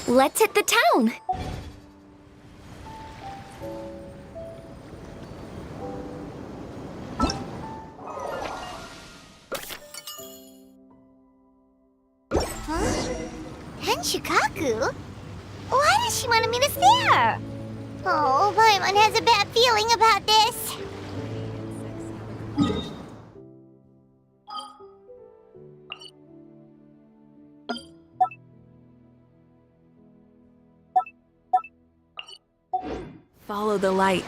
Let's hit the town! Huh? Henshikaku? Why does she want to meet us there? Oh, Paimon has a bad feeling about this. Follow the light.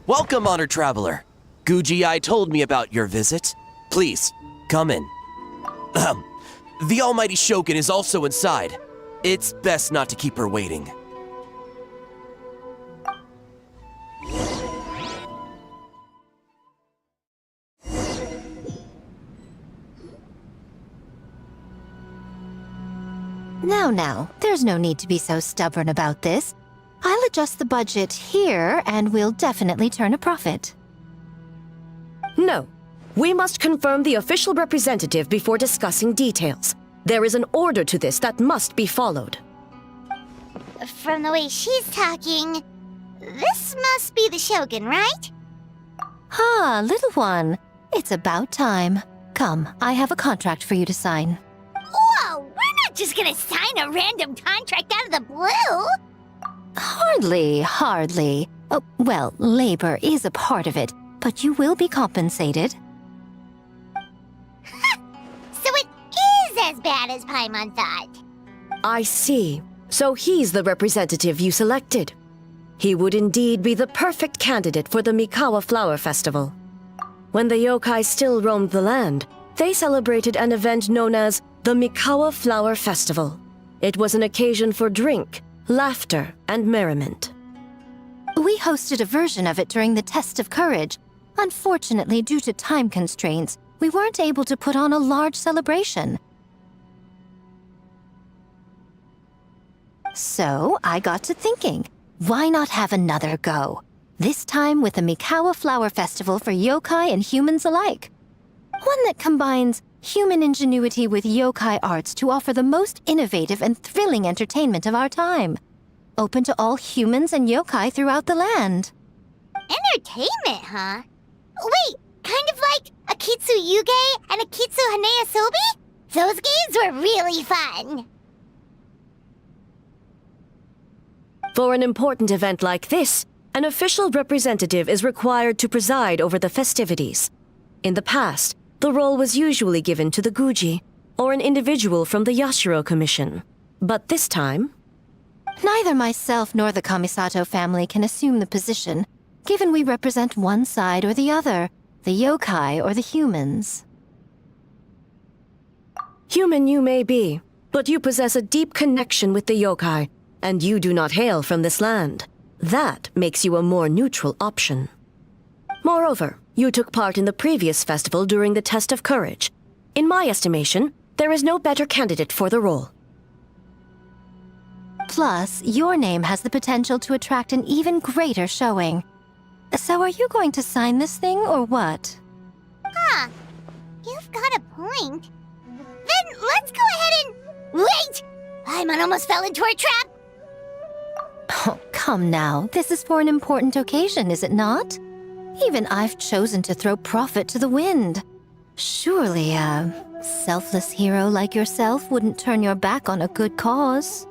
Welcome, honored traveler. Guji-ai told me about your visit. Please, come in. The almighty Shogun is also inside. It's best not to keep her waiting. Now, there's no need to be so stubborn about this. I'll adjust the budget here, and we'll definitely turn a profit. No. We must confirm the official representative before discussing details. There is an order to this that must be followed. From the way she's talking, this must be the Shogun, right? Little one. It's about time. Come, I have a contract for you to sign. Whoa, we're not just gonna sign a random contract out of the blue! Hardly. Oh, well, labor is a part of it, but you will be compensated. So it is as bad as Paimon thought. I see. So he's the representative you selected. He would indeed be the perfect candidate for the Mikawa Flower Festival. When the yokai still roamed the land, they celebrated an event known as the Mikawa Flower Festival. It was an occasion for drink, laughter, and merriment. We hosted a version of it during the Test of Courage. Unfortunately, due to time constraints, we weren't able to put on a large celebration. So, I got to thinking, why not have another go? This time with a Mikawa Flower Festival for yokai and humans alike. One that combines human ingenuity with yokai arts to offer the most innovative and thrilling entertainment of our time. Open to all humans and yokai throughout the land. Entertainment, huh? Wait, kind of like a Kitsu Yuge and a Kitsu Hanea Sobi? Those games were really fun. For an important event like this, an official representative is required to preside over the festivities. In the past, the role was usually given to the Guji, or an individual from the Yashiro Commission. But this time... Neither myself nor the Kamisato family can assume the position, given we represent one side or the other, the yokai or the humans. Human you may be, but you possess a deep connection with the yokai, and you do not hail from this land. That makes you a more neutral option. Moreover, you took part in the previous festival during the Test of Courage. In my estimation, there is no better candidate for the role. Plus, your name has the potential to attract an even greater showing. So are you going to sign this thing, or what? Huh. You've got a point. Then let's go ahead and... Wait! Paimon almost fell into our trap! Oh, come now. This is for an important occasion, is it not? Even I've chosen to throw profit to the wind. Surely a selfless hero like yourself wouldn't turn your back on a good cause.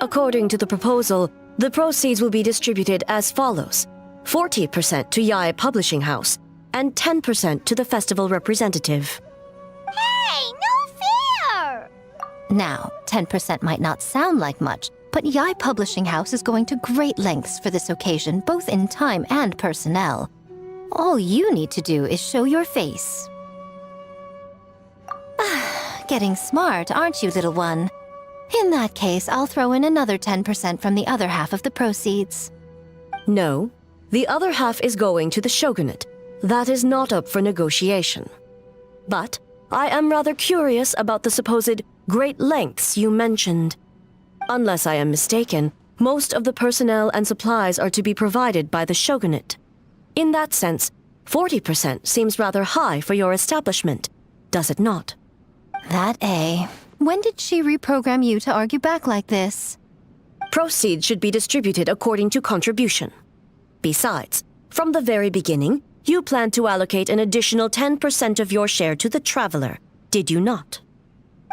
According to the proposal, the proceeds will be distributed as follows. 40% to Yae Publishing House, and 10% to the festival representative. Hey, no fair! Now, 10% might not sound like much, but Yae Publishing House is going to great lengths for this occasion, both in time and personnel. All you need to do is show your face. Getting smart, aren't you, little one? In that case, I'll throw in another 10% from the other half of the proceeds. No, the other half is going to the shogunate. That is not up for negotiation. But I am rather curious about the supposed great lengths you mentioned. Unless I am mistaken, most of the personnel and supplies are to be provided by the shogunate. In that sense, 40% seems rather high for your establishment, does it not? That A. When did she reprogram you to argue back like this? Proceeds should be distributed according to contribution. Besides, from the very beginning, you planned to allocate an additional 10% of your share to the Traveler, did you not?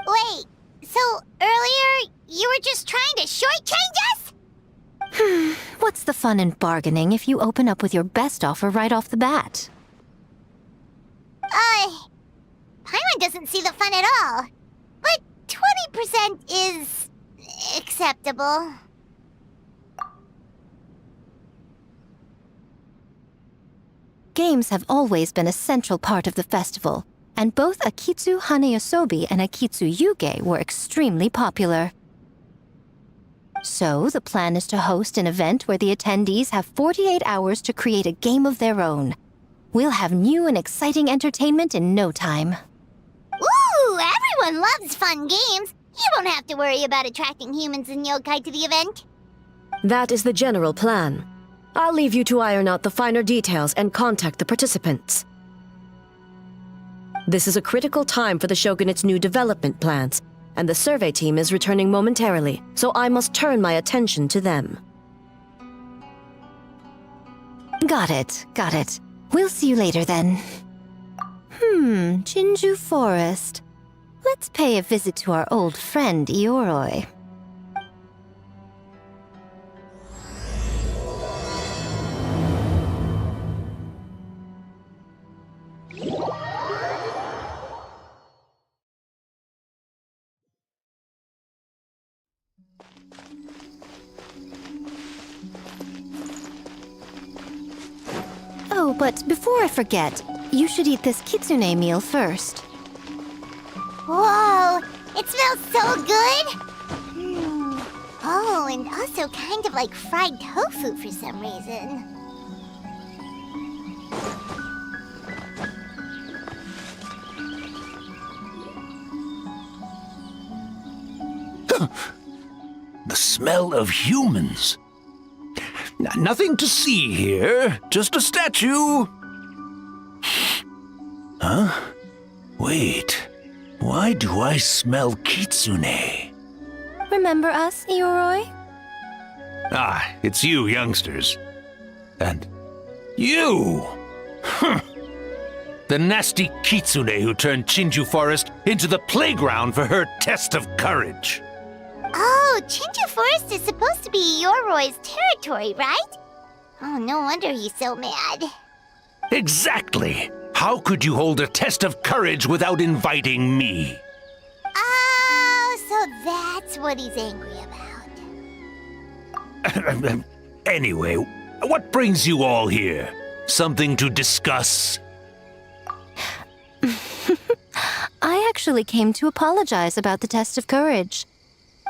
Wait, so earlier you were just trying to shortchange us? What's the fun in bargaining if you open up with your best offer right off the bat? Paimon doesn't see the fun at all. But 20% is acceptable. Games have always been a central part of the festival, and both Akitsu Hanayosobi and Akitsu Yuge were extremely popular. So, the plan is to host an event where the attendees have 48 hours to create a game of their own. We'll have new and exciting entertainment in no time. Ooh, everyone loves fun games. You won't have to worry about attracting humans and yokai to the event. That is the general plan. I'll leave you to iron out the finer details and contact the participants. This is a critical time for the Shogunate's new development plans, and the survey team is returning momentarily, so I must turn my attention to them. Got it, got it. We'll see you later then. Jinju Forest. Let's pay a visit to our old friend Ioroi. Oh, but before I forget, you should eat this kitsune meal first. Whoa, it smells so good! Oh, and also kind of like fried tofu for some reason. The smell of humans. Nothing to see here, just a statue. Huh? Wait, why do I smell kitsune? Remember us, Ioroi? Ah, it's you youngsters. And you! The nasty kitsune who turned Chinju Forest into the playground for her test of courage. Oh, Chinju Forest is supposed to be Yoroi's territory, right? Oh, no wonder he's so mad. Exactly! How could you hold a test of courage without inviting me? Oh, so that's what he's angry about. Anyway, what brings you all here? Something to discuss? I actually came to apologize about the test of courage.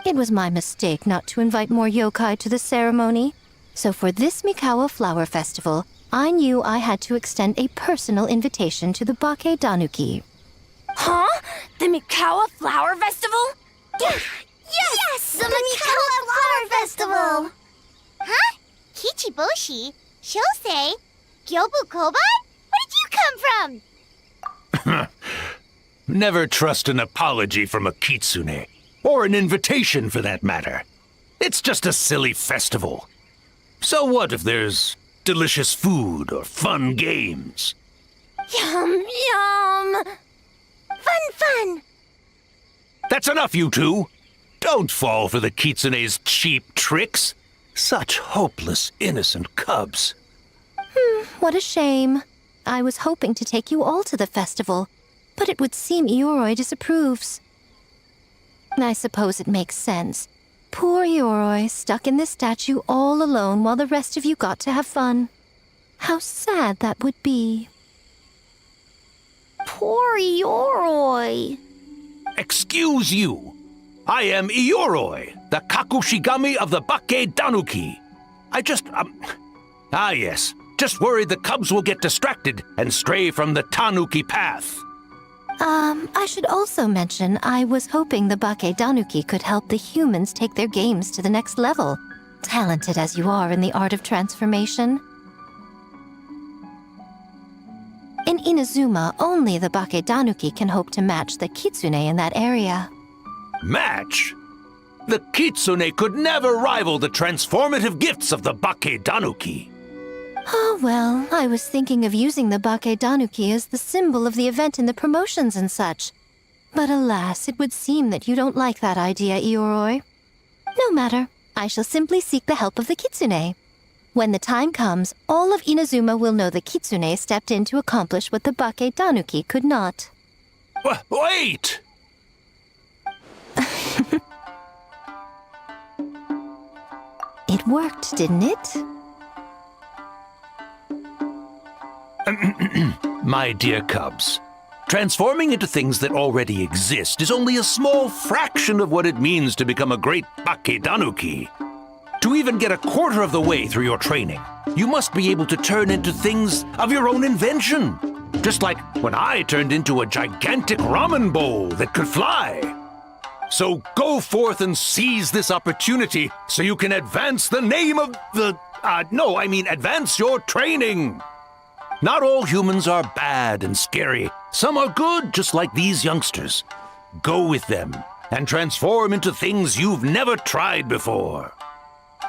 It was my mistake not to invite more yokai to the ceremony. So for this Mikawa Flower Festival, I knew I had to extend a personal invitation to the Bake Danuki. Huh? The Mikawa Flower Festival? Yes! The Mikawa Flower Festival! Huh? Kichiboshi? Shosei? Gyobu Koban? Where did you come from? Never trust an apology from a kitsune, or an invitation for that matter. It's just a silly festival. So what if there's delicious food or fun games? Yum, yum! Fun! That's enough, you two! Don't fall for the kitsune's cheap tricks. Such hopeless, innocent cubs. What a shame. I was hoping to take you all to the festival, but it would seem Ioroi disapproves. I suppose it makes sense. Poor Ioroi, stuck in this statue all alone while the rest of you got to have fun. How sad that would be. Poor Yoroi. Excuse you. I am Ioroi, the Kakushigami of the Bake Danuki. Ah yes, Just worried the cubs will get distracted and stray from the Tanuki path. I should also mention I was hoping the Bake Danuki could help the humans take their games to the next level, talented as you are in the art of transformation. In Inazuma, only the Bake Danuki can hope to match the Kitsune in that area. Match? The Kitsune could never rival the transformative gifts of the Bake Danuki. Oh, well, I was thinking of using the Bake Danuki as the symbol of the event in the promotions and such. But alas, it would seem that you don't like that idea, Ioroi. No matter, I shall simply seek the help of the Kitsune. When the time comes, all of Inazuma will know the Kitsune stepped in to accomplish what the Bake Danuki could not. Wait! It worked, didn't it? My dear cubs, transforming into things that already exist is only a small fraction of what it means to become a great Bake Danuki. To even get a quarter of the way through your training, you must be able to turn into things of your own invention. Just like when I turned into a gigantic ramen bowl that could fly. So go forth and seize this opportunity so you can advance the name of the... advance your training. Not all humans are bad and scary. Some are good, just like these youngsters. Go with them and transform into things you've never tried before.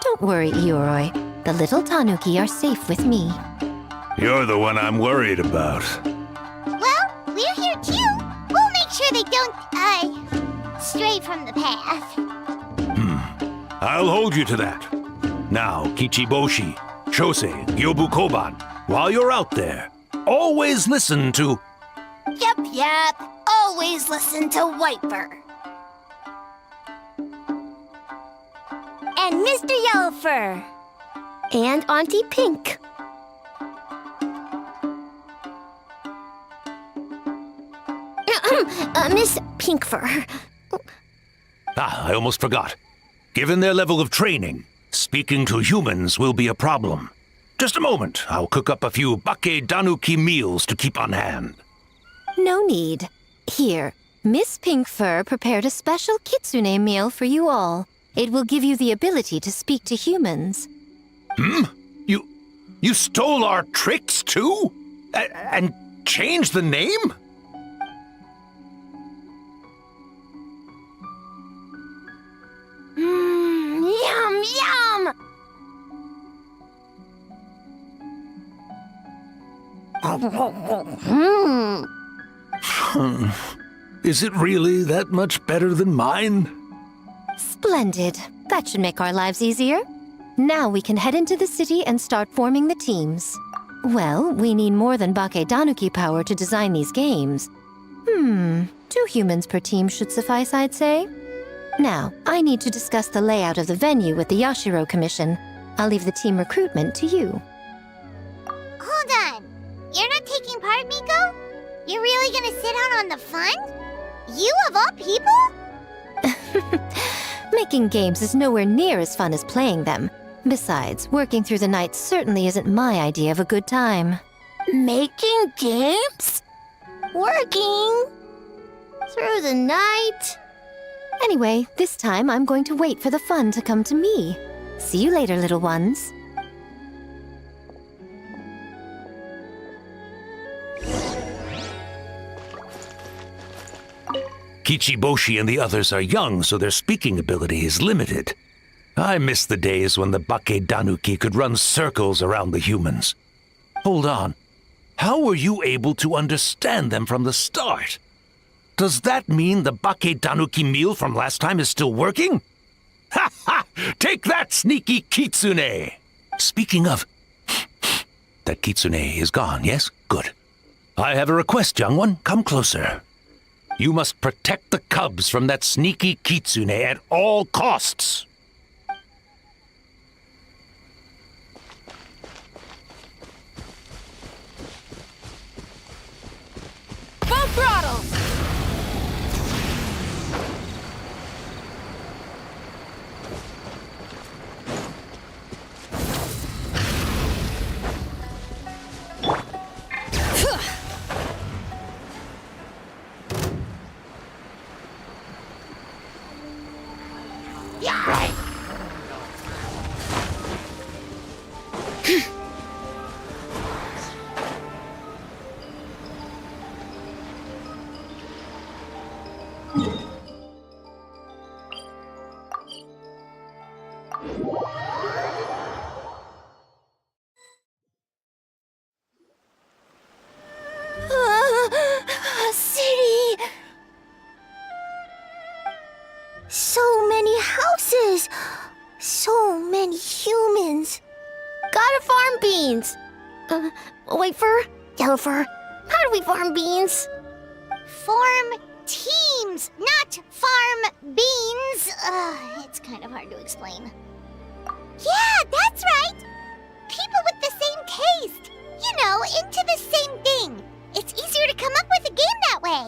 Don't worry, Ioroi. The little Tanuki are safe with me. You're the one I'm worried about. Well, we're here too. We'll make sure they don't, stray from the path. I'll hold you to that. Now, Kichiboshi, Shosei, Gyobu Koban, while you're out there, always listen to... Yep. Always listen to Wiper. And Mr. Yellowfur. And Auntie Pink. Miss Pinkfur. I almost forgot. Given their level of training, speaking to humans will be a problem. Just a moment, I'll cook up a few Bake Danuki meals to keep on hand. No need. Here, Miss Pinkfur prepared a special kitsune meal for you all. It will give you the ability to speak to humans. You stole our tricks too? And changed the name? Yum! Is it really that much better than mine? Splendid. That should make our lives easier. Now we can head into the city and start forming the teams. Well, we need more than Bake Danuki power to design these games. 2 humans per team should suffice, I'd say. Now, I need to discuss the layout of the venue with the Yashiro Commission. I'll leave the team recruitment to you. Hold on. You're not taking part, Miko? You're really gonna sit out on the fun? You of all people? Making games is nowhere near as fun as playing them. Besides, working through the night certainly isn't my idea of a good time. Making games? Working? Through the night? Anyway, this time I'm going to wait for the fun to come to me. See you later, little ones. Kichiboshi and the others are young, so their speaking ability is limited. I miss the days when the Bake Danuki could run circles around the humans. Hold on. How were you able to understand them from the start? Does that mean the Bake Danuki meal from last time is still working? Ha ha! Take that, sneaky Kitsune! Speaking of... that Kitsune is gone, yes? Good. I have a request, young one. Come closer. You must protect the cubs from that sneaky Kitsune at all costs. Full throttle! White fur? Yellow fur? How do we farm beans? Form teams, not farm beans. It's kind of hard to explain. Yeah, that's right! People with the same taste. You know, into the same thing. It's easier to come up with a game that way.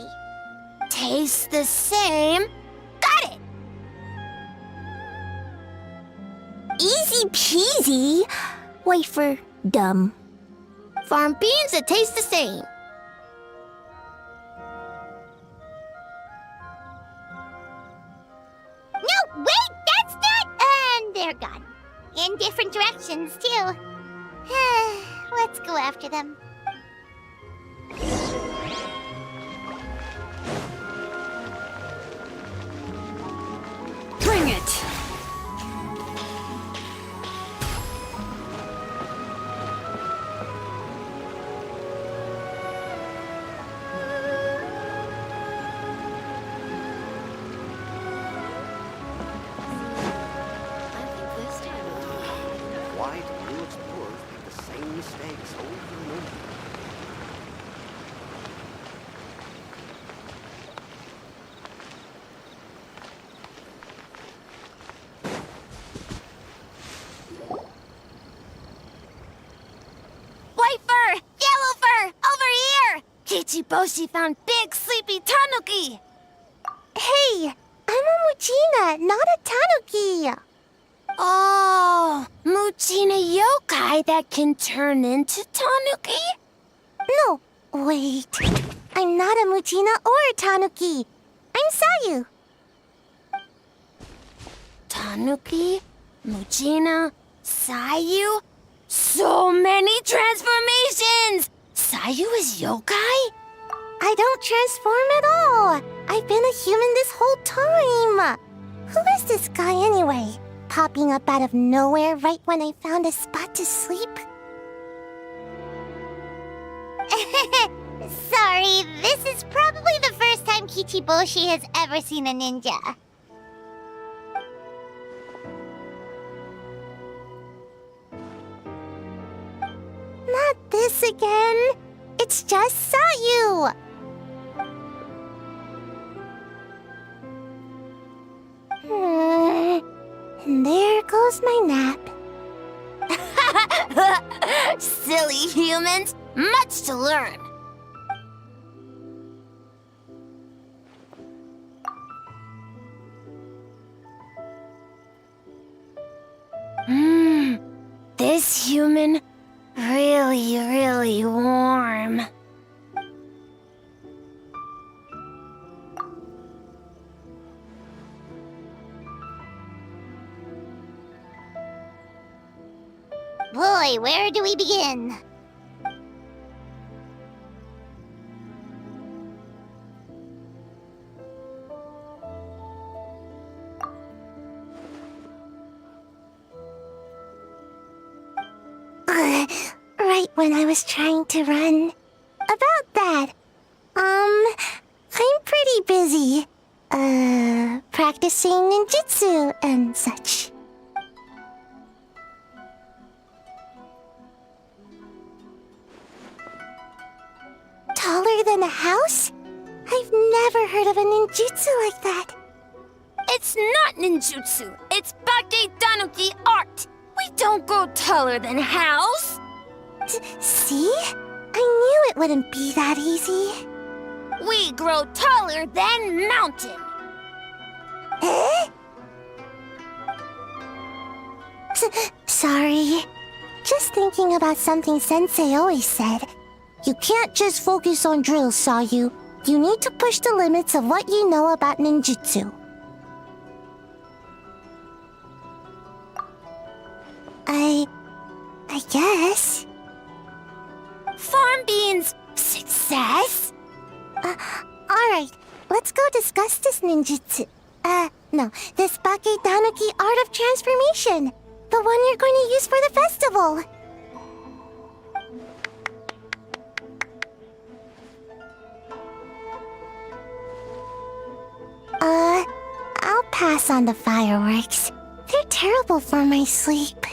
Taste the same. Got it! Easy peasy. Wait for dumb. Farm beans that taste the same. No, wait, that's not... And they're gone. In different directions, too. Let's go after them. Bring it! Why do new explorers make the same mistakes over and over? White fur! Yellow fur! Over here! Kichiboshi found big sleepy tanuki! Hey, I'm a Muchina, not a Tanuki. Oh, Muchina yokai that can turn into tanuki? No, wait. I'm not a Muchina or a Tanuki. I'm Sayu. Tanuki, Muchina, Sayu. So many transformations! Sayu is yokai? I don't transform at all. I've been a human this whole time. Who is this guy anyway? Popping up out of nowhere right when I found a spot to sleep? Sorry, this is probably the first time Kichiboshi has ever seen a ninja. Not this again. It's just Sayu. And there goes my nap. Silly humans, much to learn. This human, really warm. Boy, where do we begin? Right when I was trying to run. About that, I'm pretty busy. Practicing ninjutsu and such. Taller than a house? I've never heard of a ninjutsu like that. It's not ninjutsu, it's Bake Tanuki art. We don't grow taller than house. See? I knew it wouldn't be that easy. We grow taller than mountain. Eh? Sorry. Just thinking about something Sensei always said. You can't just focus on drills, Sayu. You need to push the limits of what you know about ninjutsu. I guess. Farm beans, success? Alright, let's go discuss this ninjutsu. No, this Bake Tanuki art of transformation. The one you're going to use for the festival. I'll pass on the fireworks. They're terrible for my sleep.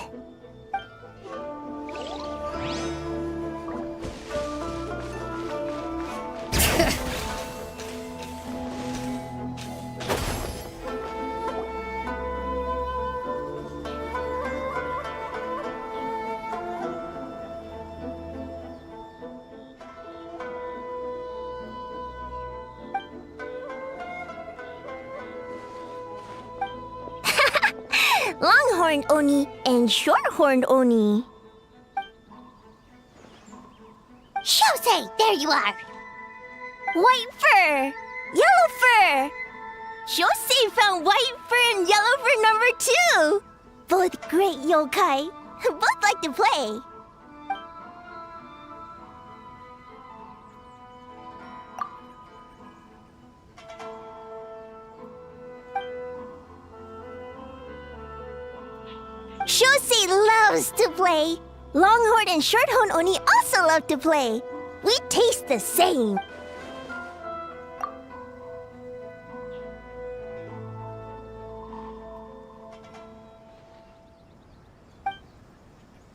Longhorned Oni and Shorthorned Oni. Shosei, there you are! White fur! Yellow fur! Shosei found white fur and yellow fur number 2! Both great yokai. Both like to play. Shosei loves to play. Longhorn and Shorthorn Oni also love to play. We taste the same.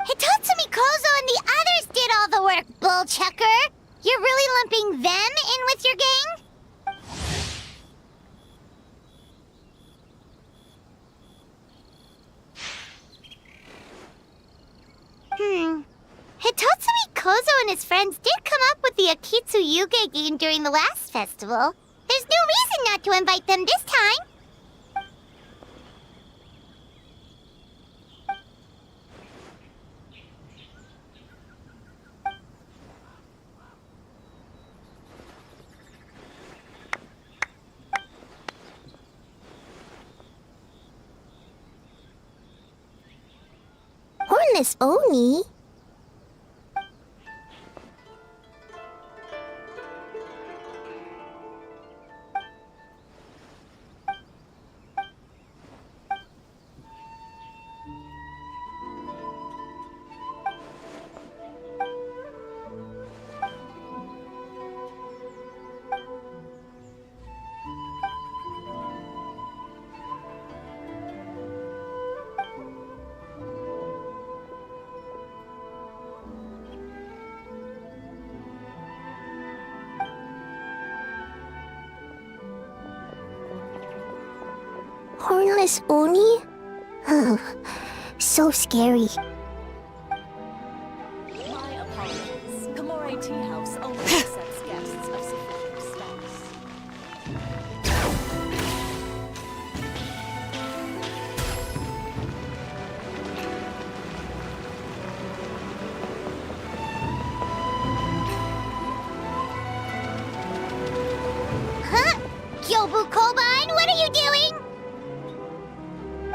Hitatsumi Kozo and the others did all the work, Bullchucker. You're really lumping them in with your gang? Hitatsumi Kozo and his friends did come up with the Akitsu Yuge game during the last festival. There's no reason not to invite them this time. Hornless Oni? Hornless Oni? Oh, so scary. My apologies. Kamore Tea House only accepts guests of sufficient status. Huh? Kyobu Koban, what are you doing?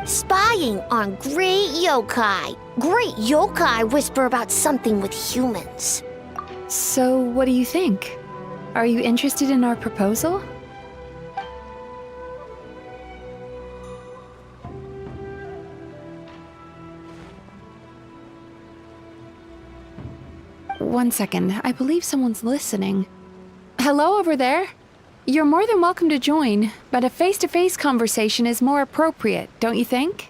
Spying on great yokai. Great yokai whisper about something with humans. So, what do you think? Are you interested in our proposal? One second, I believe someone's listening. Hello over there? You're more than welcome to join, but a face-to-face conversation is more appropriate, don't you think?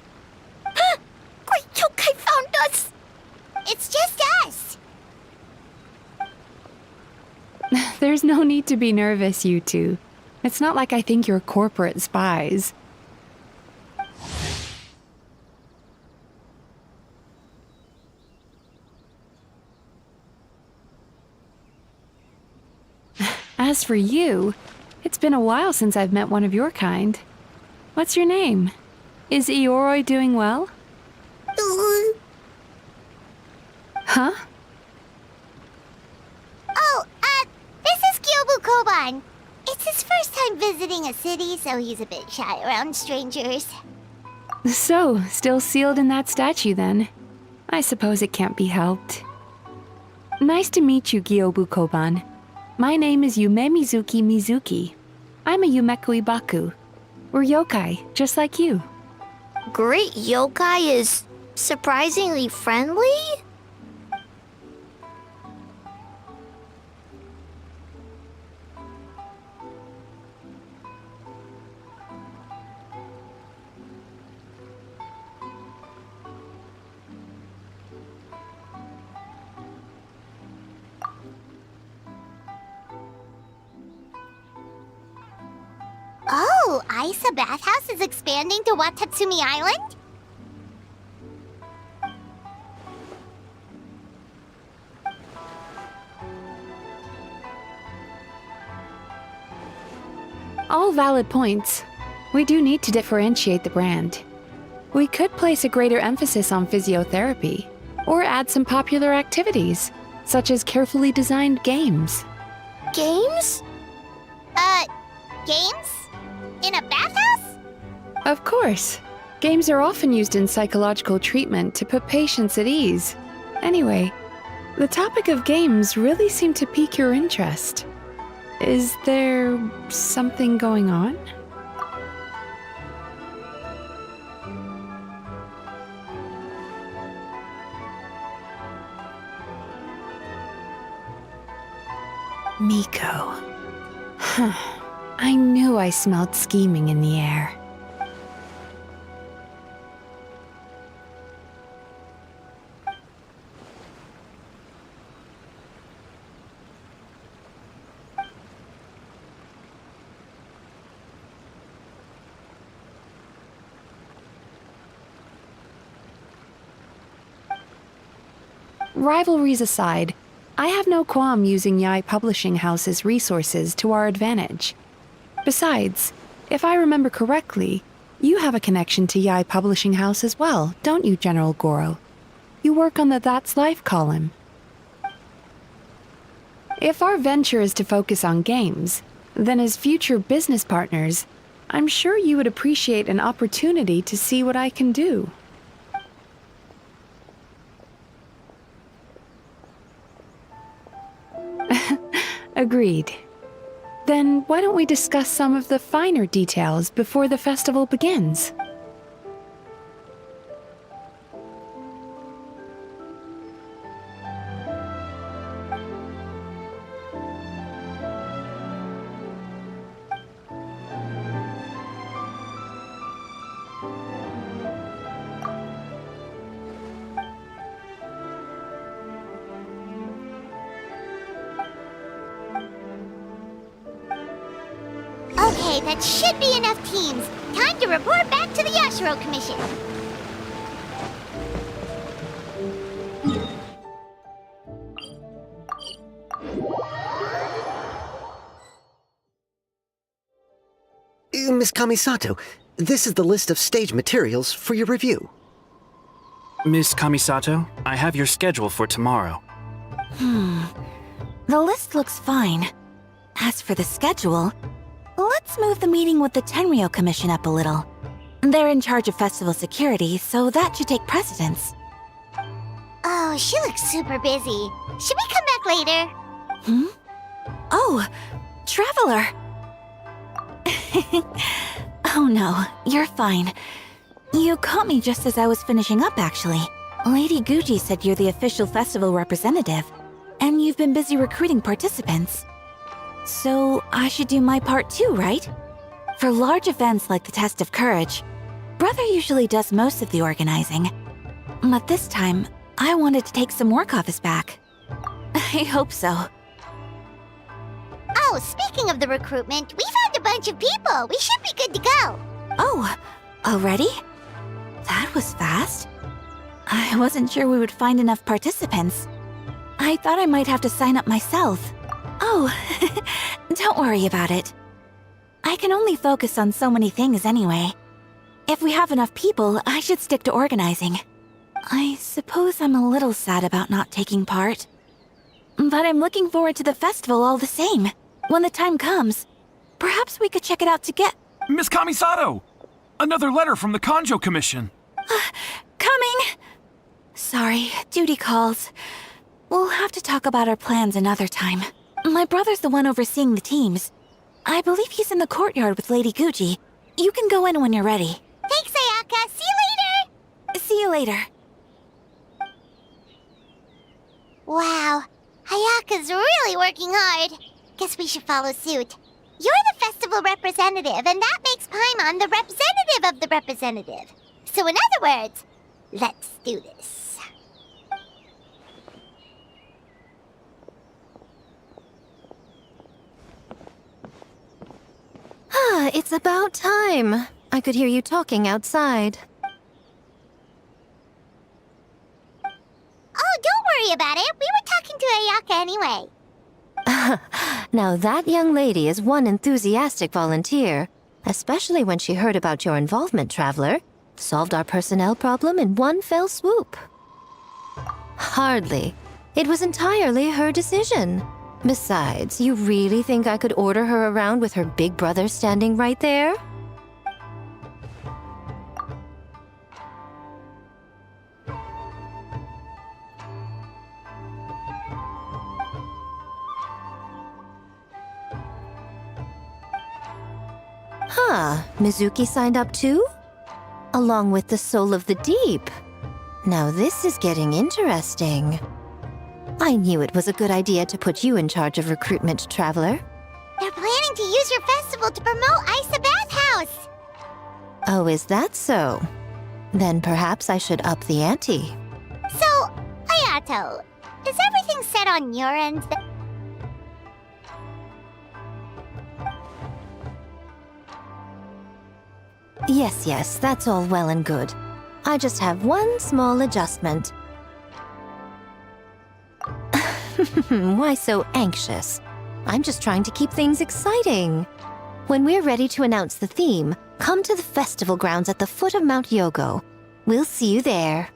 Huh? Great yokai found us! It's just us! There's no need to be nervous, you two. It's not like I think you're corporate spies. As for you, it's been a while since I've met one of your kind. What's your name? Is Ioroi doing well? Huh? Oh, this is Kyobu Koban. It's his first time visiting a city, so he's a bit shy around strangers. So, still sealed in that statue then? I suppose it can't be helped. Nice to meet you, Kyobu Koban. My name is Yume Mizuki. I'm a Yumeku Ibaku. We're yokai, just like you. Great yokai is surprisingly friendly? Oh, Isa Bathhouse is expanding to Watatsumi Island? All valid points. We do need to differentiate the brand. We could place a greater emphasis on physiotherapy, or add some popular activities, such as carefully designed games. Games? Games? In a bathhouse? Of course. Games are often used in psychological treatment to put patients at ease. Anyway, the topic of games really seemed to pique your interest. Is there something going on? Miko. I knew I smelled scheming in the air. Rivalries aside, I have no qualm using Yai Publishing House's resources to our advantage. Besides, if I remember correctly, you have a connection to Yai Publishing House as well, don't you, General Goro? You work on the That's Life column. If our venture is to focus on games, then as future business partners, I'm sure you would appreciate an opportunity to see what I can do. Agreed. Then why don't we discuss some of the finer details before the festival begins? Okay, that should be enough teams. Time to report back to the Yashiro Commission. Miss Kamisato, this is the list of stage materials for your review. Miss Kamisato, I have your schedule for tomorrow. The list looks fine. As for the schedule, let's move the meeting with the Tenryo Commission up a little. They're in charge of festival security, so that should take precedence. Oh, she looks super busy. Should we come back later? Oh, Traveler! Oh no, you're fine. You caught me just as I was finishing up, actually. Lady Guji said you're the official festival representative, and you've been busy recruiting participants. So I should do my part too, right? For large events like the Test of Courage, Brother usually does most of the organizing. But this time, I wanted to take some work off his back. I hope so. Oh, speaking of the recruitment, we found a bunch of people. We should be good to go. Oh, already? That was fast. I wasn't sure we would find enough participants. I thought I might have to sign up myself. Oh, don't worry about it. I can only focus on so many things anyway. If we have enough people, I should stick to organizing. I suppose I'm a little sad about not taking part. But I'm looking forward to the festival all the same. When the time comes, perhaps we could check it out together. Miss Kamisato! Another letter from the Kanjo Commission. Coming! Sorry, duty calls. We'll have to talk about our plans another time. My brother's the one overseeing the teams. I believe he's in the courtyard with Lady Guji. You can go in when you're ready. Thanks, Ayaka. See you later. See you later. Wow, Ayaka's really working hard. Guess we should follow suit. You're the festival representative, and that makes Paimon the representative of the representative. So in other words, let's do this. It's about time. I could hear you talking outside. Oh, don't worry about it. We were talking to Ayaka anyway. Now that young lady is one enthusiastic volunteer, especially when she heard about your involvement, Traveler. Solved our personnel problem in one fell swoop. Hardly. It was entirely her decision. Besides, you really think I could order her around with her big brother standing right there? Huh, Mizuki signed up too? Along with the Soul of the Deep. Now this is getting interesting. I knew it was a good idea to put you in charge of recruitment, Traveler. They're planning to use your festival to promote Isa Bathhouse! Oh, is that so? Then perhaps I should up the ante. So, Ayato, is everything set on your end? Yes, that's all well and good. I just have one small adjustment. Why so anxious? I'm just trying to keep things exciting. When we're ready to announce the theme, come to the festival grounds at the foot of Mount Yogo. We'll see you there.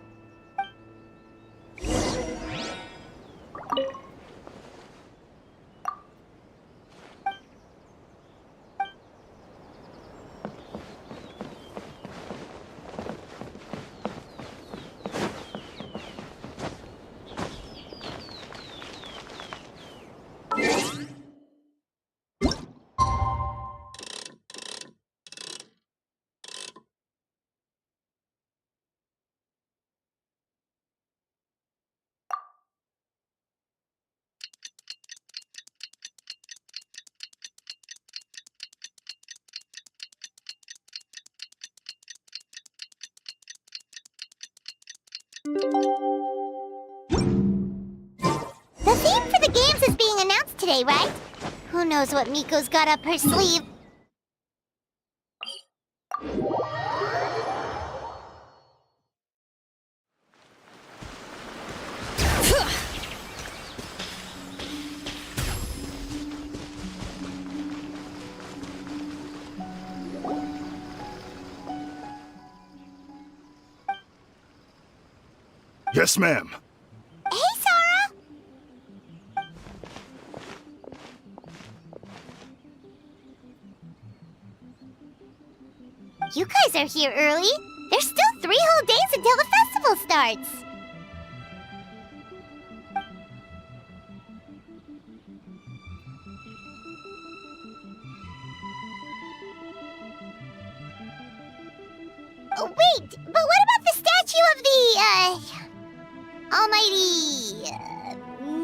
The theme for the games is being announced today, right? Who knows what Miko's got up her sleeve? Yes, ma'am. Hey, Sora! You guys are here early. There's still 3 whole days until the festival starts. Oh, wait, but what about the statue of the, Almighty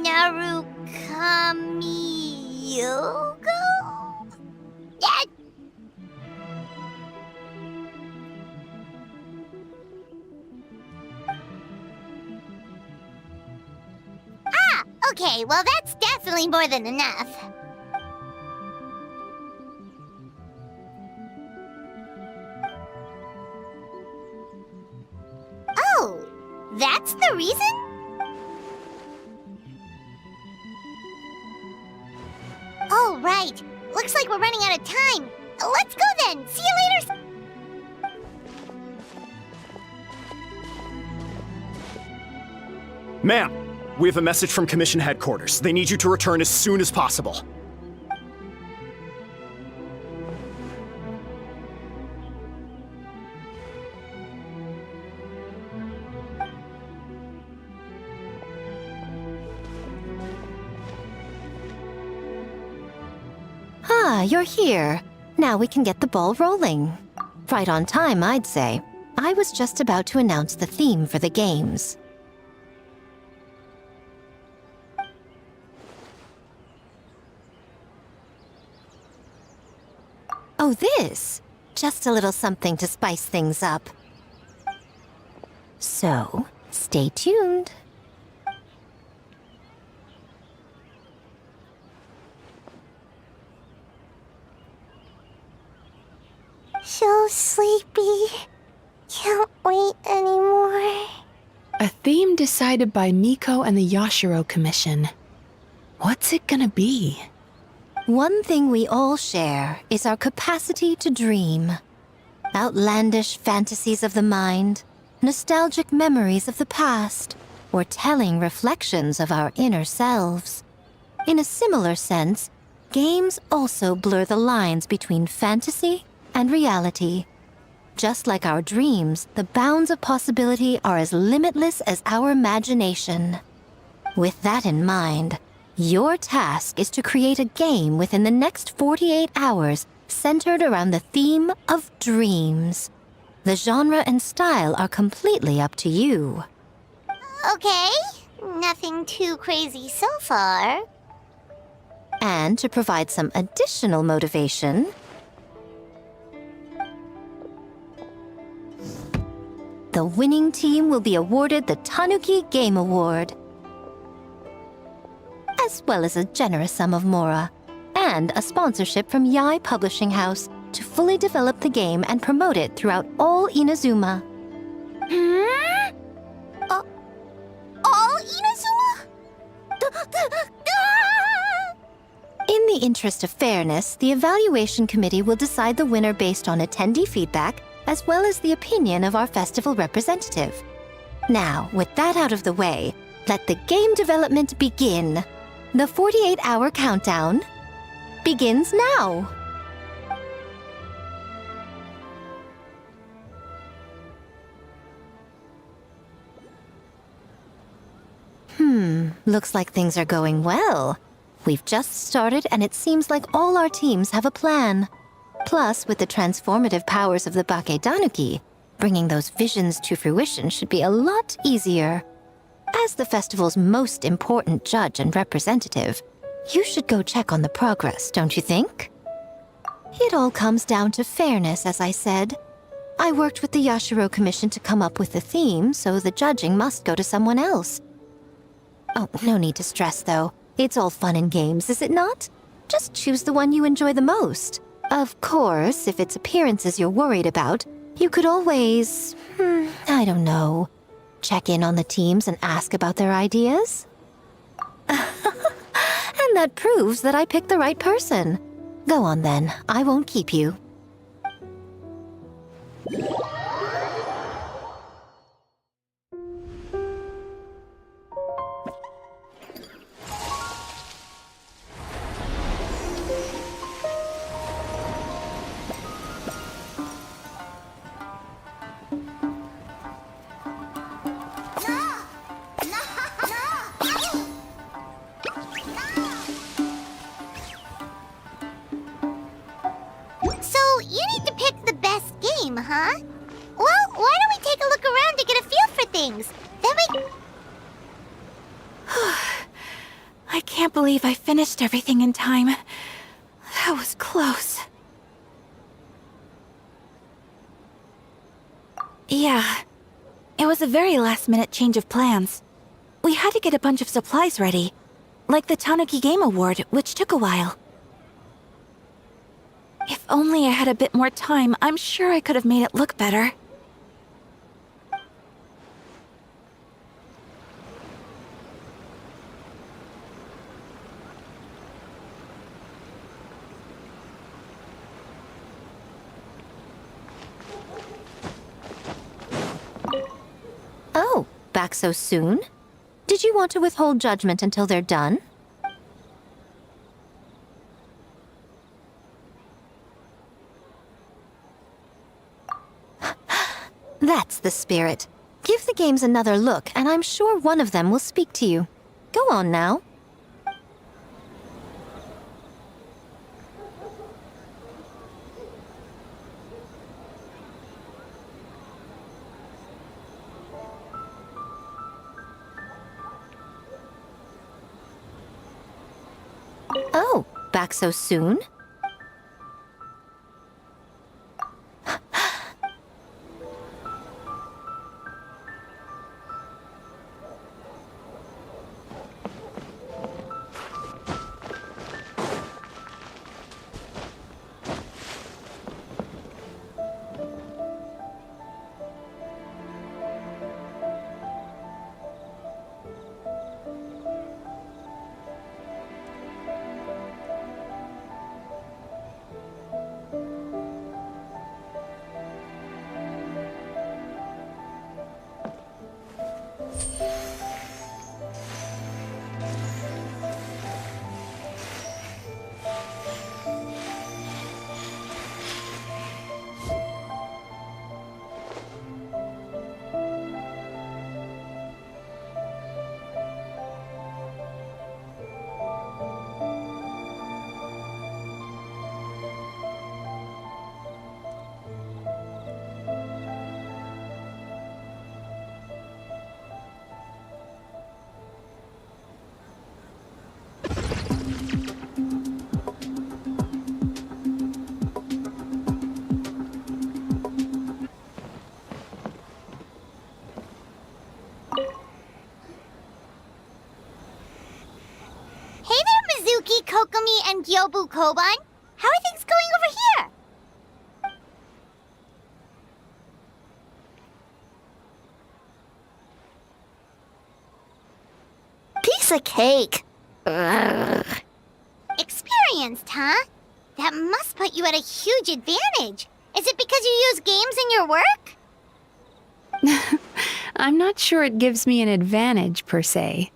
Narukami Yogo? Okay, well that's definitely more than enough. Oh, that's the reason? Oh, right. Looks like we're running out of time. Let's go then. See you later. Ma'am, we have a message from Commission Headquarters. They need you to return as soon as possible. Ah, you're here. Now we can get the ball rolling. Right on time, I'd say. I was just about to announce the theme for the games. Oh, this? Just a little something to spice things up. So, stay tuned. So sleepy. Can't wait anymore. A theme decided by Miko and the Yashiro Commission. What's it gonna be? One thing we all share is our capacity to dream. Outlandish fantasies of the mind, nostalgic memories of the past, or telling reflections of our inner selves. In a similar sense, games also blur the lines between fantasy and reality. Just like our dreams, the bounds of possibility are as limitless as our imagination. With that in mind, your task is to create a game within the next 48 hours centered around the theme of dreams. The genre and style are completely up to you. Okay, nothing too crazy so far. And to provide some additional motivation, the winning team will be awarded the Tanuki Game Award, as well as a generous sum of mora, and a sponsorship from Yai Publishing House to fully develop the game and promote it throughout all Inazuma. All Inazuma? In the interest of fairness, the evaluation committee will decide the winner based on attendee feedback, as well as the opinion of our festival representative. Now, with that out of the way, let the game development begin. The 48-hour countdown begins now. Looks like things are going well. We've just started and it seems like all our teams have a plan. Plus, with the transformative powers of the Bakedanuki, bringing those visions to fruition should be a lot easier. As the festival's most important judge and representative, you should go check on the progress, don't you think? It all comes down to fairness, as I said. I worked with the Yashiro Commission to come up with the theme, so the judging must go to someone else. Oh, no need to stress, though. It's all fun and games, is it not? Just choose the one you enjoy the most. Of course, if it's appearances you're worried about, you could always, I don't know, check in on the teams and ask about their ideas. And that proves that I picked the right person. Go on then, I won't keep you. So, you need to pick the best game, huh? Well, why don't we take a look around to get a feel for things? Then we... I can't believe I finished everything in time. That was close. Yeah. It was a very last-minute change of plans. We had to get a bunch of supplies ready, like the Tanuki Game Award, which took a while. If only I had a bit more time, I'm sure I could have made it look better. Oh, back so soon? Did you want to withhold judgment until they're done? That's the spirit. Give the games another look, and I'm sure one of them will speak to you. Go on now. Oh, back so soon? And Gyobu Koban, how are things going over here? Piece of cake. Experienced, huh? That must put you at a huge advantage. Is it because you use games in your work? I'm not sure it gives me an advantage per se.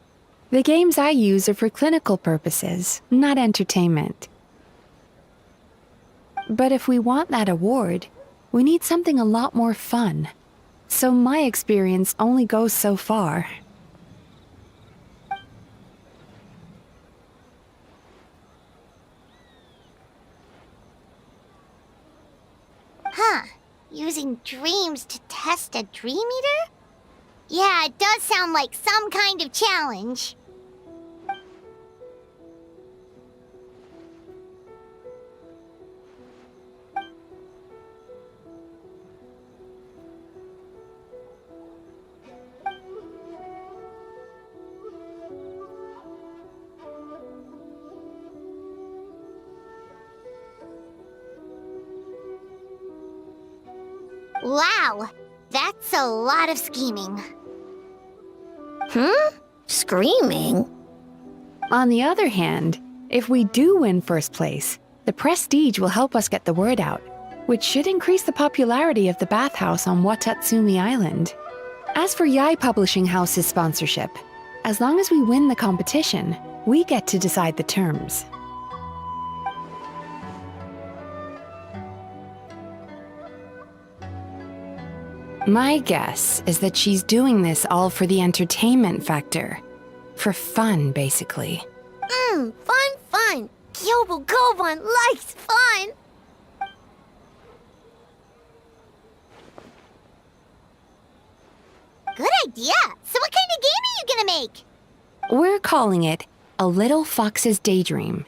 The games I use are for clinical purposes, not entertainment. But if we want that award, we need something a lot more fun. So my experience only goes so far. Huh. Using dreams to test a dream eater? Yeah, it does sound like some kind of challenge. Wow, that's a lot of scheming. Screaming? On the other hand, if we do win first place, the prestige will help us get the word out, which should increase the popularity of the bathhouse on Watatsumi Island. As for Yai Publishing House's sponsorship, as long as we win the competition, we get to decide the terms. My guess is that she's doing this all for the entertainment factor. For fun, basically. Fun. Gyobu Koban likes fun. Good idea. So what kind of game are you gonna make? We're calling it A Little Fox's Daydream.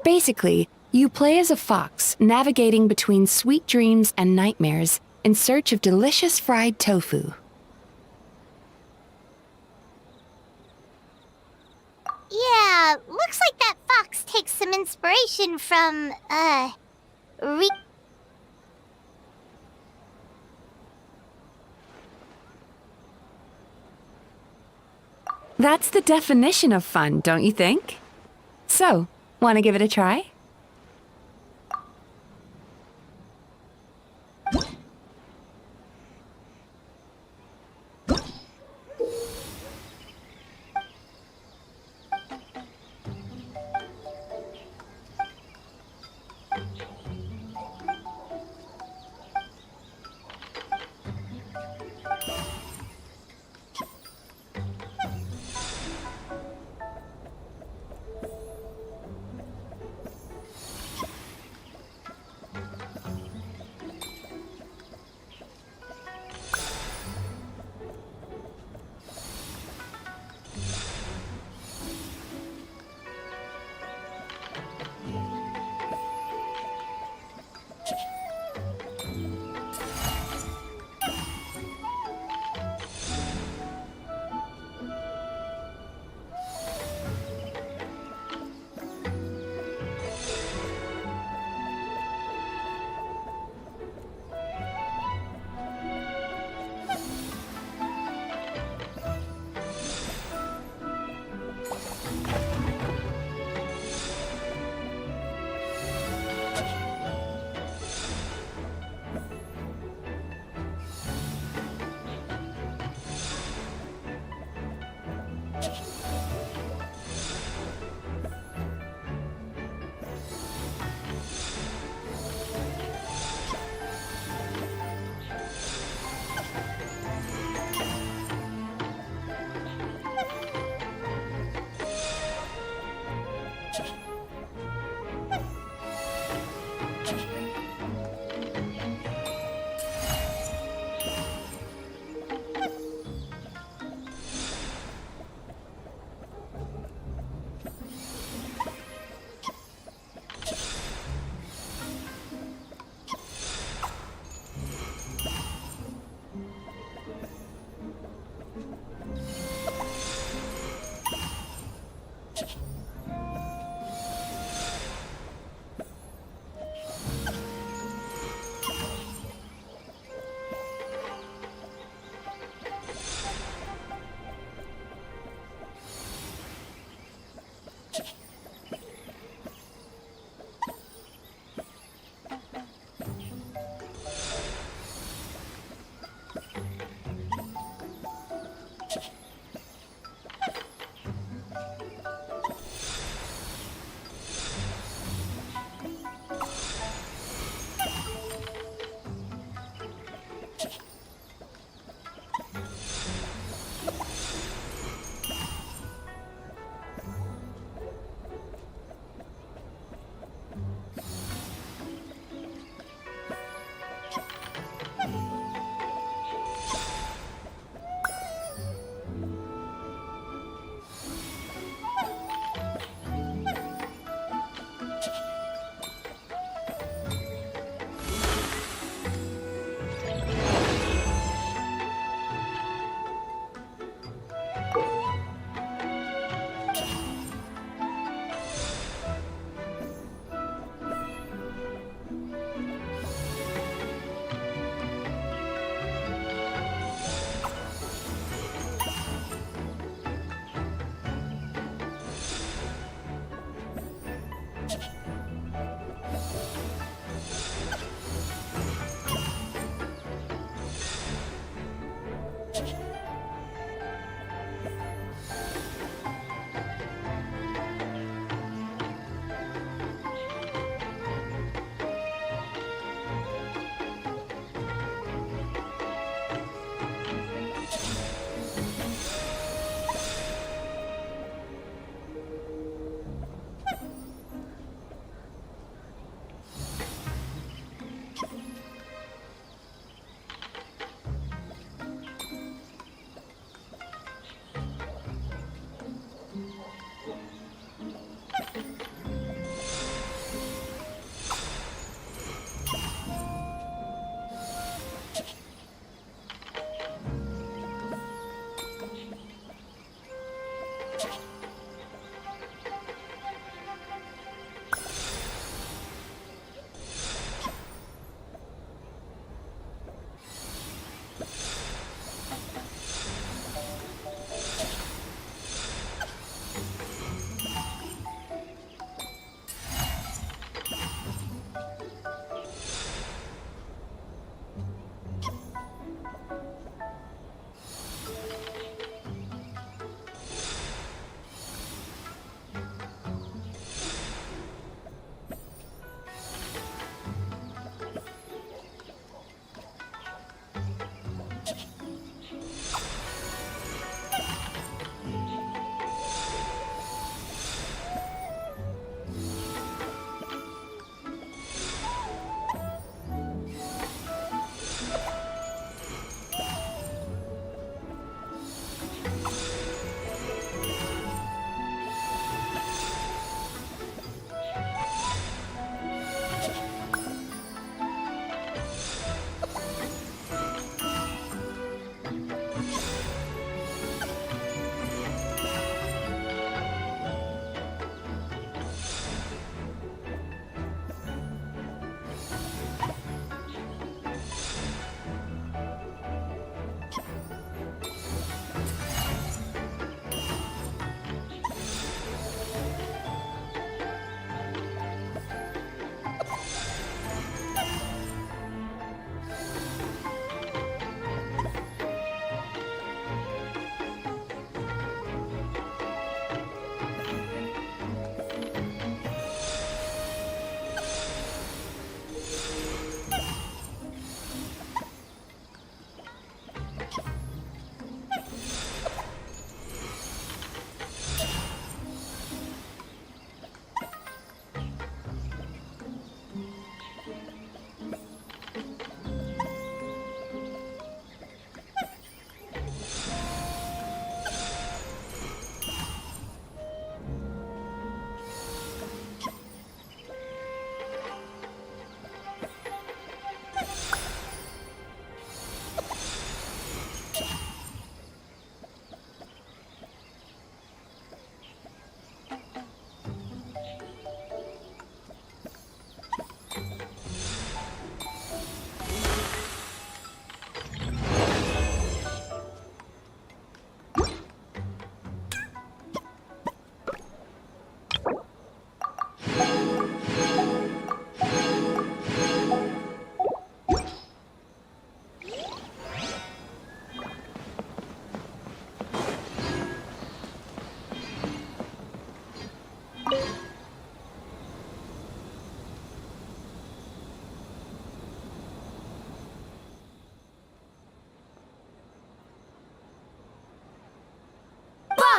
Basically, you play as a fox navigating between sweet dreams and nightmares in search of delicious fried tofu. Yeah, looks like that fox takes some inspiration from, That's the definition of fun, don't you think? So, want to give it a try?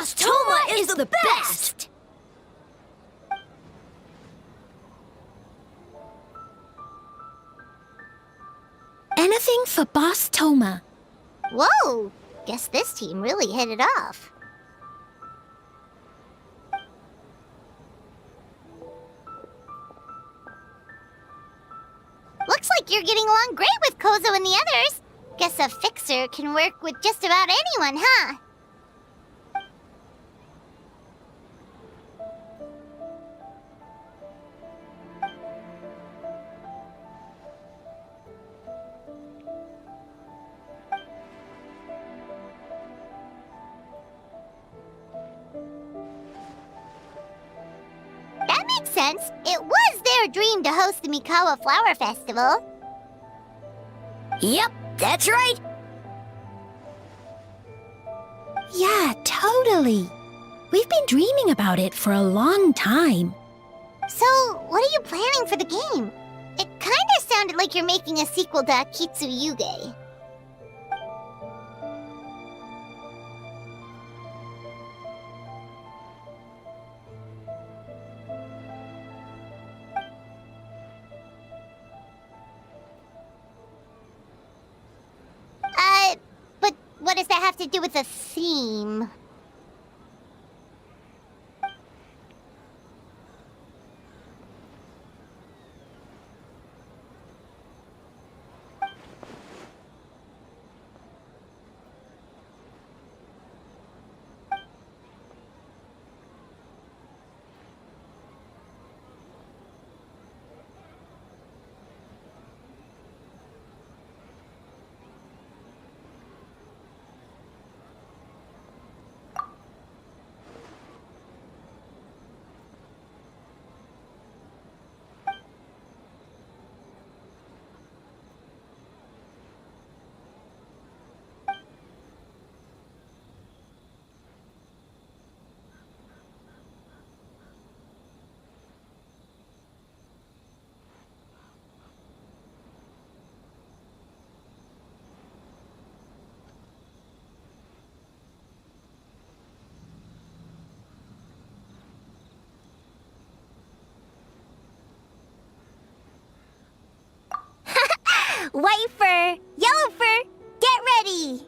Boss Toma is the best! Anything for Boss Toma. Whoa! Guess this team really hit it off. Looks like you're getting along great with Kozo and the others. Guess a fixer can work with just about anyone, huh? That makes sense. It was their dream to host the Mikawa Flower Festival. Yep, that's right. Yeah, totally. We've been dreaming about it for a long time. So, what are you planning for the game? It kinda sounded like you're making a sequel to Kitsu Yuge. But what does that have to do with the theme? White fur, yellow fur, get ready!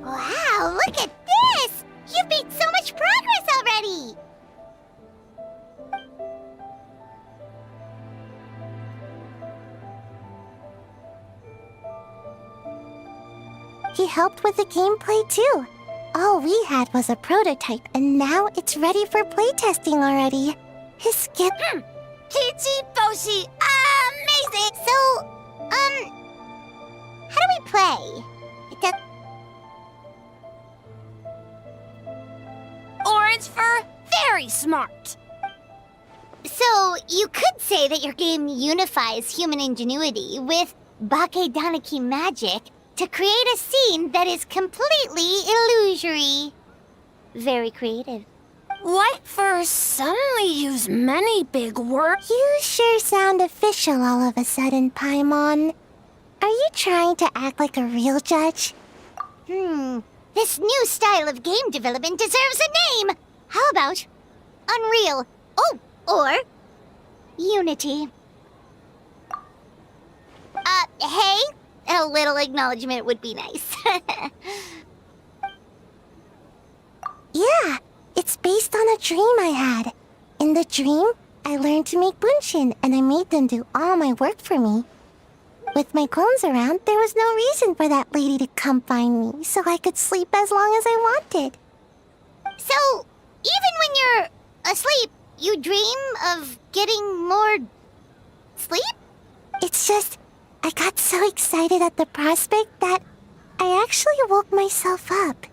Wow, look at this! You've made so much progress already! He helped with the gameplay too. All we had was a prototype, and now it's ready for playtesting already. His skill... Peachy Boshi, amazing! So, how do we play? Orange fur, very smart. So, you could say that your game unifies human ingenuity with Bakedanaki magic to create a scene that is completely illusory. Very creative. White fur suddenly use many big words. You sure sound official all of a sudden, Paimon. Are you trying to act like a real judge? This new style of game development deserves a name! How about Unreal? Oh, or Unity. Hey? A little acknowledgement would be nice. Yeah, it's based on a dream I had. In the dream, I learned to make bunshin, and I made them do all my work for me. With my clones around, there was no reason for that lady to come find me, so I could sleep as long as I wanted. So, even when you're asleep, you dream of getting more sleep? It's just, I got so excited at the prospect that I actually woke myself up.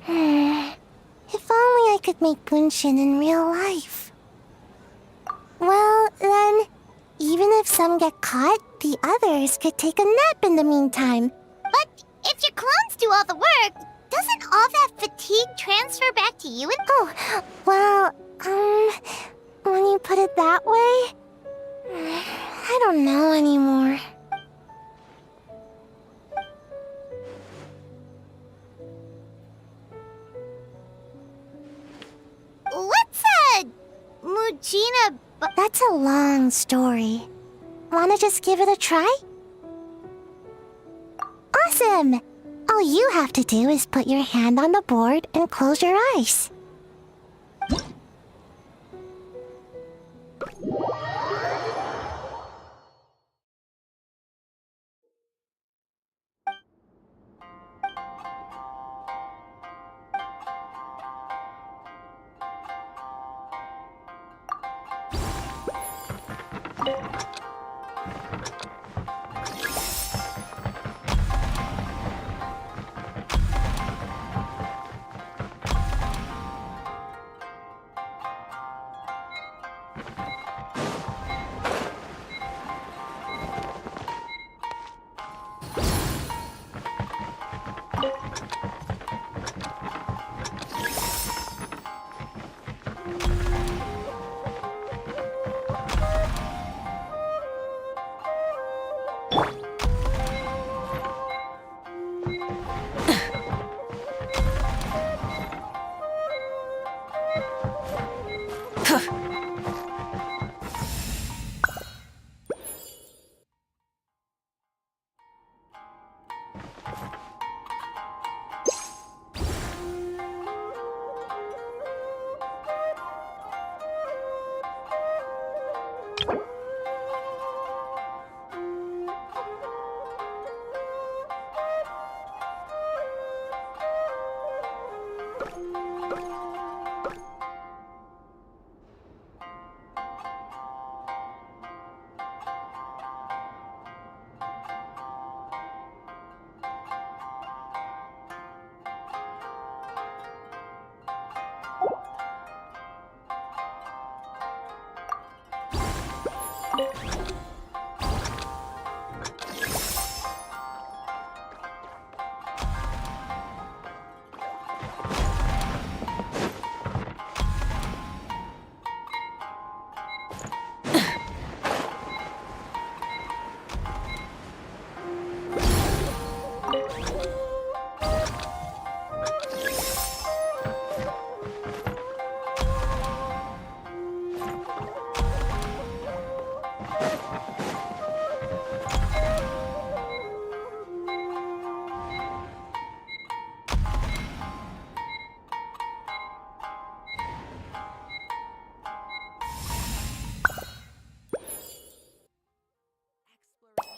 If only I could make bunshin in real life. Well, then, even if some get caught, the others could take a nap in the meantime. But if your clones do all the work, doesn't all that fatigue transfer back to you? Oh, well, when you put it that way, I don't know anymore. What's a Mujina? That's a long story. Wanna just give it a try? Awesome! All you have to do is put your hand on the board and close your eyes.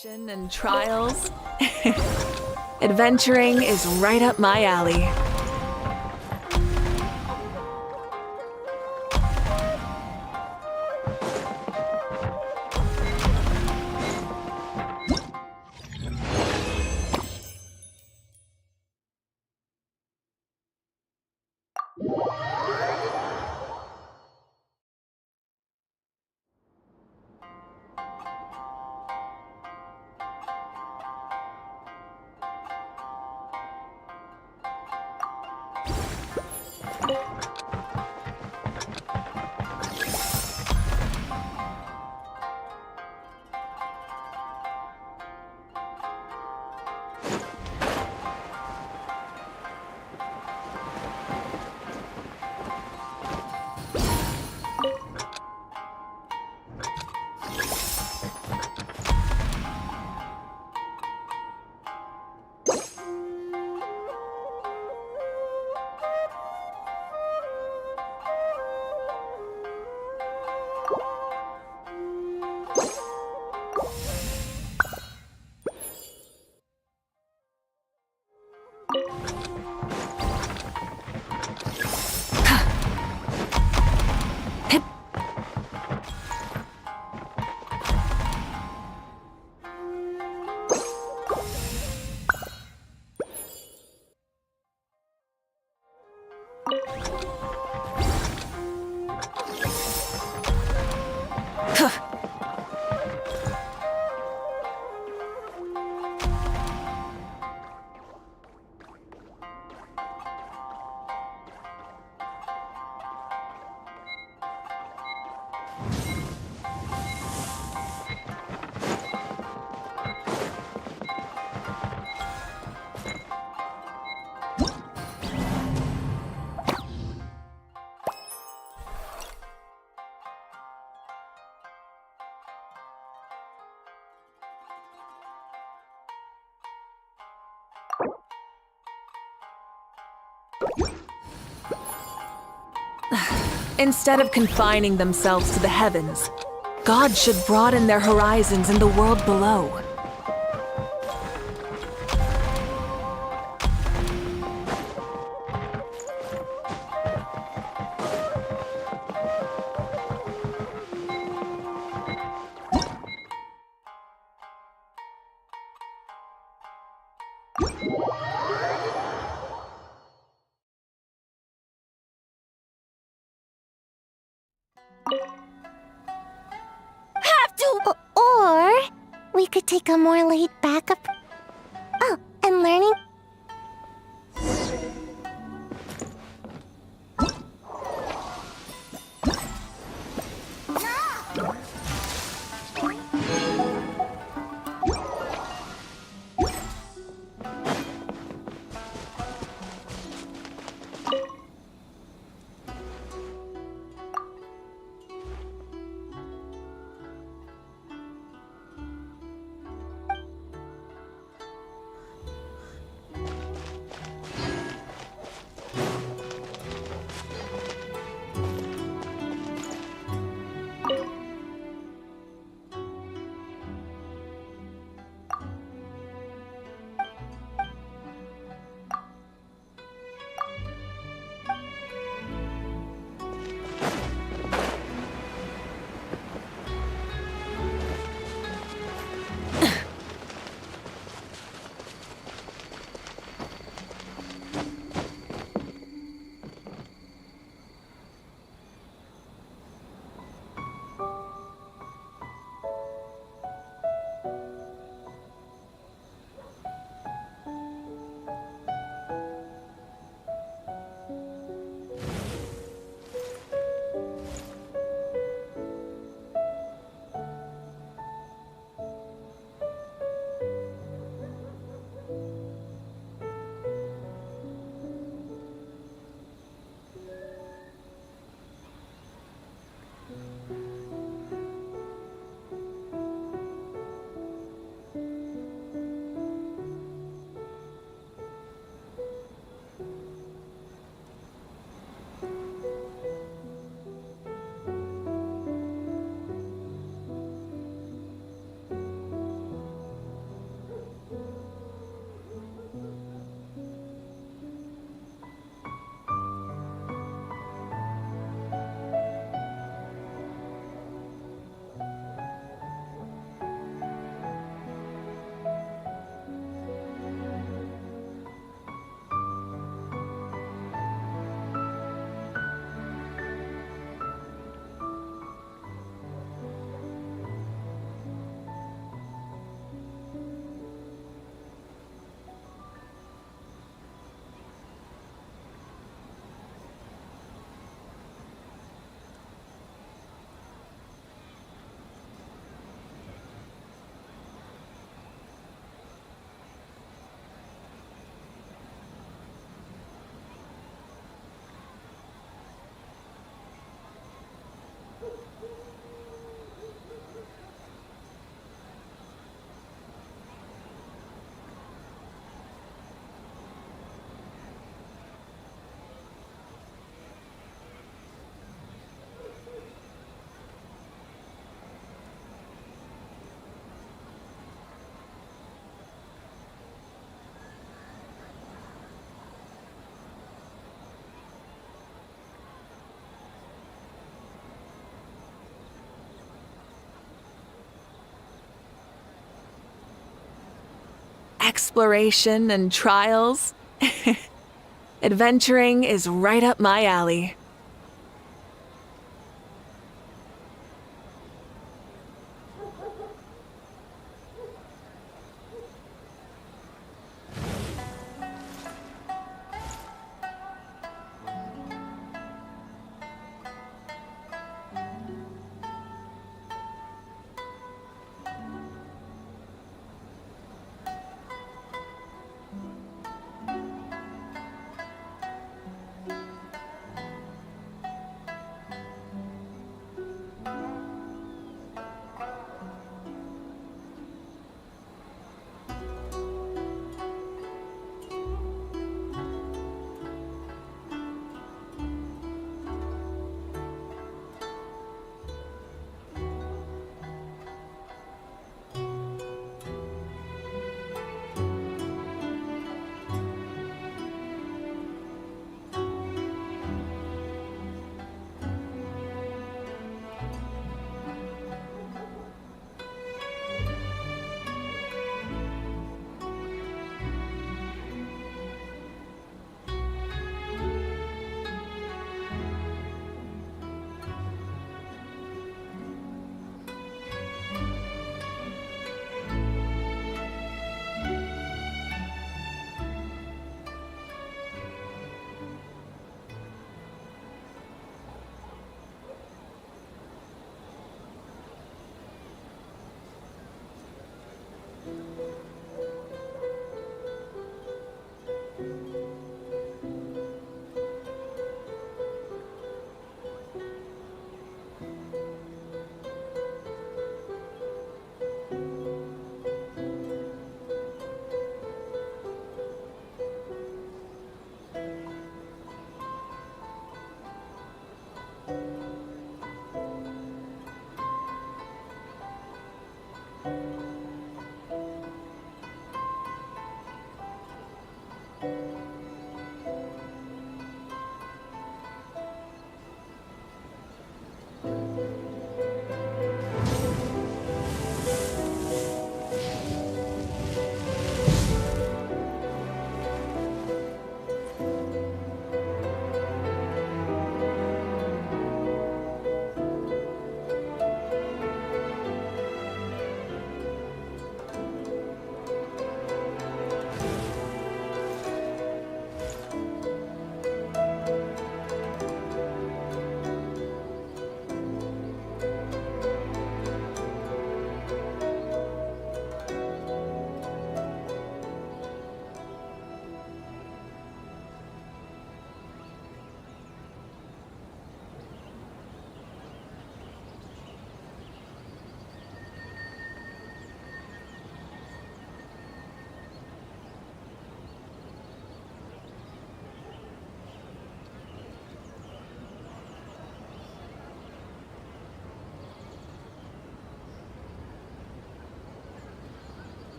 Exploration and trials. Adventuring is right up my alley. Instead of confining themselves to the heavens, gods should broaden their horizons in the world below. Or we could take a more laid back Oh, and learning. exploration and trials. Adventuring is right up my alley.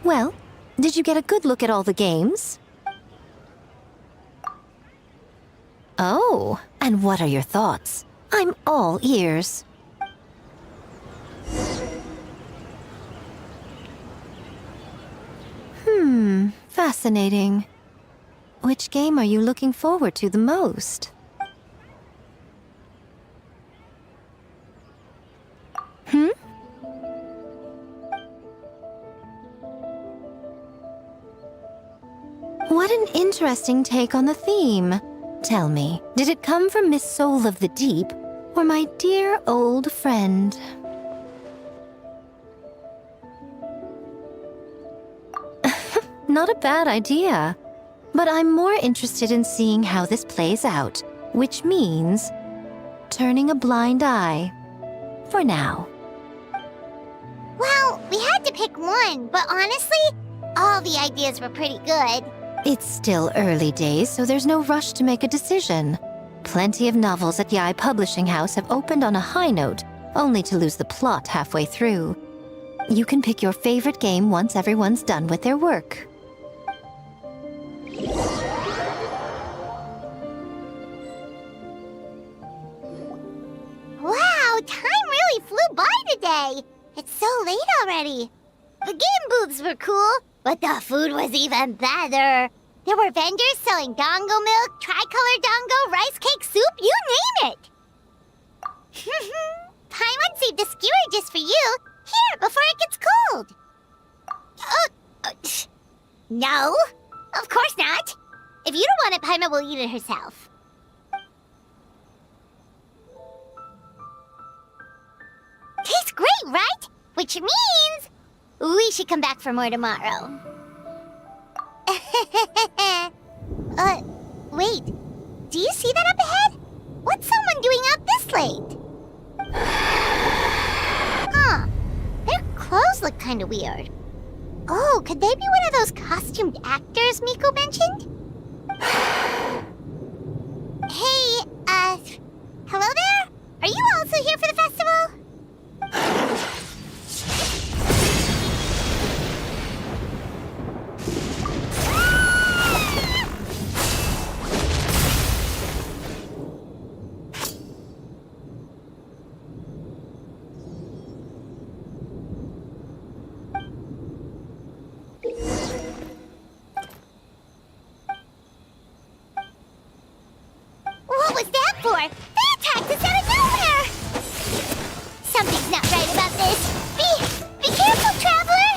Well, did you get a good look at all the games? Oh, and what are your thoughts? I'm all ears. Fascinating. Which game are you looking forward to the most? What an interesting take on the theme. Tell me, did it come from Miss Soul of the Deep, or my dear old friend? Not a bad idea. But I'm more interested in seeing how this plays out, which means turning a blind eye. For now. Well, we had to pick one, but honestly, all the ideas were pretty good. It's still early days, so there's no rush to make a decision. Plenty of novels at Yai Publishing House have opened on a high note, only to lose the plot halfway through. You can pick your favorite game once everyone's done with their work. Wow, time really flew by today. It's so late already. The game booths were cool, but the food was even better. There were vendors selling dongo milk, tricolor dongo, rice cake soup, you name it. Paimon saved a skewer just for you. Here, before it gets cold. No, of course not. If you don't want it, Paimon will eat it herself. Tastes great, right? Which means we should come back for more tomorrow. Wait. Do you see that up ahead? What's someone doing out this late? Huh. Their clothes look kind of weird. Oh, could they be one of those costumed actors Miko mentioned? Hey, hello there? Are you also here for the festival? What was that for? They attacked us out of nowhere! Something's not right about this. Be careful, traveler!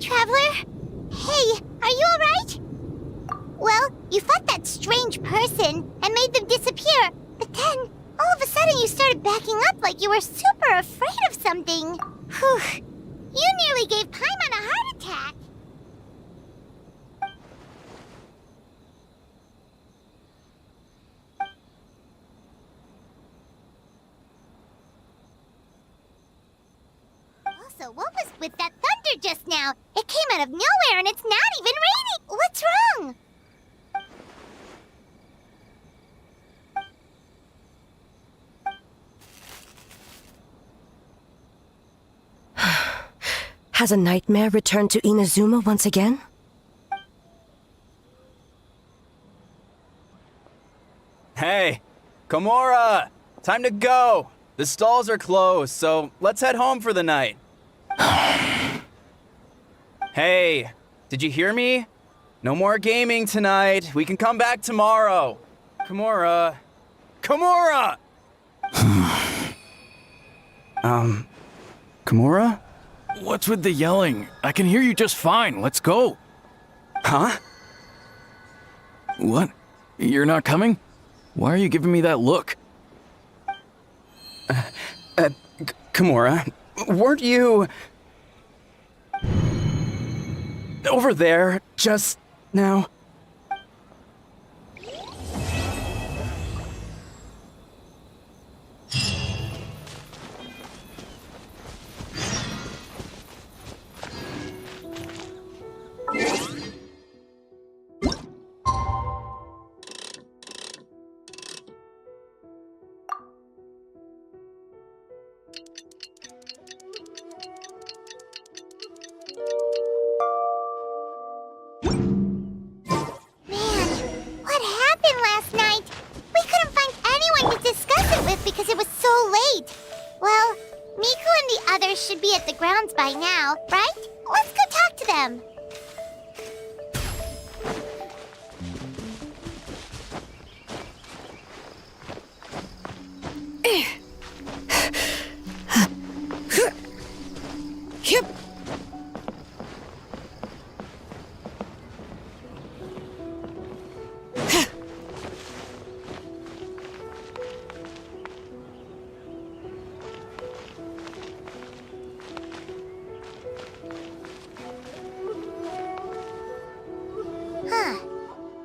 Traveler? Hey, are you alright? Well, you fought that strange person and made them disappear, but then, all of a sudden you started backing up like you were super afraid of something. Whew. You nearly gave Paimon a heart attack. Also, what was with that thunder just now? It came out of nowhere and it's not even raining! What's wrong? Has a nightmare returned to Inazuma once again? Hey, Komura! Time to go! The stalls are closed, so let's head home for the night. Hey, did you hear me? No more gaming tonight. We can come back tomorrow. Komura. Komura! Komura? What's with the yelling? I can hear you just fine. Let's go. Huh? What? You're not coming? Why are you giving me that look? Komura, weren't you over there just now? Should be at the grounds by now, right? Let's go talk to them.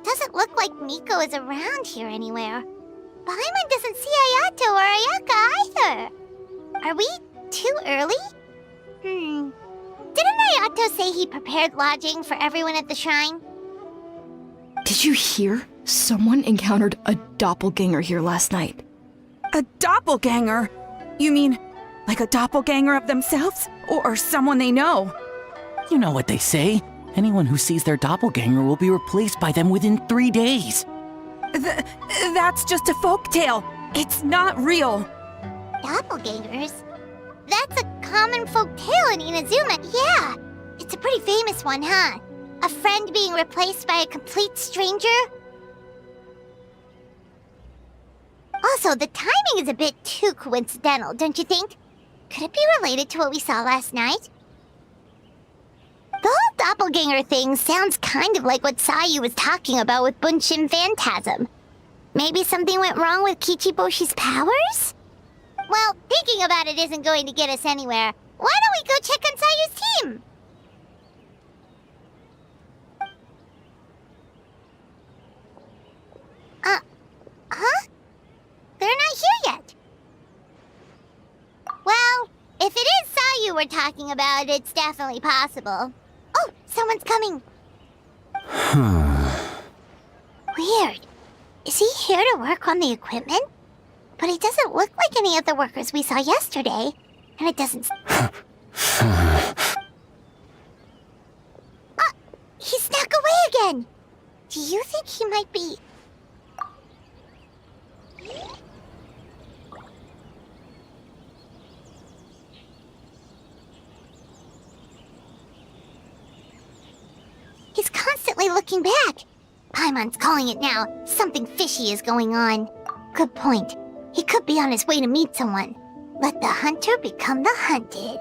Doesn't look like Miko is around here anywhere. Paimon doesn't see Ayato or Ayaka either. Are we too early? Didn't Ayato say he prepared lodging for everyone at the shrine? Did you hear? Someone encountered a doppelganger here last night. A doppelganger? You mean like a doppelganger of themselves? Or someone they know? You know what they say. Anyone who sees their doppelganger will be replaced by them within 3 days. That's just a folktale. It's not real. Doppelgangers? That's a common folktale in Inazuma, yeah. It's a pretty famous one, huh? A friend being replaced by a complete stranger? Also, the timing is a bit too coincidental, don't you think? Could it be related to what we saw last night? The whole doppelganger thing sounds kind of like what Sayu was talking about with Bunshin Phantasm. Maybe something went wrong with Kichiboshi's powers? Well, thinking about it isn't going to get us anywhere. Why don't we go check on Sayu's team? Huh? They're not here yet. Well, if it is Sayu we're talking about, it's definitely possible. Oh, someone's coming. Weird. Is he here to work on the equipment? But he doesn't look like any of the workers we saw yesterday. And it doesn't... he snuck away again. Do you think he might be... He's constantly looking back. Paimon's calling it now. Something fishy is going on. Good point. He could be on his way to meet someone. Let the hunter become the hunted.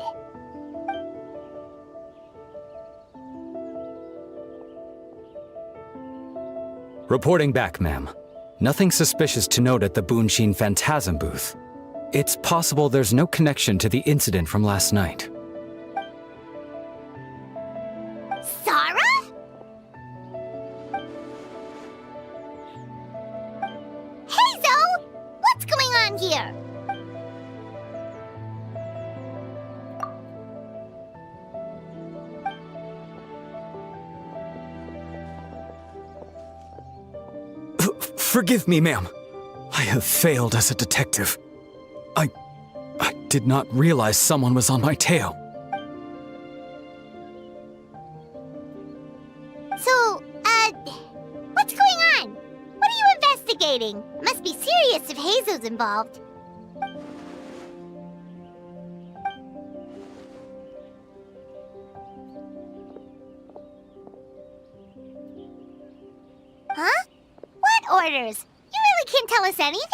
Reporting back, ma'am. Nothing suspicious to note at the Bunshin Phantasm booth. It's possible there's no connection to the incident from last night. Sarah? Hazel! What's going on here? Forgive me, ma'am. I have failed as a detective. I did not realize someone was on my tail. So, what's going on? What are you investigating? It must be serious if Hazel's involved. Huh? What orders? You really can't tell us anything?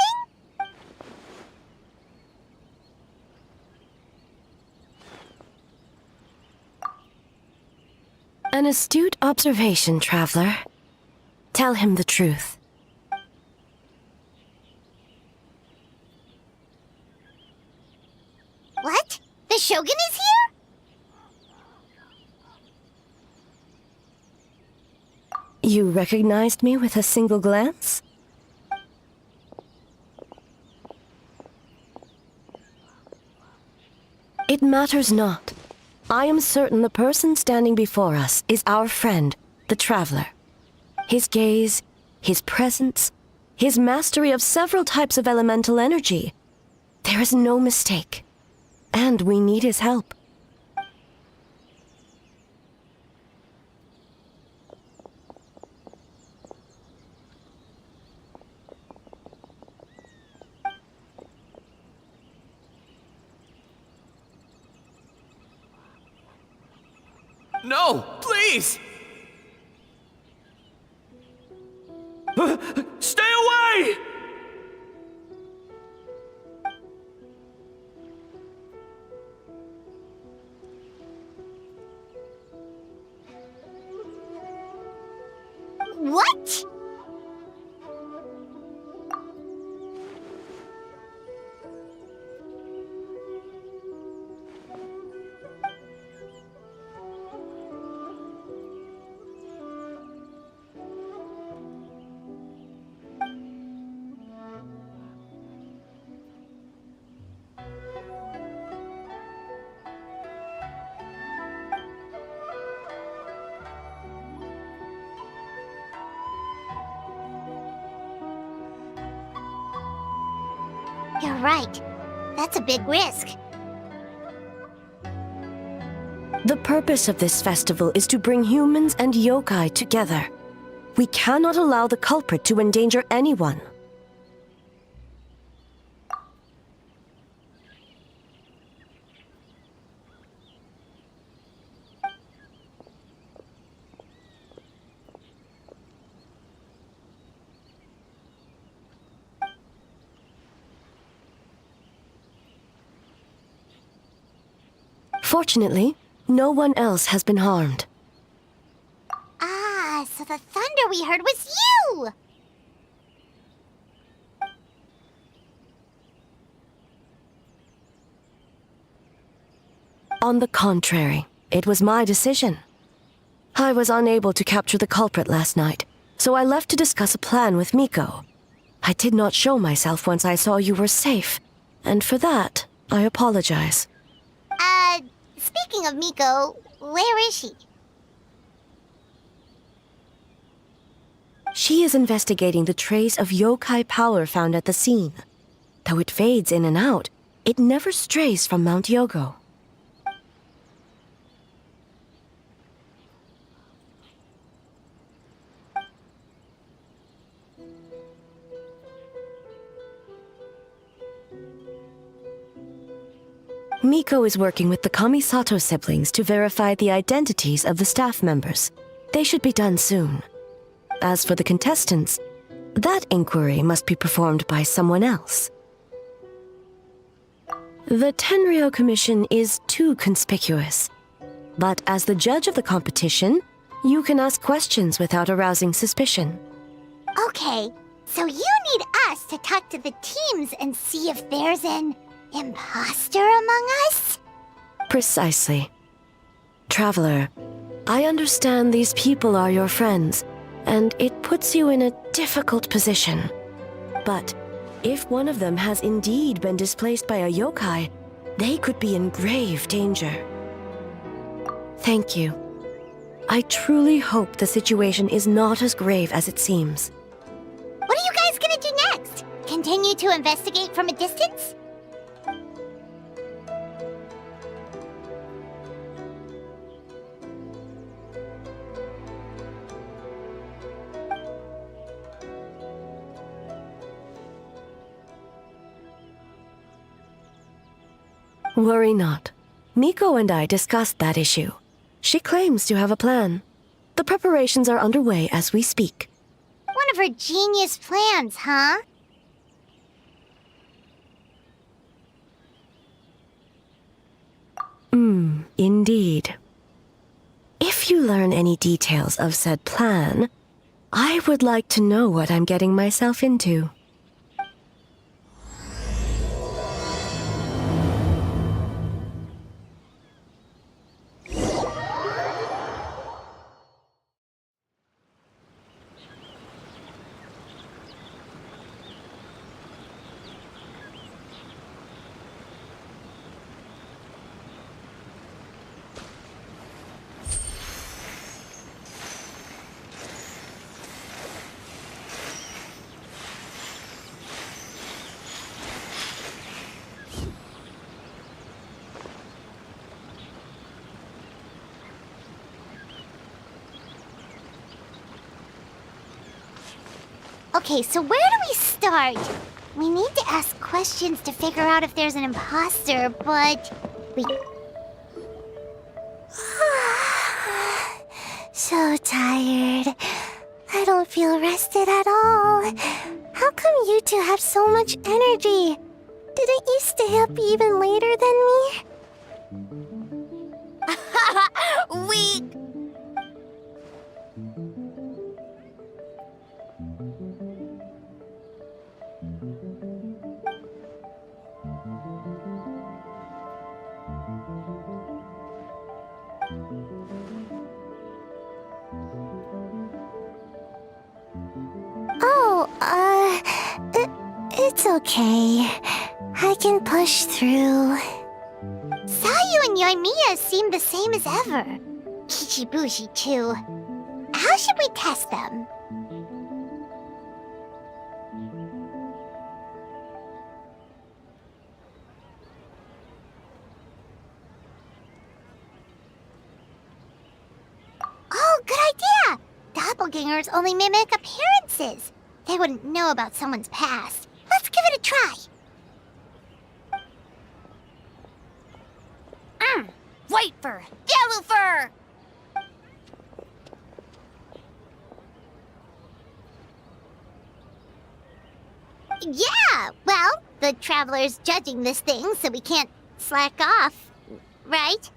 An astute observation, traveler. Tell him the truth. What? The Shogun is here? You recognized me with a single glance? It matters not. I am certain the person standing before us is our friend, the Traveler. His gaze, his presence, his mastery of several types of elemental energy. There is no mistake. And we need his help. No, please! Stay away! What? You're right. That's a big risk. The purpose of this festival is to bring humans and yokai together. We cannot allow the culprit to endanger anyone. Fortunately, no one else has been harmed. Ah, so the thunder we heard was you! On the contrary, it was my decision. I was unable to capture the culprit last night, so I left to discuss a plan with Miko. I did not show myself once I saw you were safe, and for that, I apologize. Speaking of Miko, where is she? She is investigating the trace of yokai power found at the scene. Though it fades in and out, it never strays from Mount Yogo. Miko is working with the Kamisato siblings to verify the identities of the staff members. They should be done soon. As for the contestants, that inquiry must be performed by someone else. The Tenryo Commission is too conspicuous. But as the judge of the competition, you can ask questions without arousing suspicion. Okay, so you need us to talk to the teams and see if there's an imposter among us? Precisely. Traveler, I understand these people are your friends, and it puts you in a difficult position. But if one of them has indeed been displaced by a yokai, they could be in grave danger. Thank you. I truly hope the situation is not as grave as it seems. What are you guys gonna do next? Continue to investigate from a distance? Worry not. Miko and I discussed that issue. She claims to have a plan. The preparations are underway as we speak. One of her genius plans, huh? Indeed. If you learn any details of said plan, I would like to know what I'm getting myself into. Okay, so where do we start? We need to ask questions to figure out if there's an imposter, but we... So tired. I don't feel rested at all. How come you two have so much energy? Didn't you stay up even later than me? we... It's okay. I can push through. Sayu and Yoimiya seem the same as ever. Kichibushi, too. How should we test them? Oh, good idea! Doppelgangers only mimic appearances. They wouldn't know about someone's past. Let's give it a try. White fur, yellow fur! Yeah, well, the Traveler's judging this thing, so we can't slack off, right?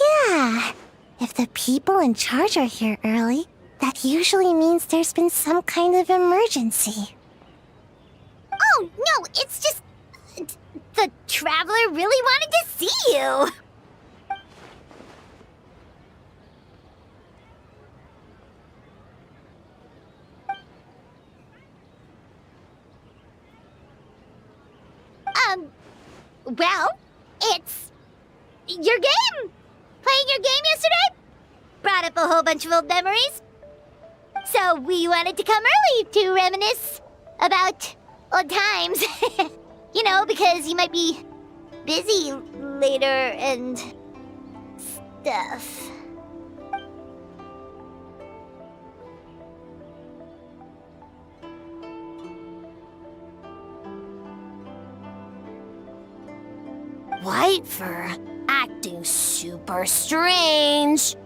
Yeah. If the people in charge are here early, that usually means there's been some kind of emergency. Oh, no, it's just... The Traveler really wanted to see you! Well, it's... your game! Playing your game yesterday? Brought up a whole bunch of old memories. So we wanted to come early to reminisce about old times. You know, because you might be busy later and stuff. White fur, acting super strange.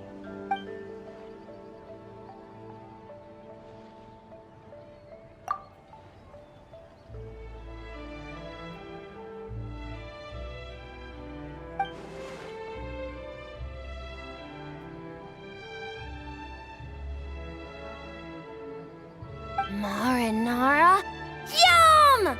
carbonara. Yum!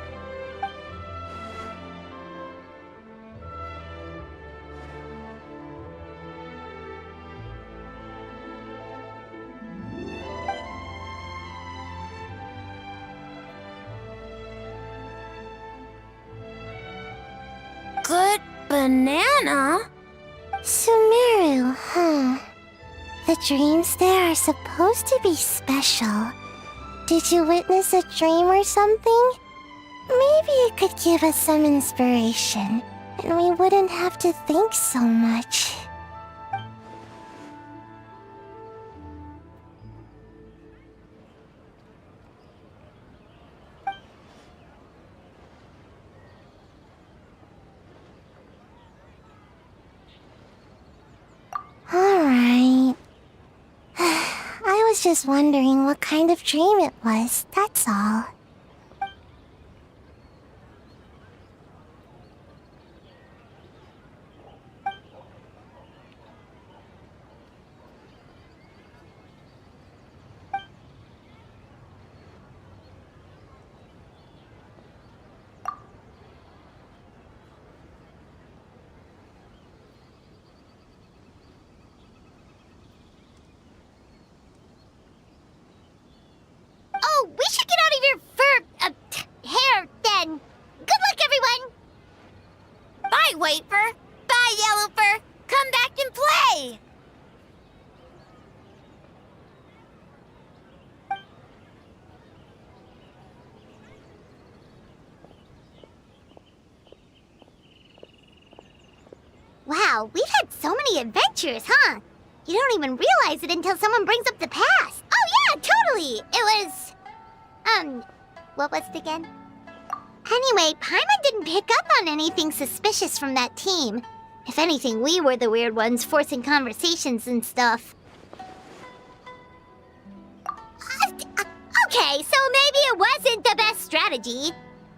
Good banana? Sumeru, huh? The dreams there are supposed to be special. Did you witness a dream or something? Maybe it could give us some inspiration, and we wouldn't have to think so much. Alright. I was just wondering what kind of dream it was, that's all. Oh, we should get out of your hair then. Good luck, everyone. Bye, Wafer. Bye, Yellowfur. Come back and play. Wow, we've had so many adventures, huh? You don't even realize it until someone brings up the past. Oh yeah, totally. It was, what was it again? Anyway, Paimon didn't pick up on anything suspicious from that team. If anything, we were the weird ones forcing conversations and stuff. Okay, so maybe it wasn't the best strategy.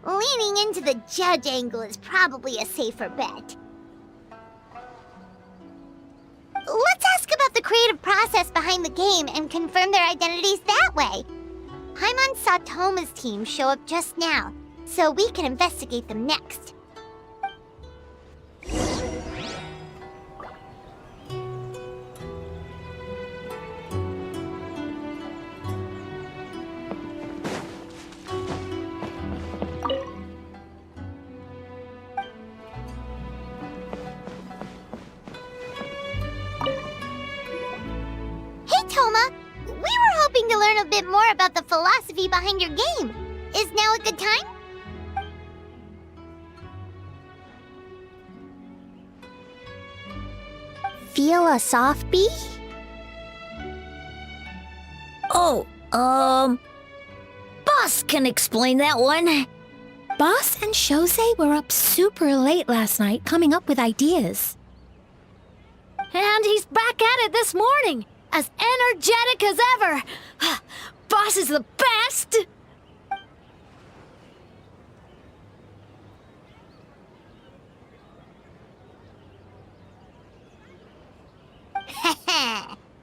Leaning into the judge angle is probably a safer bet. Let's ask about the creative process behind the game and confirm their identities that way. Paimon saw Toma's team show up just now, so we can investigate them next. Hey, Toma! We were hoping to learn a bit more about the philosophy behind your game. Is now a good time? Feel a soft bee? Oh, Boss can explain that one. Boss and Shosei were up super late last night coming up with ideas. And he's back at it this morning, as energetic as ever. Boss is the best!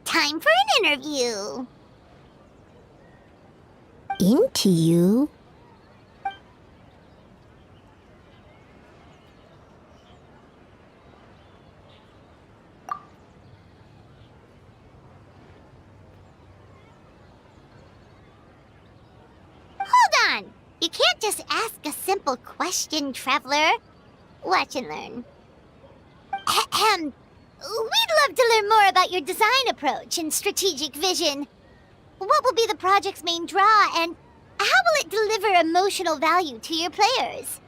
Time for an interview. Into you? Hold on! You can't just ask a simple question, Traveler. Watch and learn. Ahem. We'd love to learn more about your design approach and strategic vision. What will be the project's main draw, and how will it deliver emotional value to your players?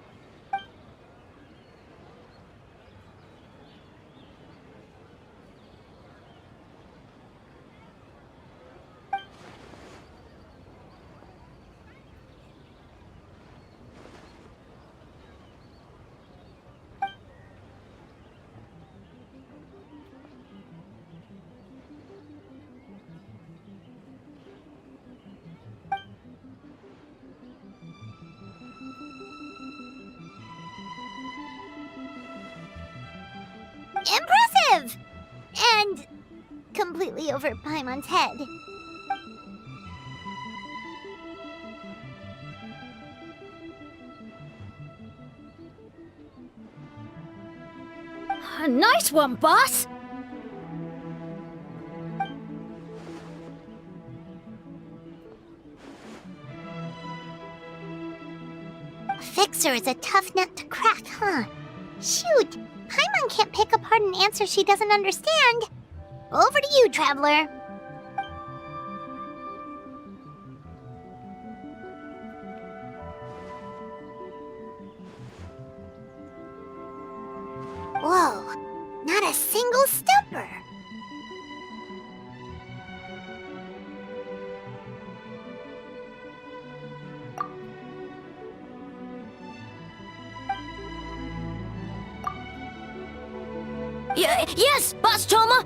Impressive! And completely over Paimon's head. Nice one, boss! Fixer is a tough nut to crack, huh? Shoot! Paimon can't pick apart an answer she doesn't understand. Over to you, Traveler. Whoa, not a single stumper. Yes, Boss Toma!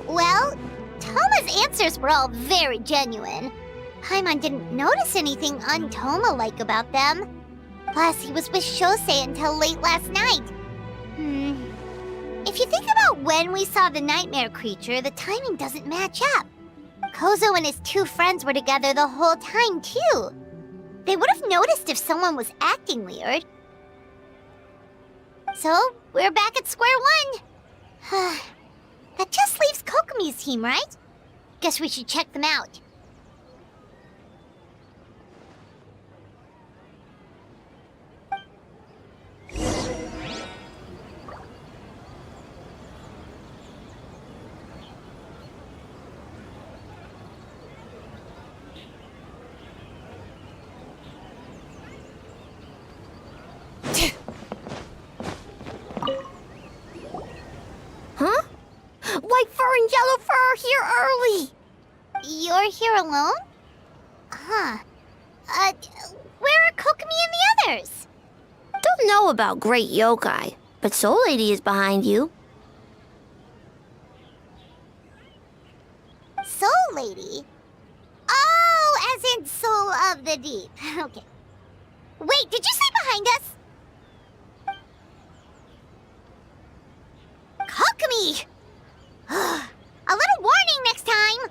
Well, Toma's answers were all very genuine. Paimon didn't notice anything un-Toma-like about them. Plus, he was with Shosei until late last night. If you think about when we saw the nightmare creature, the timing doesn't match up. Kozo and his two friends were together the whole time, too. They would have noticed if someone was acting weird. So, we're back at square one. That just leaves Kokomi's team, right? Guess we should check them out. Huh? White fur and yellow fur are here early. You're here alone? Huh. Where are Kokomi and the others? Don't know about Great Yokai, but Soul Lady is behind you. Soul Lady? Oh, as in Soul of the Deep. Okay. Wait, did you say behind us? Kokomi! A little warning next time!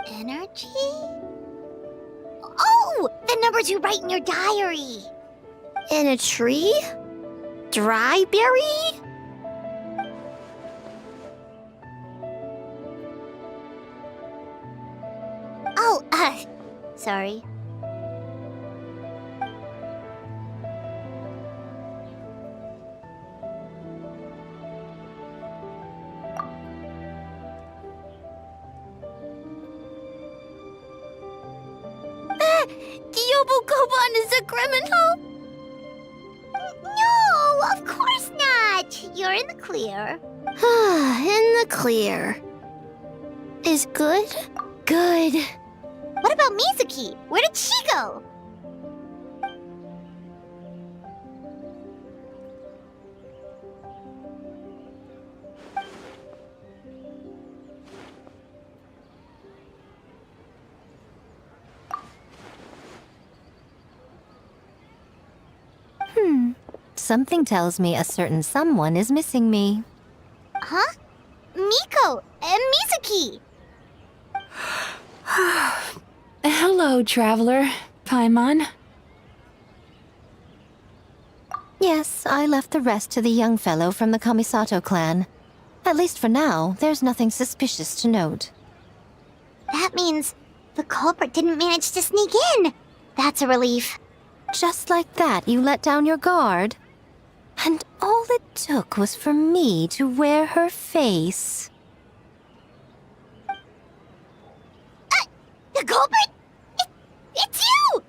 Energy? Oh! The numbers you write in your diary! In a tree? Dry berry? Oh, sorry. Gyobu Koban is a criminal? No, of course not! You're in the clear. In the clear. Is good? Good. What about Mizuki? Where did she go? Something tells me a certain someone is missing me. Huh? Miko and Mizuki! Hello, traveler. Paimon. Yes, I left the rest to the young fellow from the Kamisato clan. At least for now, there's nothing suspicious to note. That means the culprit didn't manage to sneak in. That's a relief. Just like that, you let down your guard. And all it took was for me to wear her face. The culprit? It's you!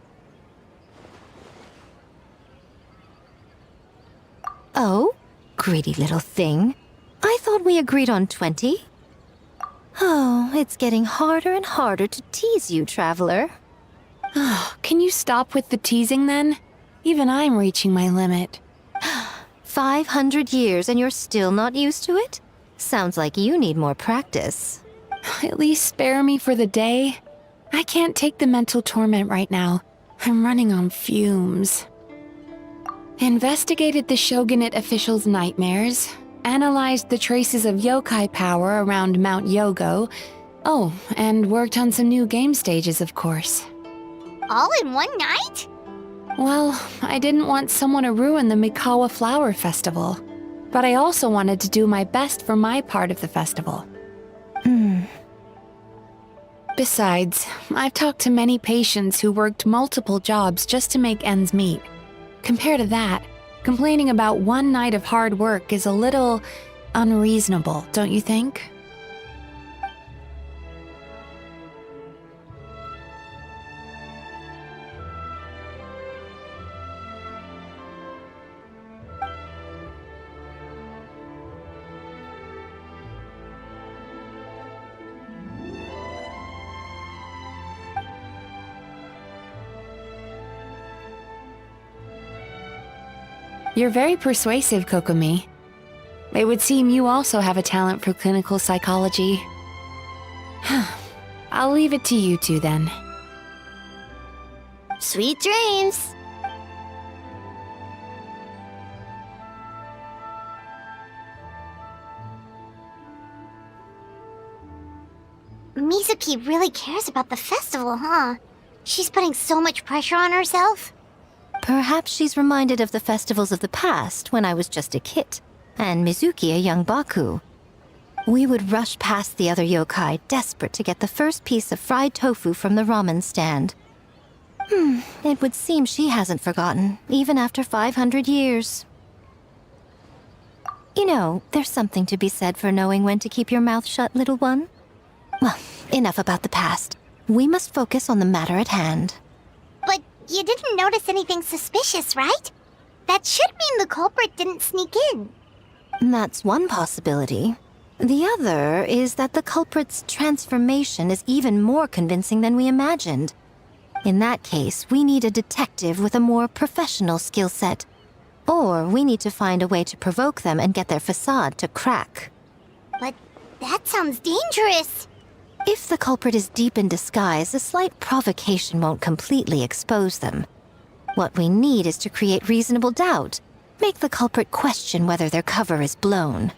Oh? Greedy little thing. I thought we agreed on 20. Oh, it's getting harder and harder to tease you, traveler. Can you stop with the teasing then? Even I'm reaching my limit. 500 years and you're still not used to it? Sounds like you need more practice. At least spare me for the day. I can't take the mental torment right now. I'm running on fumes. Investigated the shogunate officials' nightmares, analyzed the traces of yokai power around Mount Yogo. Oh, and worked on some new game stages, of course. All in one night? Well, I didn't want someone to ruin the Mikawa Flower Festival. But I also wanted to do my best for my part of the festival. Besides, I've talked to many patients who worked multiple jobs just to make ends meet. Compared to that, complaining about one night of hard work is a little unreasonable, don't you think? You're very persuasive, Kokomi. It would seem you also have a talent for clinical psychology. I'll leave it to you two then. Sweet dreams! Mizuki really cares about the festival, huh? She's putting so much pressure on herself. Perhaps she's reminded of the festivals of the past when I was just a kid, and Mizuki a young Baku. We would rush past the other yokai, desperate to get the first piece of fried tofu from the ramen stand. It would seem she hasn't forgotten, even after 500 years. You know, there's something to be said for knowing when to keep your mouth shut, little one. Well, enough about the past. We must focus on the matter at hand. But you didn't notice anything suspicious, right? That should mean the culprit didn't sneak in. That's one possibility. The other is that the culprit's transformation is even more convincing than we imagined. In that case, we need a detective with a more professional skill set. Or we need to find a way to provoke them and get their facade to crack. But that sounds dangerous. If the culprit is deep in disguise, a slight provocation won't completely expose them. What we need is to create reasonable doubt. Make the culprit question whether their cover is blown.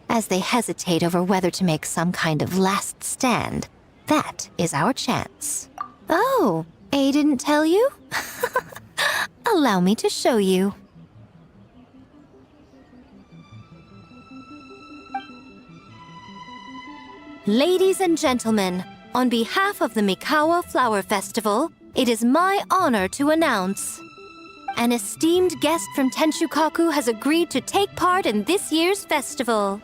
As they hesitate over whether to make some kind of last stand, that is our chance. Oh, A didn't tell you? Allow me to show you. Ladies and gentlemen, on behalf of the Mikawa Flower Festival, it is my honor to announce an esteemed guest from Tenshukaku has agreed to take part in this year's festival.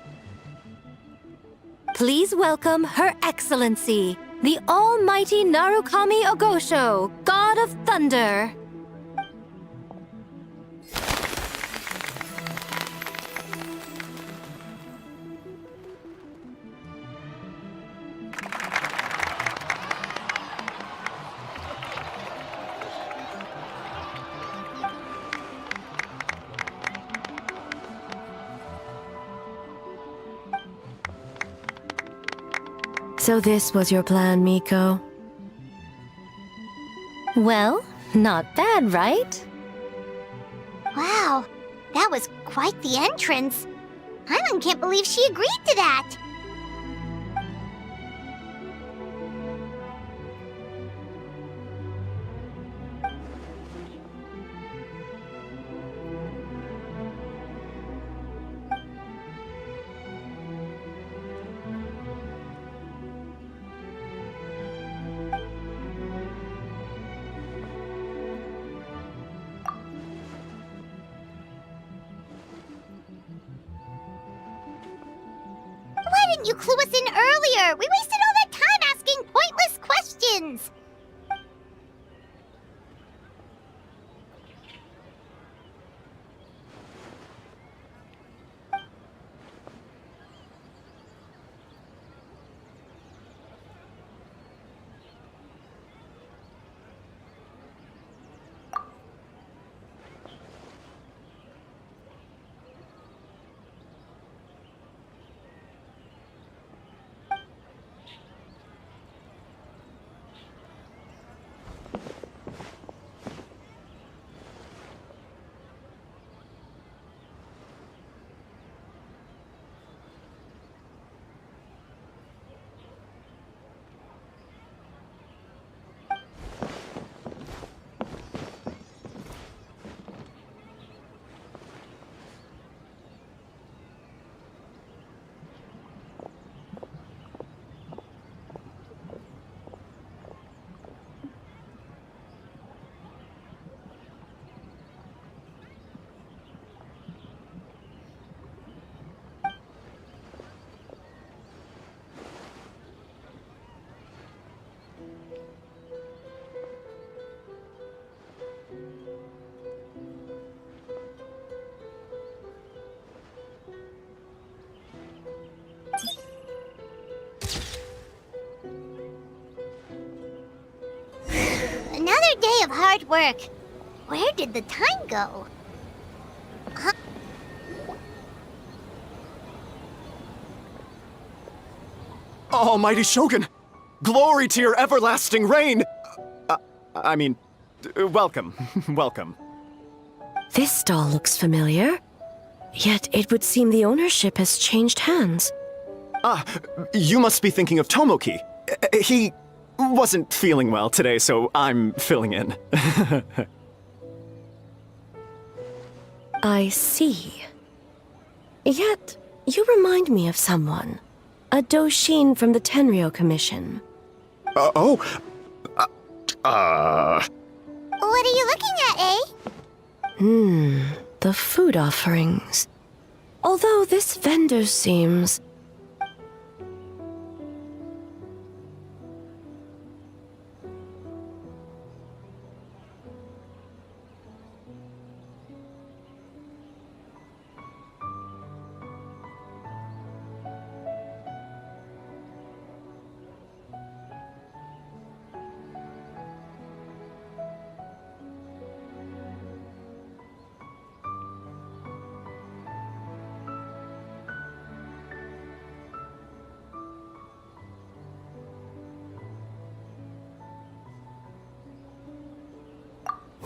Please welcome Her Excellency, the Almighty Narukami Ogosho, God of Thunder. So this was your plan, Miko? Well, not bad, right? Wow, that was quite the entrance. Paimon can't believe she agreed to that. Why didn't you clue us in earlier? We wasted all that time asking pointless questions. day of hard work. Where did the time go? Huh? Almighty Shogun! Glory to your everlasting reign! Welcome. Welcome. This stall looks familiar. Yet it would seem the ownership has changed hands. Ah, you must be thinking of Tomoki. He wasn't feeling well today, so I'm filling in. I see. Yet, you remind me of someone. A Doshin from the Tenryo Commission. What are you looking at, eh? The food offerings. Although this vendor seems...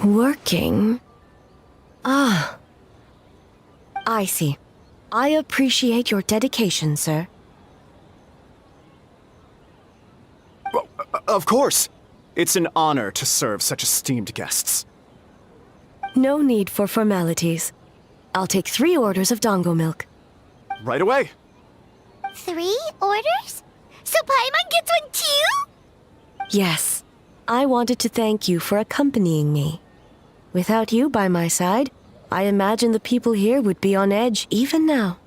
working? Ah. I see. I appreciate your dedication, sir. Well, of course. It's an honor to serve such esteemed guests. No need for formalities. I'll take 3 orders of dango milk. Right away. 3 orders? So Paimon gets one too? Yes. I wanted to thank you for accompanying me. Without you by my side, I imagine the people here would be on edge even now.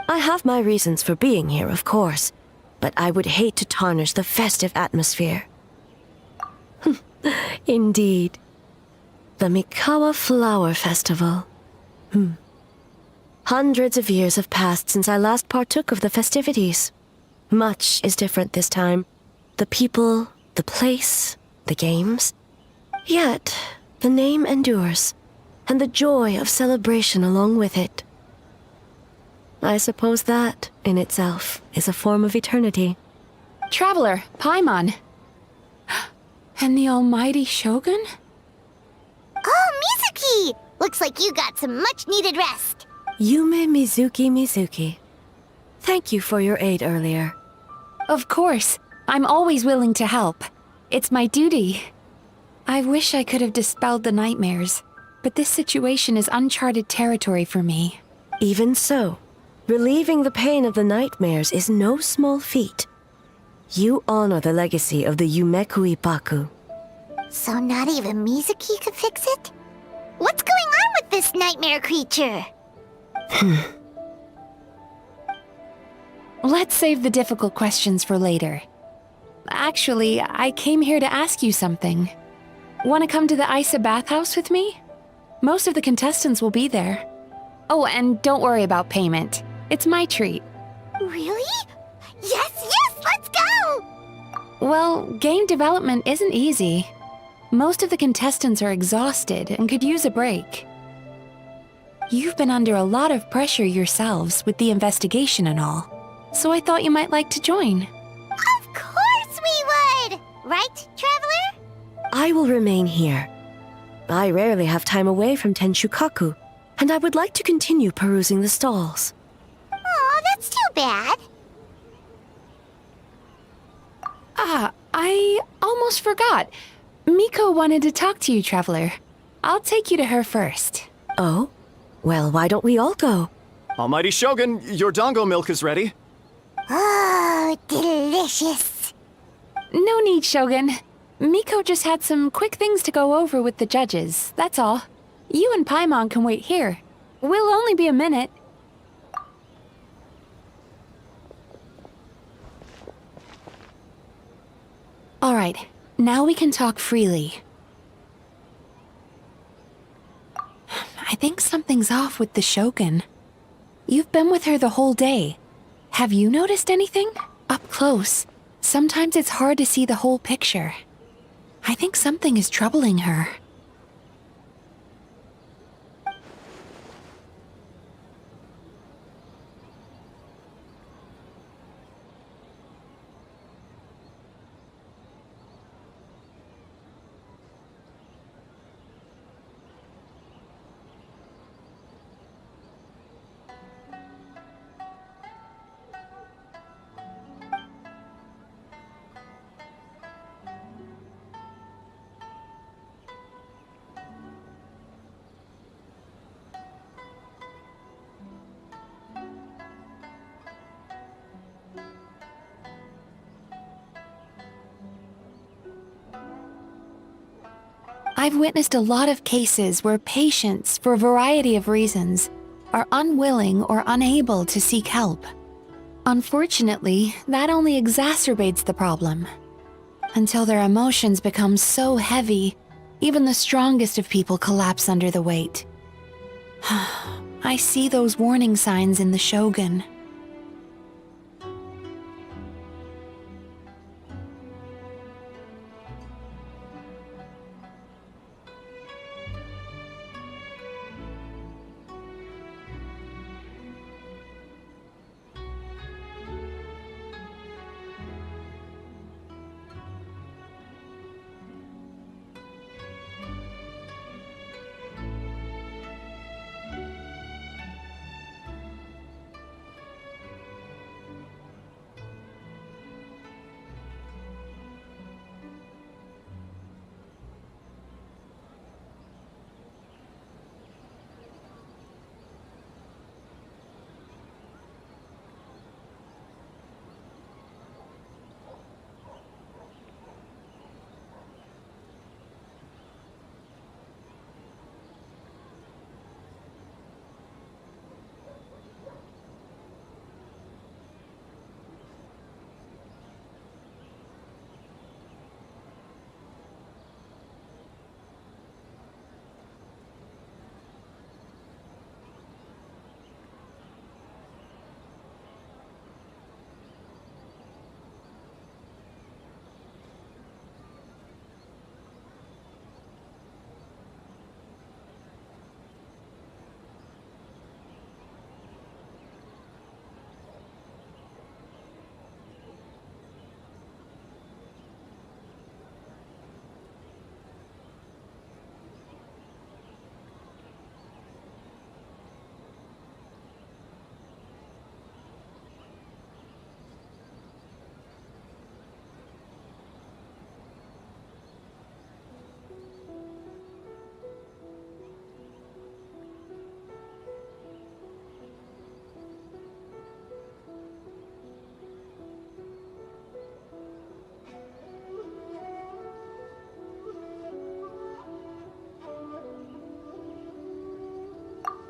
I have my reasons for being here, of course, but I would hate to tarnish the festive atmosphere. Indeed. The Mikawa Flower Festival. Hundreds of years have passed since I last partook of the festivities. Much is different this time. The people, the place, the games. Yet, the name endures, and the joy of celebration along with it. I suppose that, in itself, is a form of eternity. Traveler, Paimon. And the almighty Shogun? Oh, Mizuki! Looks like you got some much-needed rest. Yume Mizuki. Thank you for your aid earlier. Of course. I'm always willing to help. It's my duty. I wish I could have dispelled the nightmares, but this situation is uncharted territory for me. Even so, relieving the pain of the nightmares is no small feat. You honor the legacy of the Yumeku Ippaku. So not even Mizuki could fix it? What's going on with this nightmare creature? Let's save the difficult questions for later. Actually, I came here to ask you something. Want to come to the Isa bathhouse with me? Most of the contestants will be there. Oh, and don't worry about payment. It's my treat. Really? Yes, let's go! Well, game development isn't easy. Most of the contestants are exhausted and could use a break. You've been under a lot of pressure yourselves with the investigation and all, so I thought you might like to join. Of course we would! Right, Traveler? I will remain here. I rarely have time away from Tenshukaku, and I would like to continue perusing the stalls. Aw, that's too bad. Ah, I almost forgot. Miko wanted to talk to you, Traveler. I'll take you to her first. Oh? Well, why don't we all go? Almighty Shogun, your dango milk is ready. Oh, delicious. No need, Shogun. Miko just had some quick things to go over with the judges, that's all. You and Paimon can wait here. We'll only be a minute. All right, now we can talk freely. I think something's off with the Shogun. You've been with her the whole day. Have you noticed anything? Up close, sometimes it's hard to see the whole picture. I think something is troubling her. I've witnessed a lot of cases where patients, for a variety of reasons, are unwilling or unable to seek help. Unfortunately, that only exacerbates the problem. Until their emotions become so heavy, even the strongest of people collapse under the weight. I see those warning signs in the Shogun.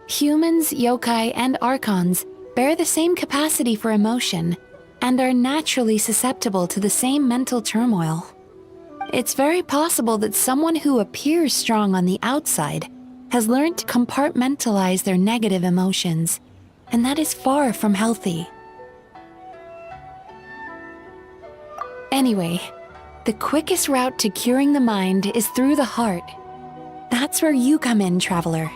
Humans, yokai, and archons bear the same capacity for emotion and are naturally susceptible to the same mental turmoil. It's very possible that someone who appears strong on the outside has learned to compartmentalize their negative emotions, and that is far from healthy. Anyway, the quickest route to curing the mind is through the heart. That's where you come in, traveler.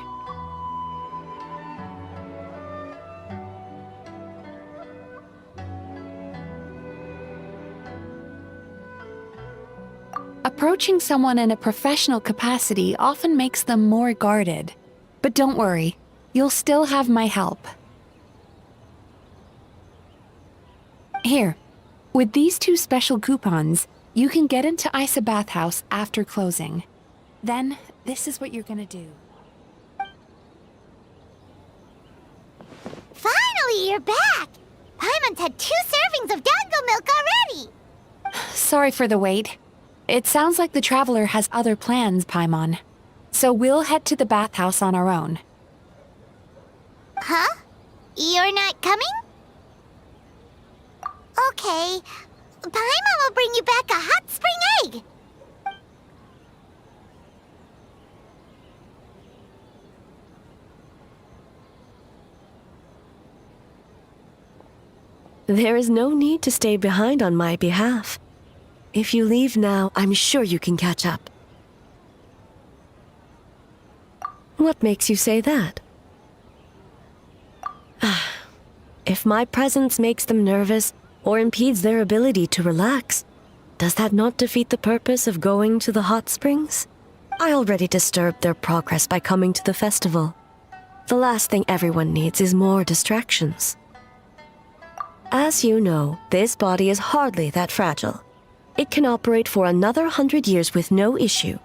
Approaching someone in a professional capacity often makes them more guarded. But don't worry, you'll still have my help. Here, with these 2 special coupons, you can get into Isa Bathhouse after closing. Then, this is what you're gonna do. Finally, you're back! Paimon's had 2 servings of dango milk already! Sorry for the wait. It sounds like the traveler has other plans, Paimon. So we'll head to the bathhouse on our own. Huh? You're not coming? Okay. Paimon will bring you back a hot spring egg! There is no need to stay behind on my behalf. if you leave now, I'm sure you can catch up. What makes you say that? If my presence makes them nervous or impedes their ability to relax, does that not defeat the purpose of going to the hot springs? I already disturbed their progress by coming to the festival. The last thing everyone needs is more distractions. As you know, this body is hardly that fragile. It can operate for another 100 years with no issue.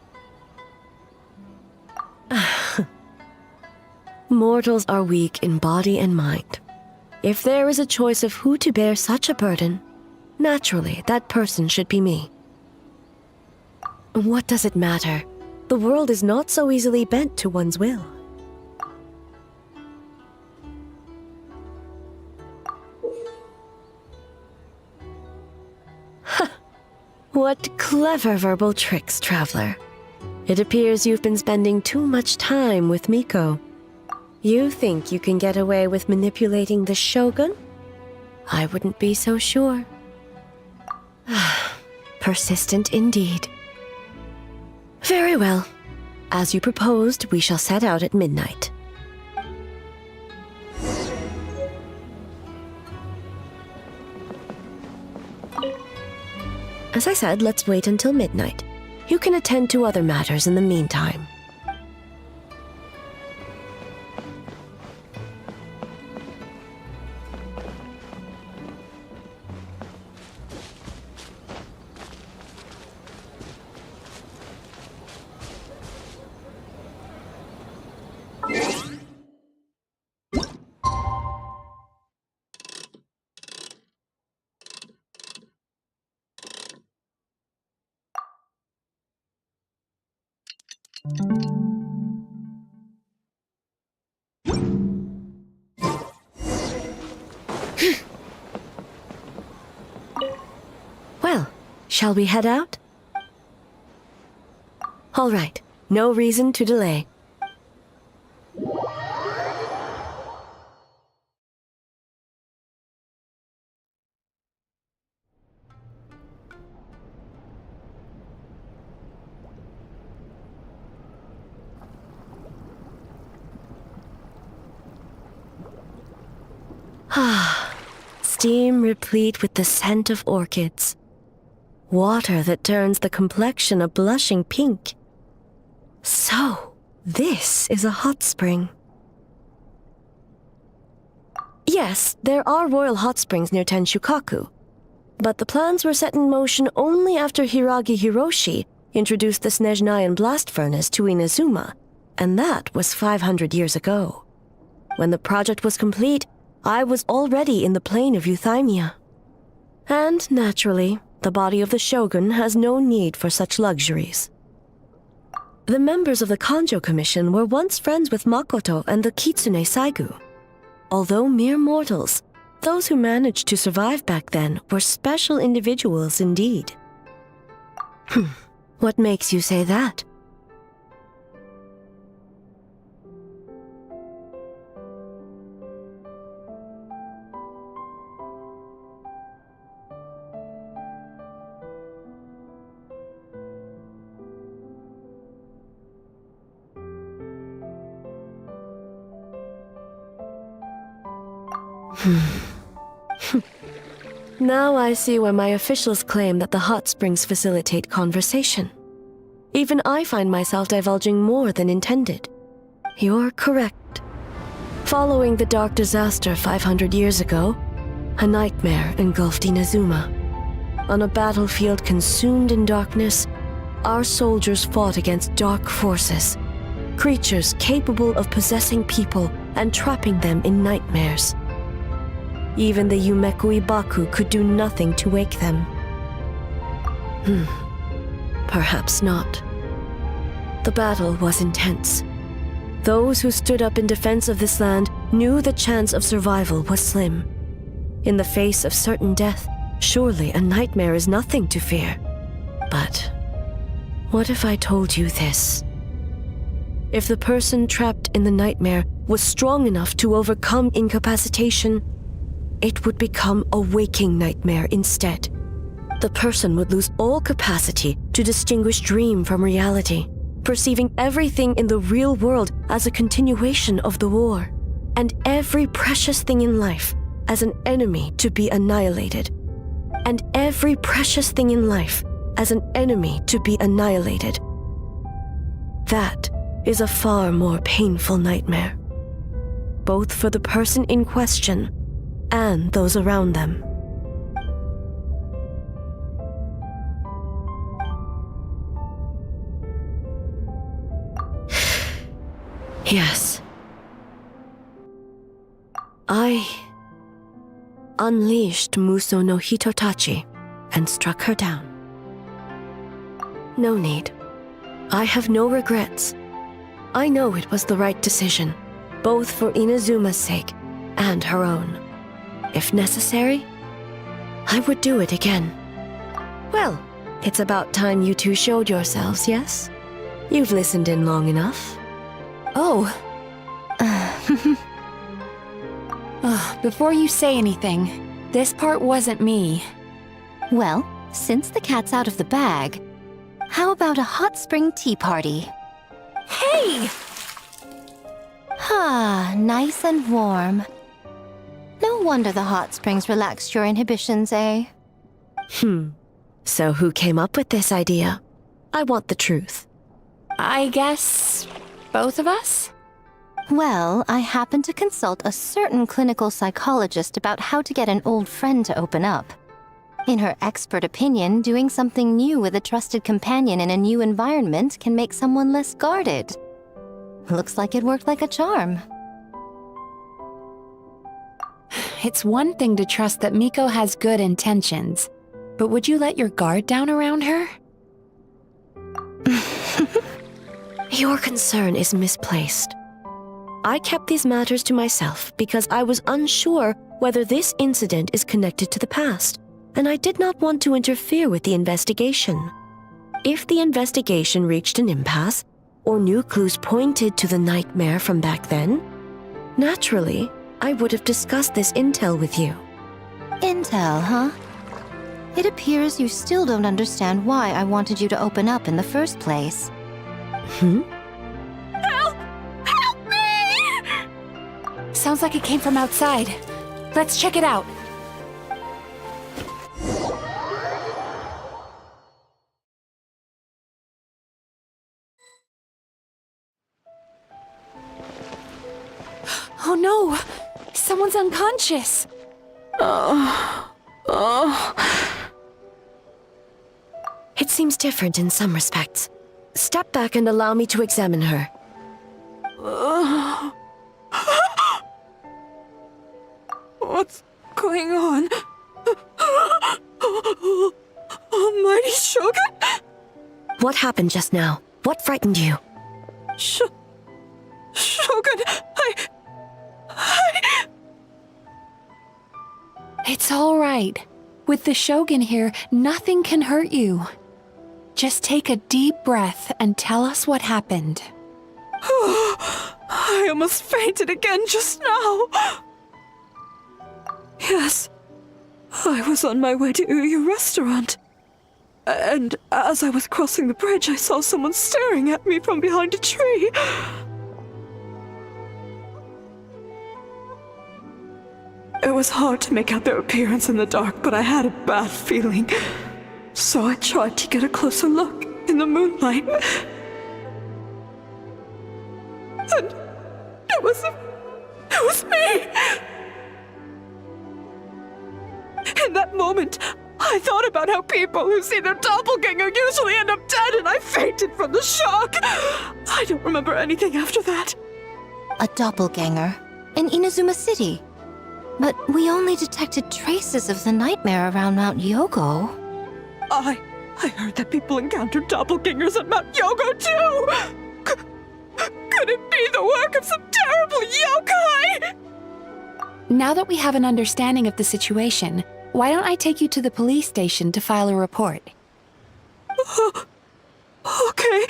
Mortals are weak in body and mind. If there is a choice of who to bear such a burden, naturally that person should be me. What does it matter? The world is not so easily bent to one's will. What clever verbal tricks, traveler. It appears you've been spending too much time with Miko. You think you can get away with manipulating the Shogun? I wouldn't be so sure. Persistent indeed. Very well. As you proposed, we shall set out at midnight. As I said, let's wait until midnight. You can attend to other matters in the meantime. Well, shall we head out? All right, no reason to delay. Steam replete with the scent of orchids. Water that turns the complexion a blushing pink. So, this is a hot spring. Yes, there are royal hot springs near Tenshukaku, but the plans were set in motion only after Hiragi Hiroshi introduced the Snezhnayan blast furnace to Inazuma, and that was 500 years ago. When the project was complete, I was already in the plain of Euthymia. And, naturally, the body of the Shogun has no need for such luxuries. The members of the Kanjo Commission were once friends with Makoto and the Kitsune Saigu. Although mere mortals, those who managed to survive back then were special individuals indeed. What makes you say that? Now I see why my officials claim that the hot springs facilitate conversation. Even I find myself divulging more than intended. You're correct. Following the dark disaster 500 years ago, a nightmare engulfed Inazuma. On a battlefield consumed in darkness, our soldiers fought against dark forces, creatures capable of possessing people and trapping them in nightmares. Even the Yumekui Baku could do nothing to wake them. Perhaps not. The battle was intense. Those who stood up in defense of this land knew the chance of survival was slim. In the face of certain death, surely a nightmare is nothing to fear. But what if I told you this? If the person trapped in the nightmare was strong enough to overcome incapacitation, it would become a waking nightmare instead. the person would lose all capacity to distinguish dream from reality, perceiving everything in the real world as a continuation of the war, and every precious thing in life as an enemy to be annihilated. And every precious thing in life as an enemy to be annihilated. That is a far more painful nightmare, both for the person in question and those around them. Yes. I unleashed Muso no Hitotachi and struck her down. No need. I have no regrets. I know it was the right decision, both for Inazuma's sake and her own. If necessary, I would do it again. Well, it's about time you two showed yourselves, yes? You've listened in long enough. Oh. Before you say anything, this part wasn't me. Well, since the cat's out of the bag, how about a hot spring tea party? Hey! Ah, nice and warm. No wonder the hot springs relaxed your inhibitions, eh? So who came up with this idea? I want the truth. I guess both of us? Well, I happened to consult a certain clinical psychologist about how to get an old friend to open up. In her expert opinion, doing something new with a trusted companion in a new environment can make someone less guarded. Looks like it worked like a charm. It's one thing to trust that Miko has good intentions, but would you let your guard down around her? Your concern is misplaced. I kept these matters to myself because I was unsure whether this incident is connected to the past, and I did not want to interfere with the investigation. If the investigation reached an impasse, or new clues pointed to the nightmare from back then, naturally, I would have discussed this intel with you. Intel, huh? It appears you still don't understand why I wanted you to open up in the first place. Sounds like it came from outside. Let's check it out. Oh no! Someone's unconscious! It seems different in some respects. Step back and allow me to examine her. What's going on? Almighty Shogun? What happened just now? What frightened you? Shogun, It's all right. With the Shogun here, nothing can hurt you. Just take a deep breath and tell us what happened. I almost fainted again just now. Yes, I was on my way to Uyu restaurant. And as I was crossing the bridge, I saw someone staring at me from behind a tree. It was hard to make out their appearance in the dark, but I had a bad feeling. So I tried to get a closer look in the moonlight. And it was me! In that moment, I thought about how people who see their doppelganger usually end up dead, and I fainted from the shock. I don't remember anything after that. A doppelganger? In Inazuma City? But we only detected traces of the nightmare around Mount Yogo. I heard that people encountered doppelgangers at Mount Yogo too! Could it be the work of some terrible yokai? Now that we have an understanding of the situation, why don't I take you to the police station to file a report? Okay.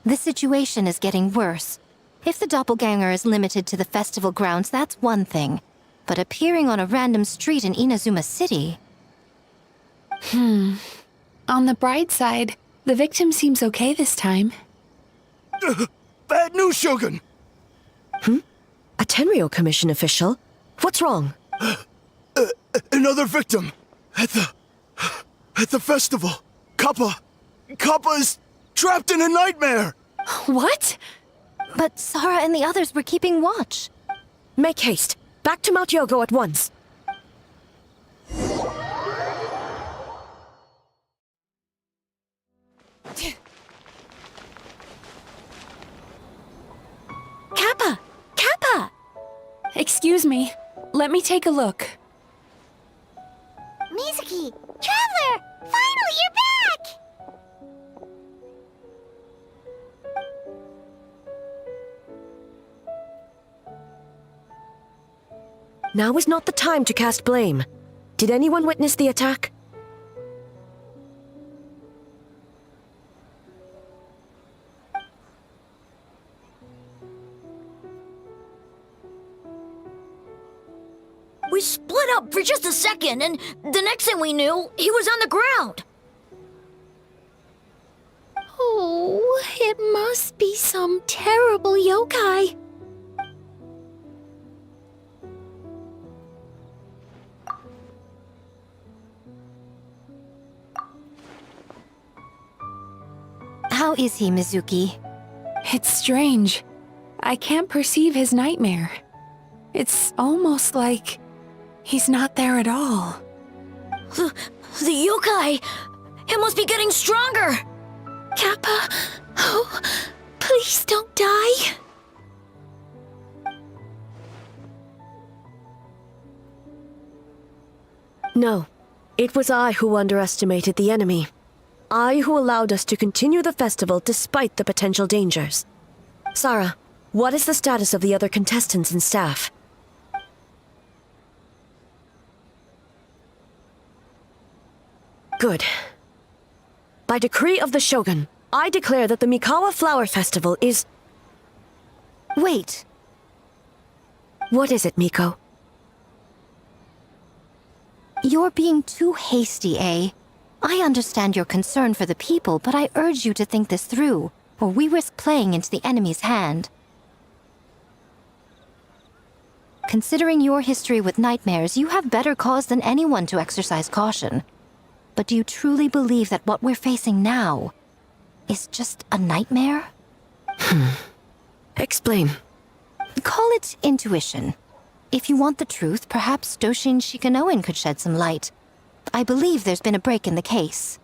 The situation is getting worse. If the doppelganger is limited to the festival grounds, that's one thing. but appearing on a random street in Inazuma City... On the bright side, the victim seems okay this time. Bad news, Shogun! A Tenryo Commission official? What's wrong? Another victim! At the festival! Kappa is trapped in a nightmare! What? But Sara and the others were keeping watch. Make haste. Back to Mount Yogo at once. Kappa! Kappa! Excuse me. Let me take a look. Mizuki! Traveler! Finally, you're back! Now is not the time to cast blame. Did anyone witness the attack? We split up for just a second, and the next thing we knew, he was on the ground. Oh, it must be some terrible yokai. How is he, Mizuki? It's strange. I can't perceive his nightmare. It's almost like he's not there at all. The yokai! It must be getting stronger! Kappa, oh, please don't die. No. It was I who underestimated the enemy. I who allowed us to continue the festival despite the potential dangers. Sara, what is the status of the other contestants and staff? Good. By decree of the Shogun, I declare that the Mikawa Flower Festival is... Wait. What is it, Miko? You're being too hasty, eh? I understand your concern for the people, but I urge you to think this through, or we risk playing into the enemy's hand. Considering your history with nightmares, you have better cause than anyone to exercise caution. But do you truly believe that what we're facing now is just a nightmare? Explain. Call it intuition. If you want the truth, perhaps Doshin Shikanoin could shed some light. I believe there's been a break in the case.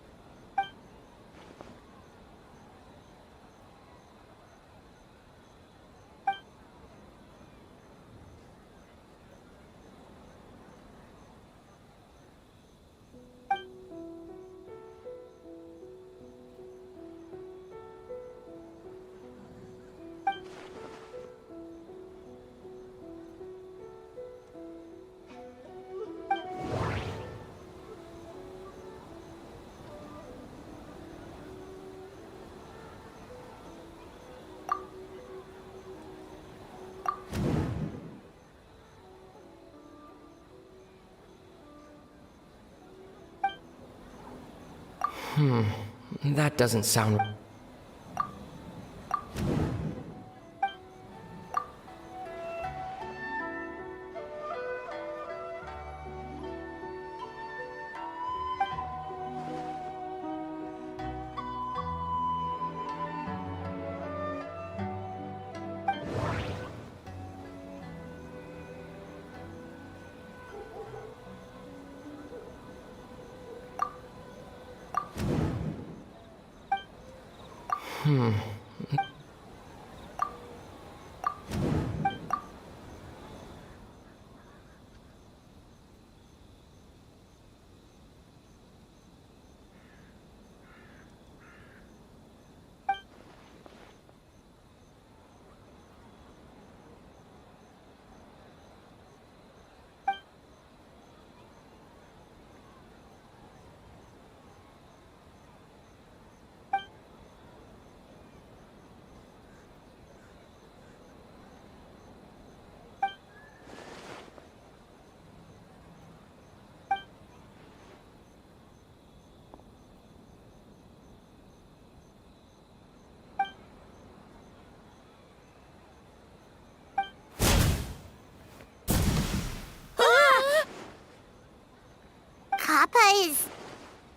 That doesn't sound...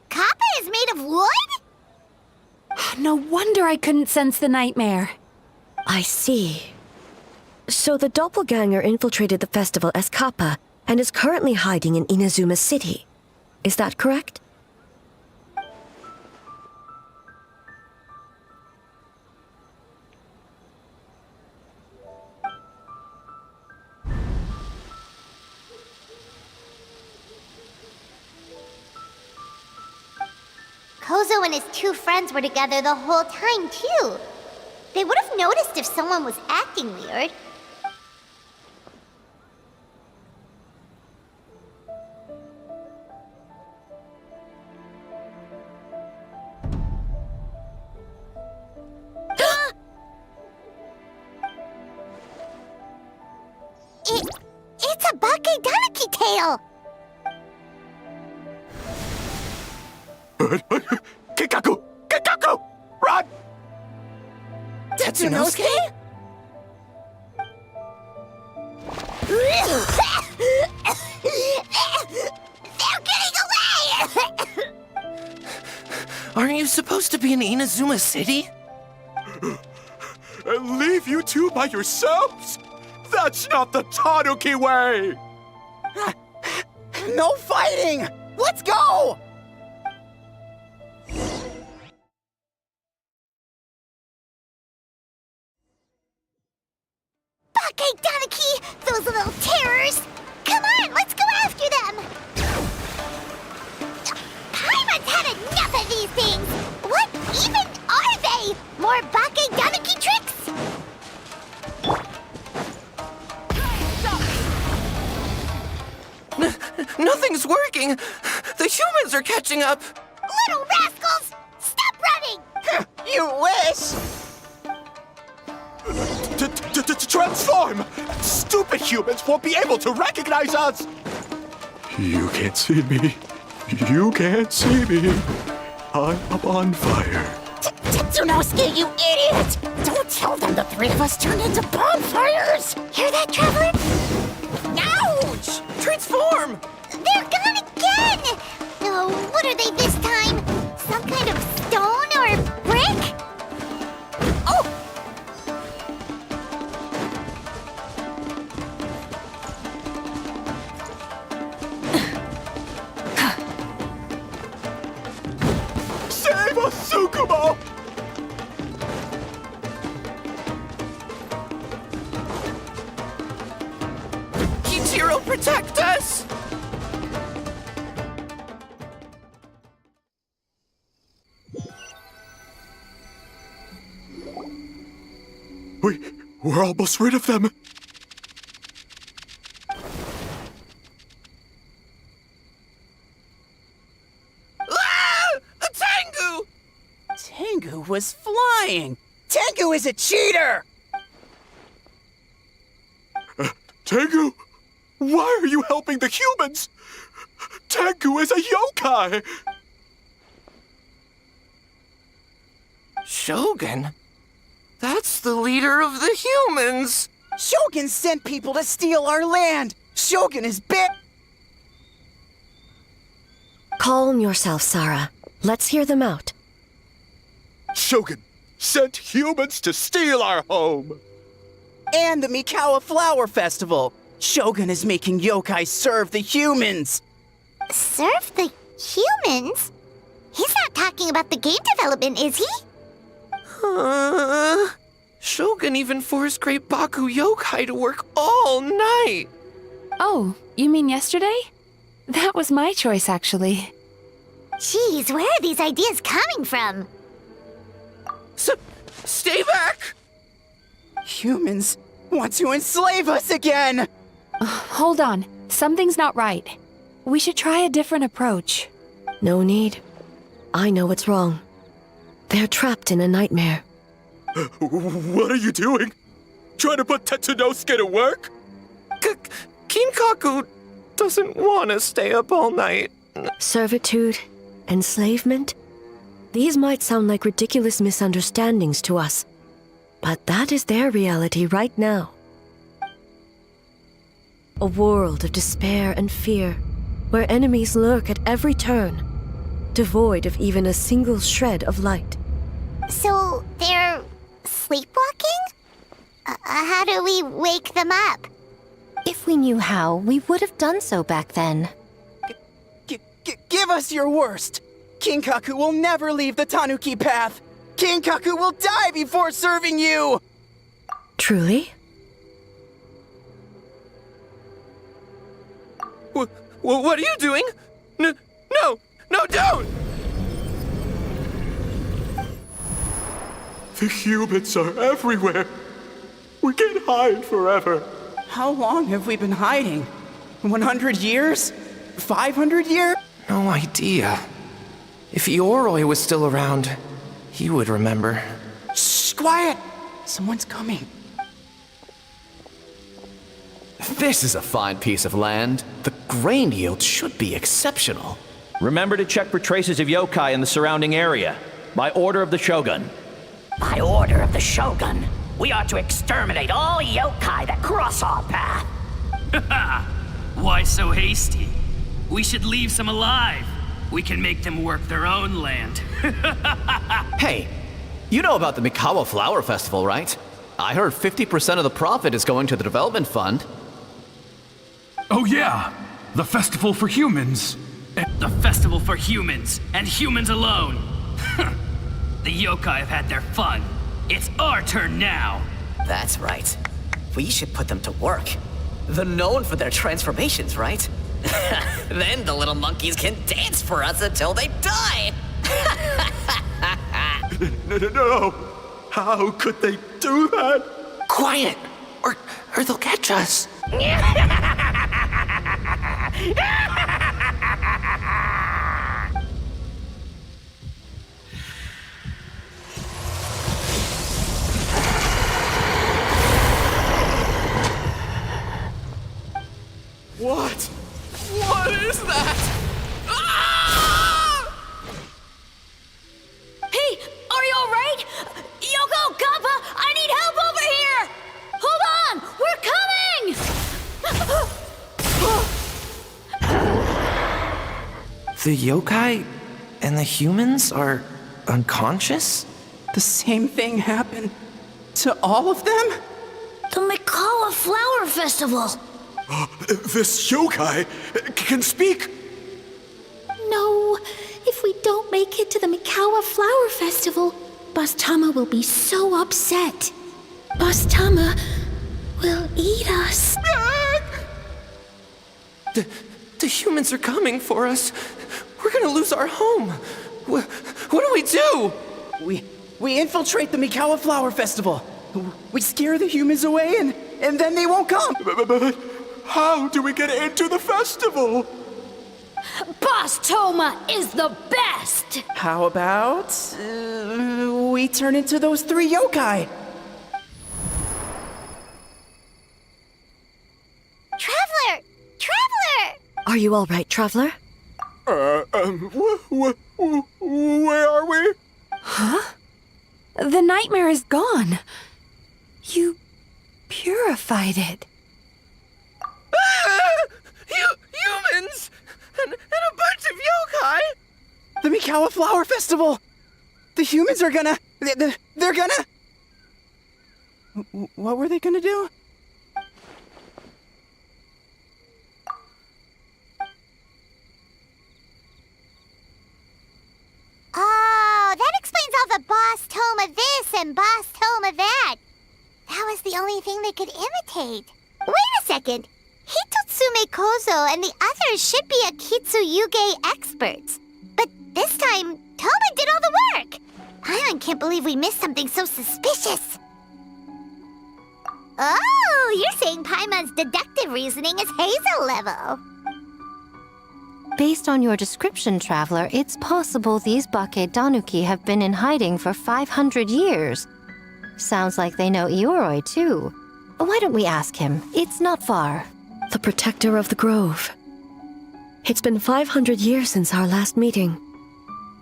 Kappa is made of wood? No wonder I couldn't sense the nightmare. I see. So the doppelganger infiltrated the festival as Kappa and is currently hiding in Inazuma City. Is that correct? Kozo and his two friends were together the whole time, too. They would have noticed if someone was acting weird. It's a Bakedanaki tail! Kikaku! Kikaku! Run! Tetsunosuke? They're getting away! Aren't you supposed to be in Inazuma City? And leave you two by yourselves? That's not the Tanuki way! No fighting! Let's go! Bakedanaki! Those little terrors! Come on, let's go after them! Paimon's had enough of these things! What even are they? More Bakedanaki tricks? Nothing's working! The humans are catching up! Little rascals! Stop running! You wish! Transform! Stupid humans won't be able to recognize us! You can't see me. You can't see me. I'm up on fire. Tetsunosuke, you idiot! Don't tell them the three of us turned into bonfires! Hear that, Traveler? Ouch! Transform! They're gone again! Oh, what are they this time? Some kind of stone or brick? Oh! Save us, Tsukumo! Kichiro, protect us! We're almost rid of them. Ah! A Tengu! Tengu was flying! Tengu is a cheater! Tengu, why are you helping the humans? Tengu is a yokai! Shogun? That's the leader of the humans! Shogun sent people to steal our land! Shogun is big! Calm yourself, Sarah. Let's hear them out. Shogun sent humans to steal our home! And the Mikawa Flower Festival! Shogun is making yokai serve the humans! Serve the humans? He's not talking about the game development, is he? Shogun even forced Great Baku Yokai to work all night! Oh, you mean yesterday? That was my choice, actually. Jeez, where are these ideas coming from? Stay back! Humans want to enslave us again! Hold on. Something's not right. We should try a different approach. No need. I know what's wrong. They're trapped in a nightmare. What are you doing? Trying to put Tetsunosuke to work? Kinkaku doesn't want to stay up all night. Servitude, enslavement? These might sound like ridiculous misunderstandings to us, but that is their reality right now. A world of despair and fear, where enemies lurk at every turn, devoid of even a single shred of light. So they're sleepwalking? How do we wake them up? If we knew how, we would have done so back then. Give us your worst! Kinkaku will never leave the Tanuki path! Kinkaku will die before serving you! Truly? What are you doing? No, don't! The humans are everywhere. We can't hide forever. How long have we been hiding? 100 years? 500 years? No idea. If Yoroi was still around, he would remember. Shh, quiet! Someone's coming. This is a fine piece of land. The grain yield should be exceptional. Remember to check for traces of yokai in the surrounding area. By order of the Shogun. By order of the Shogun, we are to exterminate all yokai that cross our path. Why so hasty? We should leave some alive. We can make them work their own land. Hey, you know about the Mikawa Flower Festival, right? I heard 50% of the profit is going to the development fund. Oh yeah, the festival for humans. The festival for humans, and humans alone. The yokai have had their fun. It's our turn now. That's right. We should put them to work. They're known for their transformations, right? Then the little monkeys can dance for us until they die! No. How could they do that? Quiet, or they'll catch us. What? What is that? Hey, are you alright? Yoko, Kappa, I need help over here! Hold on, we're coming! The yokai and the humans are unconscious? The same thing happened to all of them? The Mikawa Flower Festival! This yokai can speak! No, if we don't make it to the Mikawa Flower Festival, Boss Tama will be so upset. Boss Tama will eat us. The humans are coming for us. We're gonna lose our home. What do we do? We infiltrate the Mikawa Flower Festival. We scare the humans away and then they won't come. But how do we get into the festival? Boss Toma is the best! How about we turn into those 3 yokai? Traveler! Traveler! Are you all right, Traveler? Where are we? Huh? The nightmare is gone. You purified it. Humans! And a bunch of yokai! The Mikawa Flower Festival! The humans are gonna... They're gonna... What were they gonna do? Oh, that explains all the Boss Toma this and Boss Toma that. That was the only thing they could imitate. Wait a second. Hitotsume Kozo and the others should be Akitsuyuge experts. But this time, Toma did all the work. Paimon can't believe we missed something so suspicious. Oh, you're saying Paimon's deductive reasoning is Hazel level. Based on your description, Traveler, it's possible these Bake Danuki have been in hiding for 500 years. Sounds like they know Ioroi, too. Why don't we ask him? It's not far. The protector of the grove. It's been 500 years since our last meeting.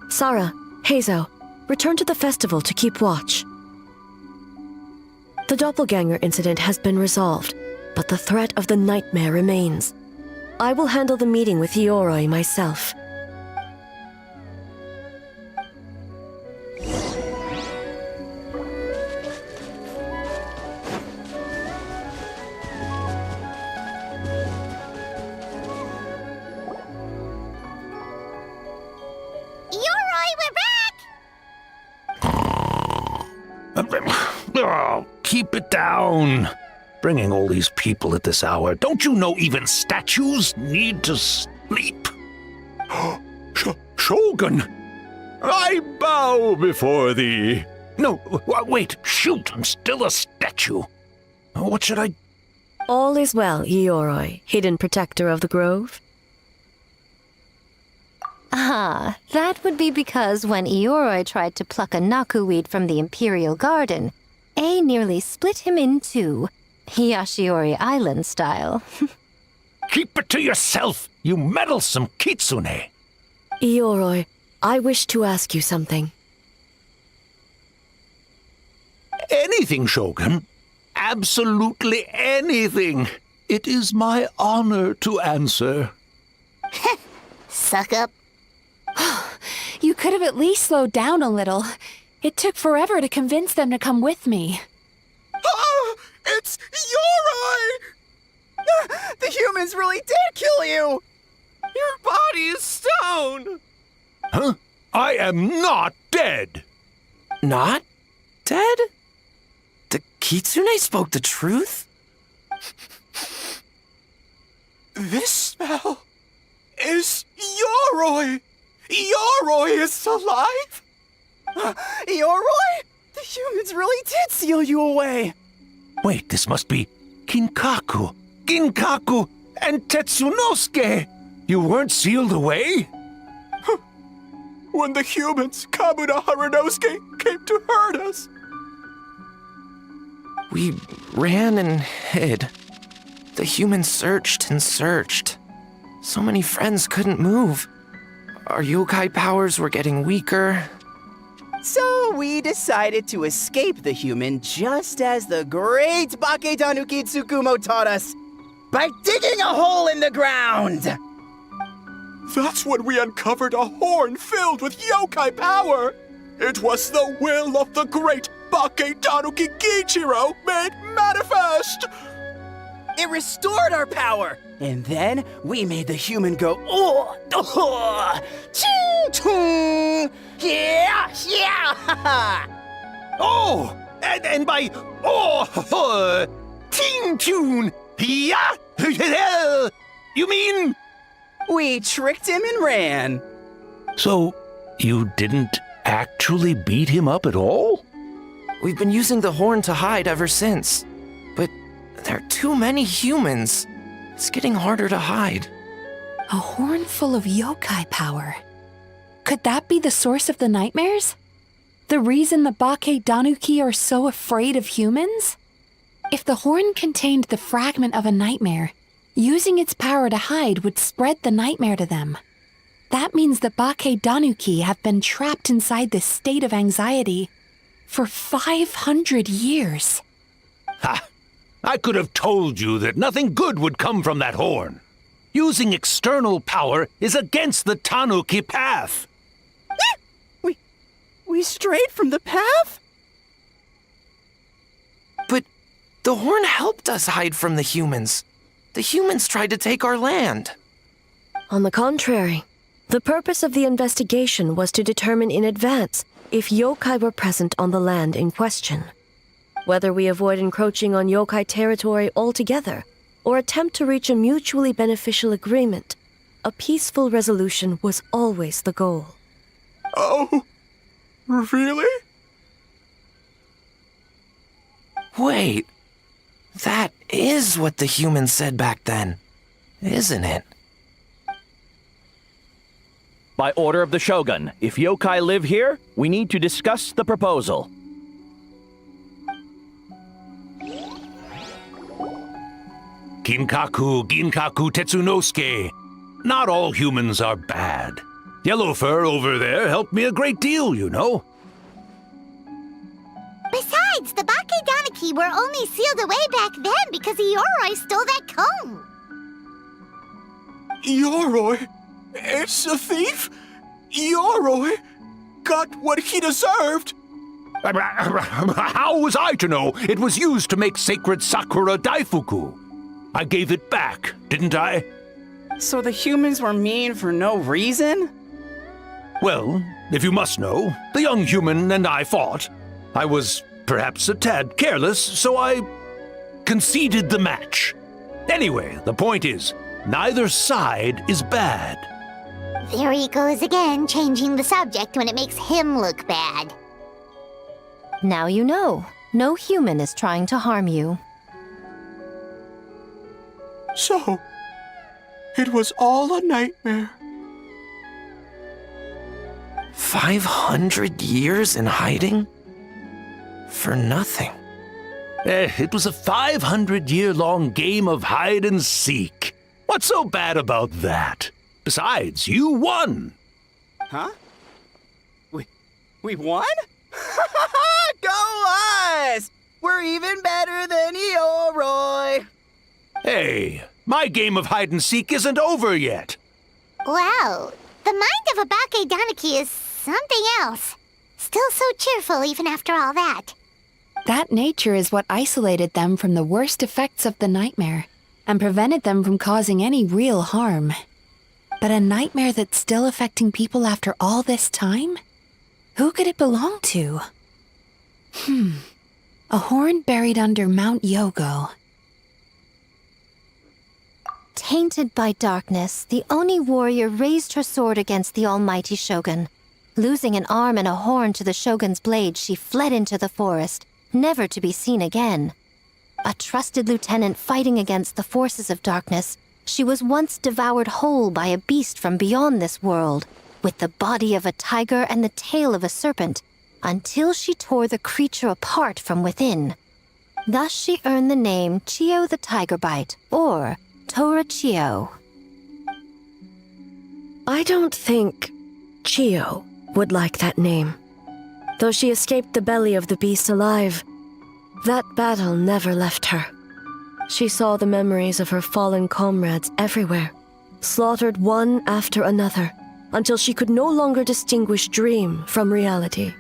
Sarah, Heizo, return to the festival to keep watch. The doppelganger incident has been resolved, but the threat of the nightmare remains. I will handle the meeting with Ioroi myself. Oh, keep it down. Bringing all these people at this hour. Don't you know even statues need to sleep? Shogun! I bow before thee. No, wait, shoot, I'm still a statue. What should I... All is well, Ioroi, hidden protector of the grove. Ah, that would be because when Ioroi tried to pluck a naku weed from the Imperial Garden, A nearly split him in two, Yashiori Island style. Keep it to yourself, you meddlesome kitsune! Ioroi, I wish to ask you something. Anything, Shogun. Absolutely anything. It is my honor to answer. Suck up. You could have at least slowed down a little. It took forever to convince them to come with me. Oh, it's Ioroi! The humans really did kill you! Your body is stone! Huh? I am not dead! Not dead? The kitsune spoke the truth? This smell is Ioroi! Ioroi is alive! Ioroi? The humans really did seal you away! Wait, this must be Ginkaku, and Tetsunosuke! You weren't sealed away? When the humans, Kamuna Harunosuke, came to hurt us. We ran and hid. The humans searched and searched. So many friends couldn't move. Our yokai powers were getting weaker. So we decided to escape the human just as the great Baketanuki Tsukumo taught us, by digging a hole in the ground! That's when we uncovered a horn filled with yokai power! It was the will of the great Baketanuki Gichiro made manifest! It restored our power! And then we made the human go, oh, ching, chung, yeah, yeah, Oh, and by, ting, tune, yeah, you mean? We tricked him and ran. So, you didn't actually beat him up at all? We've been using the horn to hide ever since. But there are too many humans. It's getting harder to hide. A horn full of yokai power. Could that be the source of the nightmares? The reason the Baketanuki are so afraid of humans? If the horn contained the fragment of a nightmare, using its power to hide would spread the nightmare to them. That means the Baketanuki have been trapped inside this state of anxiety for 500 years. Ha! I could have told you that nothing good would come from that horn. Using external power is against the Tanuki path. We strayed from the path? But the horn helped us hide from the humans. The humans tried to take our land. On the contrary, the purpose of the investigation was to determine in advance if yokai were present on the land in question. Whether we avoid encroaching on yokai territory altogether, or attempt to reach a mutually beneficial agreement, a peaceful resolution was always the goal. Oh, really? Wait, that is what the humans said back then, isn't it? By order of the Shogun, if yokai live here, we need to discuss the proposal. Ginkaku Tetsunosuke. Not all humans are bad. Yellow Fur over there helped me a great deal, you know. Besides, the Baketanuki were only sealed away back then because Ioroi stole that comb. Yoroi is a thief? Yoroi got what he deserved? How was I to know it was used to make sacred Sakura Daifuku? I gave it back, didn't I? So the humans were mean for no reason? Well, if you must know, the young human and I fought. I was perhaps a tad careless, so I conceded the match. Anyway, the point is, neither side is bad. There he goes again, changing the subject when it makes him look bad. Now you know. No human is trying to harm you. So, it was all a nightmare. 500 years in hiding? For nothing. It was a 500-year-long game of hide and seek. What's so bad about that? Besides, you won. Huh? We won? Go us! We're even better than Yoroi! Hey, my game of hide and seek isn't over yet. Wow, the mind of a Bake Danaki is something else. Still so cheerful even after all that. That nature is what isolated them from the worst effects of the nightmare and prevented them from causing any real harm. But a nightmare that's still affecting people after all this time? Who could it belong to? A horn buried under Mount Yogo. Tainted by darkness, the Oni warrior raised her sword against the almighty shogun. Losing an arm and a horn to the shogun's blade, she fled into the forest, never to be seen again. A trusted lieutenant fighting against the forces of darkness, she was once devoured whole by a beast from beyond this world, with the body of a tiger and the tail of a serpent, until she tore the creature apart from within. Thus she earned the name Chiyo the Tigerbite, or Tora Chiyo. I don't think Chiyo would like that name. Though she escaped the belly of the beast alive, that battle never left her. She saw the memories of her fallen comrades everywhere, slaughtered one after another, until she could no longer distinguish dream from reality.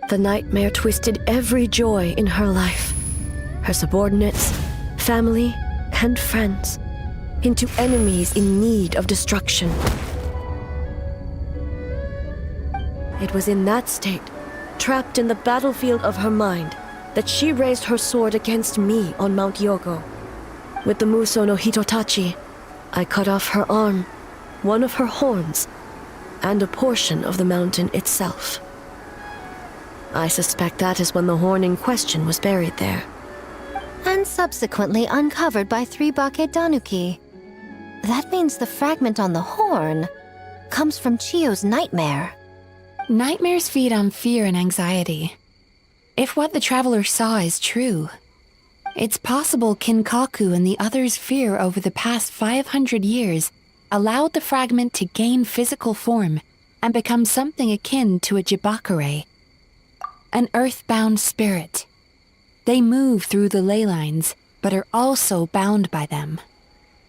The nightmare twisted every joy in her life, her subordinates, family, and friends, into enemies in need of destruction. It was in that state, trapped in the battlefield of her mind, that she raised her sword against me on Mount Yogo. With the Muso no Hitotachi, I cut off her arm, one of her horns, and a portion of the mountain itself. I suspect that is when the horn in question was buried there. And subsequently uncovered by 3 Bake Danuki. That means the fragment on the horn comes from Chiyo's nightmare. Nightmares feed on fear and anxiety. If what the traveler saw is true, it's possible Kinkaku and the others' fear over the past 500 years allowed the fragment to gain physical form and become something akin to a jibakure, an earthbound spirit. They move through the ley lines, but are also bound by them.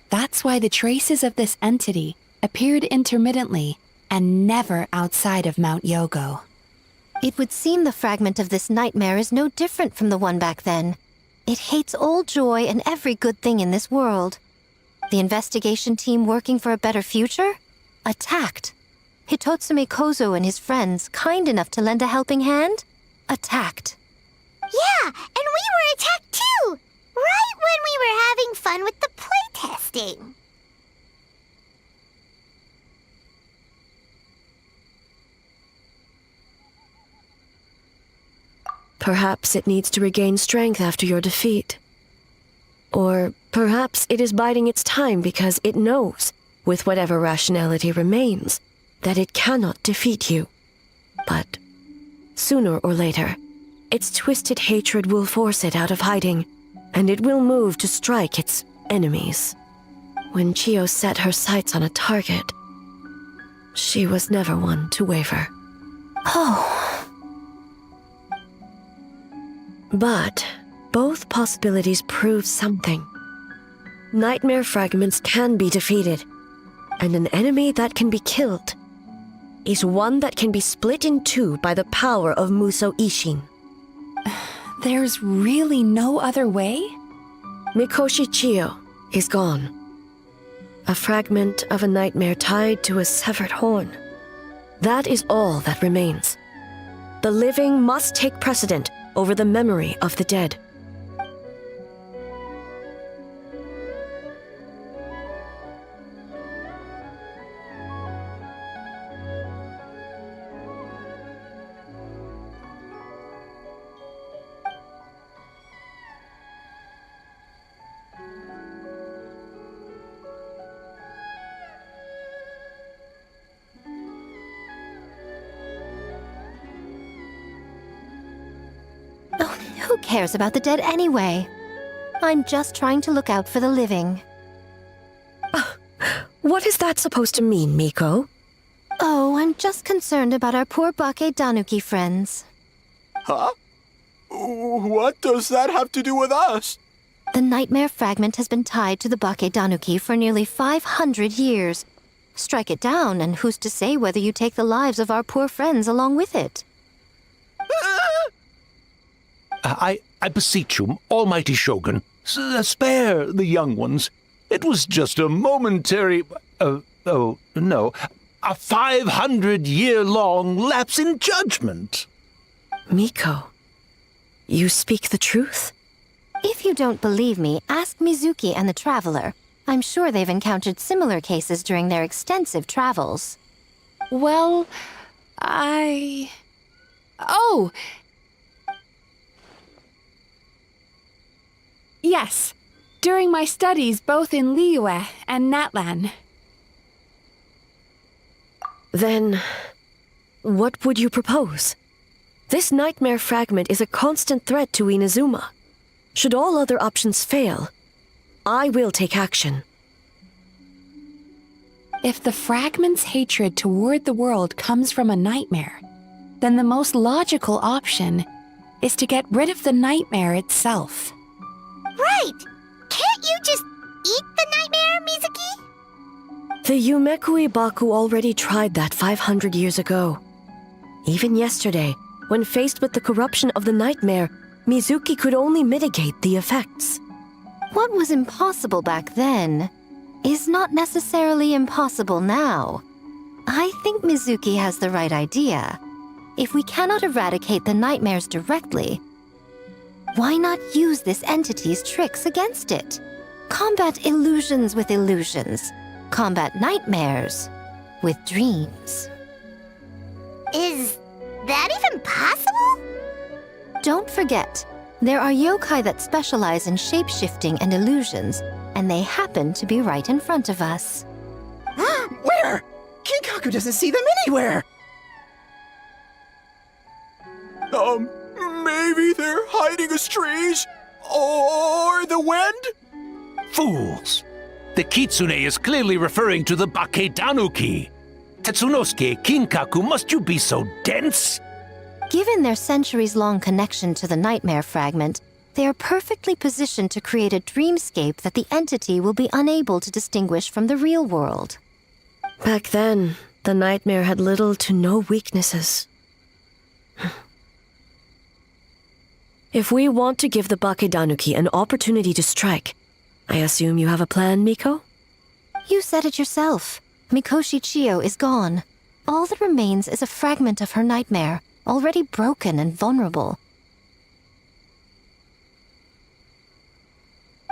That's why the traces of this entity appeared intermittently and never outside of Mount Yogo. It would seem the fragment of this nightmare is no different from the one back then. It hates all joy and every good thing in this world. The investigation team working for a better future? Attacked. Hitotsume Kozo and his friends, kind enough to lend a helping hand? Attacked. Yeah, and we were attacked too! Right when we were having fun with the playtesting. Perhaps it needs to regain strength after your defeat. Or perhaps it is biding its time because it knows, with whatever rationality remains, that it cannot defeat you. But sooner or later, its twisted hatred will force it out of hiding, and it will move to strike its enemies. When Chiyo set her sights on a target, she was never one to waver. Oh. But both possibilities prove something. Nightmare fragments can be defeated, and an enemy that can be killed is one that can be split in two by the power of Muso Ishin. There's really no other way? Mikoshi Chiyo is gone. A fragment of a nightmare tied to a severed horn. That is all that remains. The living must take precedent over the memory of the dead. Who cares about the dead anyway? I'm just trying to look out for the living. What is that supposed to mean, Miko? Oh, I'm just concerned about our poor Bake Danuki friends. Huh? What does that have to do with us? The nightmare fragment has been tied to the Bake Danuki for nearly 500 years. Strike it down, and who's to say whether you take the lives of our poor friends along with it? I beseech you, almighty Shogun, spare the young ones. It was just a momentary... a 500-year-long lapse in judgment. Miko, you speak the truth? If you don't believe me, ask Mizuki and the Traveler. I'm sure they've encountered similar cases during their extensive travels. Well, Oh! Yes, during my studies both in Liyue and Natlan. Then, what would you propose? This nightmare fragment is a constant threat to Inazuma. Should all other options fail, I will take action. If the fragment's hatred toward the world comes from a nightmare, then the most logical option is to get rid of the nightmare itself. Right! Can't you just eat the nightmare, Mizuki? The Yumekui Baku already tried that 500 years ago. Even yesterday, when faced with the corruption of the nightmare, Mizuki could only mitigate the effects. What was impossible back then is not necessarily impossible now. I think Mizuki has the right idea. If we cannot eradicate the nightmares directly, why not use this entity's tricks against it? Combat illusions with illusions. Combat nightmares with dreams. Is that even possible? Don't forget, there are yokai that specialize in shape-shifting and illusions, and they happen to be right in front of us. Where? Kinkaku doesn't see them anywhere! Maybe they're hiding us trees? Or the wind? Fools! The Kitsune is clearly referring to the Bake Danuki. Tetsunosuke, Kinkaku, must you be so dense? Given their centuries-long connection to the nightmare fragment, they are perfectly positioned to create a dreamscape that the entity will be unable to distinguish from the real world. Back then, the nightmare had little to no weaknesses. If we want to give the Bake Danuki an opportunity to strike, I assume you have a plan, Miko? You said it yourself. Mikoshi Chiyo is gone. All that remains is a fragment of her nightmare, already broken and vulnerable.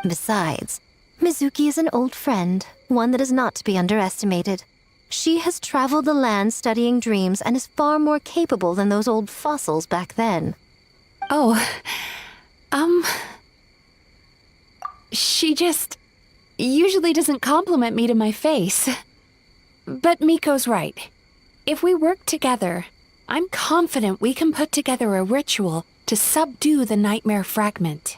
Besides, Mizuki is an old friend, one that is not to be underestimated. She has traveled the land studying dreams and is far more capable than those old fossils back then. She just usually doesn't compliment me to my face. But Miko's right. If we work together, I'm confident we can put together a ritual to subdue the nightmare fragment.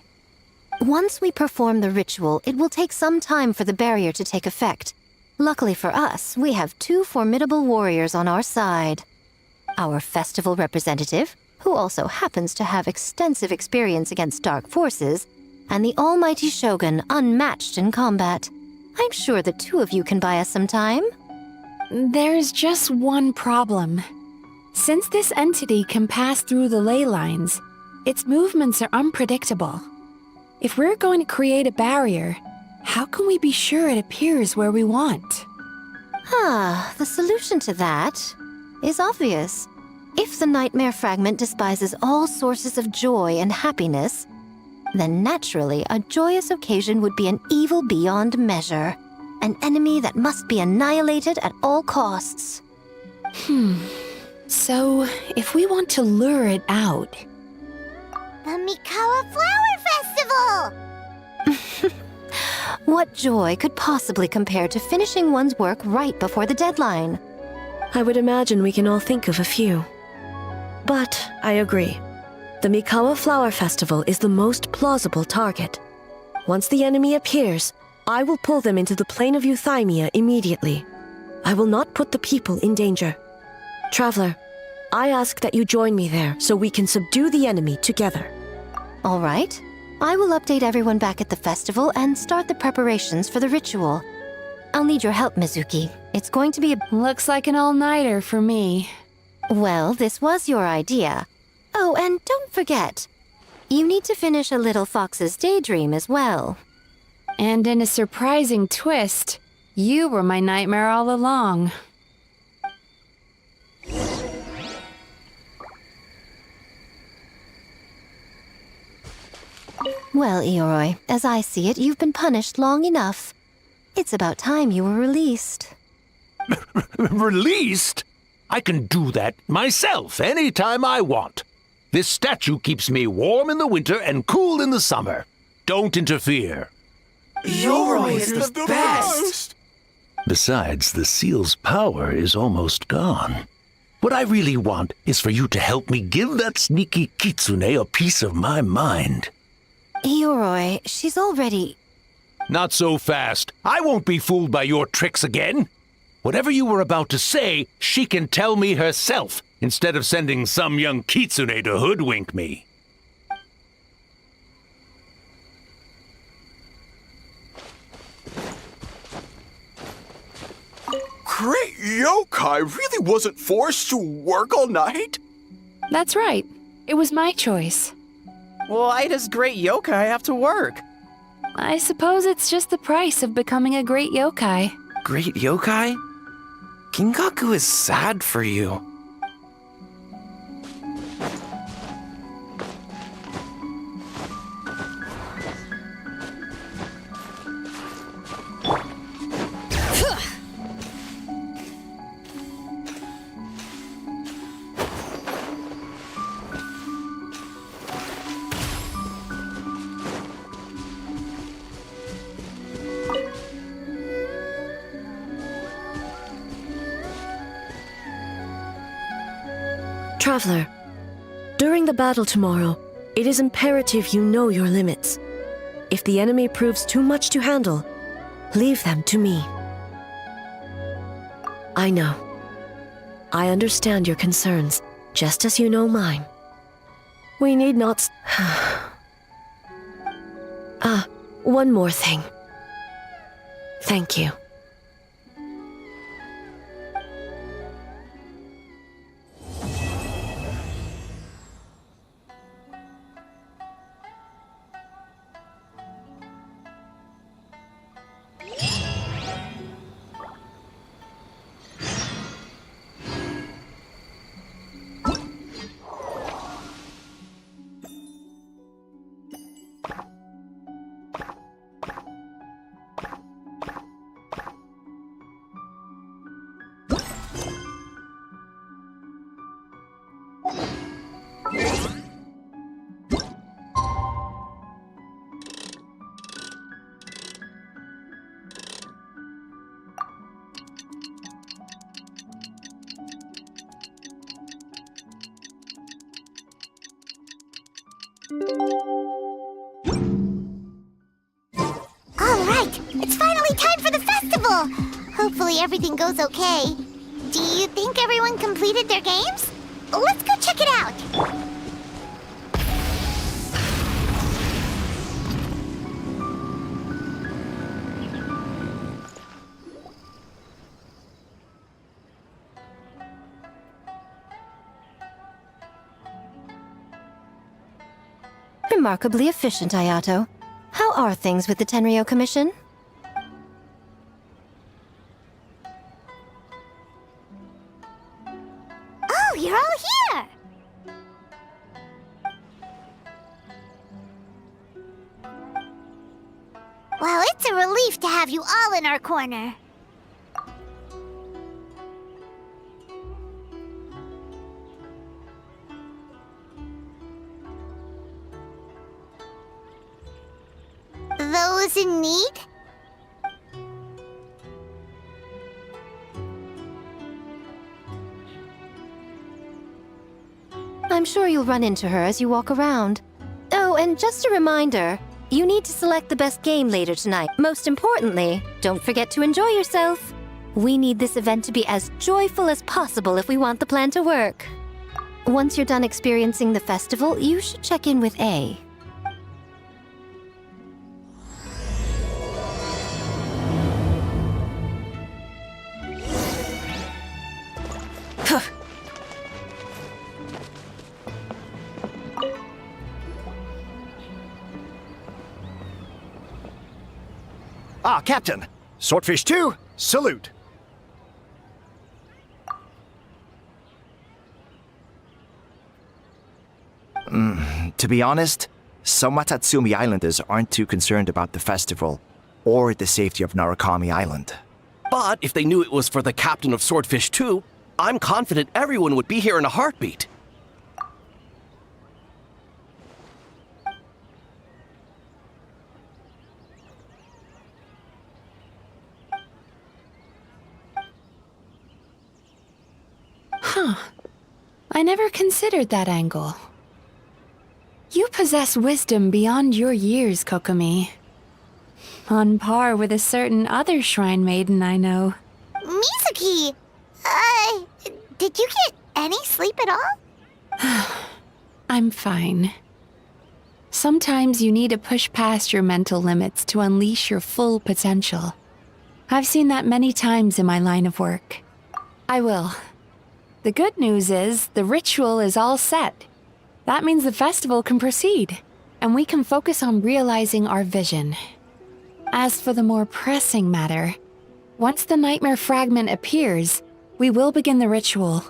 Once we perform the ritual, it will take some time for the barrier to take effect. Luckily for us, we have 2 formidable warriors on our side. Our festival representative, who also happens to have extensive experience against dark forces, and the almighty Shogun, unmatched in combat. I'm sure the 2 of you can buy us some time. There's just one problem. Since this entity can pass through the ley lines, its movements are unpredictable. If we're going to create a barrier, how can we be sure it appears where we want? The solution to that is obvious. If the nightmare fragment despises all sources of joy and happiness, then naturally a joyous occasion would be an evil beyond measure, an enemy that must be annihilated at all costs. So, if we want to lure it out... The Mikawa Flower Festival! What joy could possibly compare to finishing one's work right before the deadline? I would imagine we can all think of a few. But I agree. The Mikawa Flower Festival is the most plausible target. Once the enemy appears, I will pull them into the plane of Euthymia immediately. I will not put the people in danger. Traveler, I ask that you join me there so we can subdue the enemy together. All right. I will update everyone back at the festival and start the preparations for the ritual. I'll need your help, Mizuki. It's going to be a... Looks like an all-nighter for me. Well, this was your idea. Oh, and don't forget, you need to finish a Little Fox's Daydream as well. And in a surprising twist, you were my nightmare all along. Well, Ioroi, as I see it, you've been punished long enough. It's about time you were released. Released? I can do that myself anytime I want. This statue keeps me warm in the winter and cool in the summer. Don't interfere. Yoroi is the best! Besides, the seal's power is almost gone. What I really want is for you to help me give that sneaky kitsune a piece of my mind. Ioroi, she's already... Not so fast. I won't be fooled by your tricks again. Whatever you were about to say, she can tell me herself, instead of sending some young kitsune to hoodwink me. Great yokai really wasn't forced to work all night? That's right. It was my choice. Why does great yokai have to work? I suppose it's just the price of becoming a great yokai. Great yokai? Kingaku is sad for you. Traveler, during the battle tomorrow, it is imperative you know your limits. If the enemy proves too much to handle, leave them to me. I know. I understand your concerns, just as you know mine. We need not... one more thing. Thank you. Hopefully everything goes okay. Do you think everyone completed their games? Let's go check it out! Remarkably efficient, Ayato. How are things with the Tenryo Commission? Oh, you're all here! Well, it's a relief to have you all in our corner. Those in need? I'm sure you'll run into her as you walk around. Oh, and just a reminder, you need to select the best game later tonight. Most importantly, don't forget to enjoy yourself. We need this event to be as joyful as possible if we want the plan to work. Once you're done experiencing the festival, you should check in with A. Ah, Captain! Swordfish 2, salute! To be honest, some Watatsumi Islanders aren't too concerned about the festival or the safety of Narukami Island. But if they knew it was for the captain of Swordfish 2, I'm confident everyone would be here in a heartbeat. Huh. I never considered that angle. You possess wisdom beyond your years, Kokomi. On par with a certain other shrine maiden I know. Mizuki! Did you get any sleep at all? I'm fine. Sometimes you need to push past your mental limits to unleash your full potential. I've seen that many times in my line of work. I will. The good news is, the ritual is all set. That means the festival can proceed, and we can focus on realizing our vision. As for the more pressing matter, once the nightmare fragment appears, we will begin the ritual,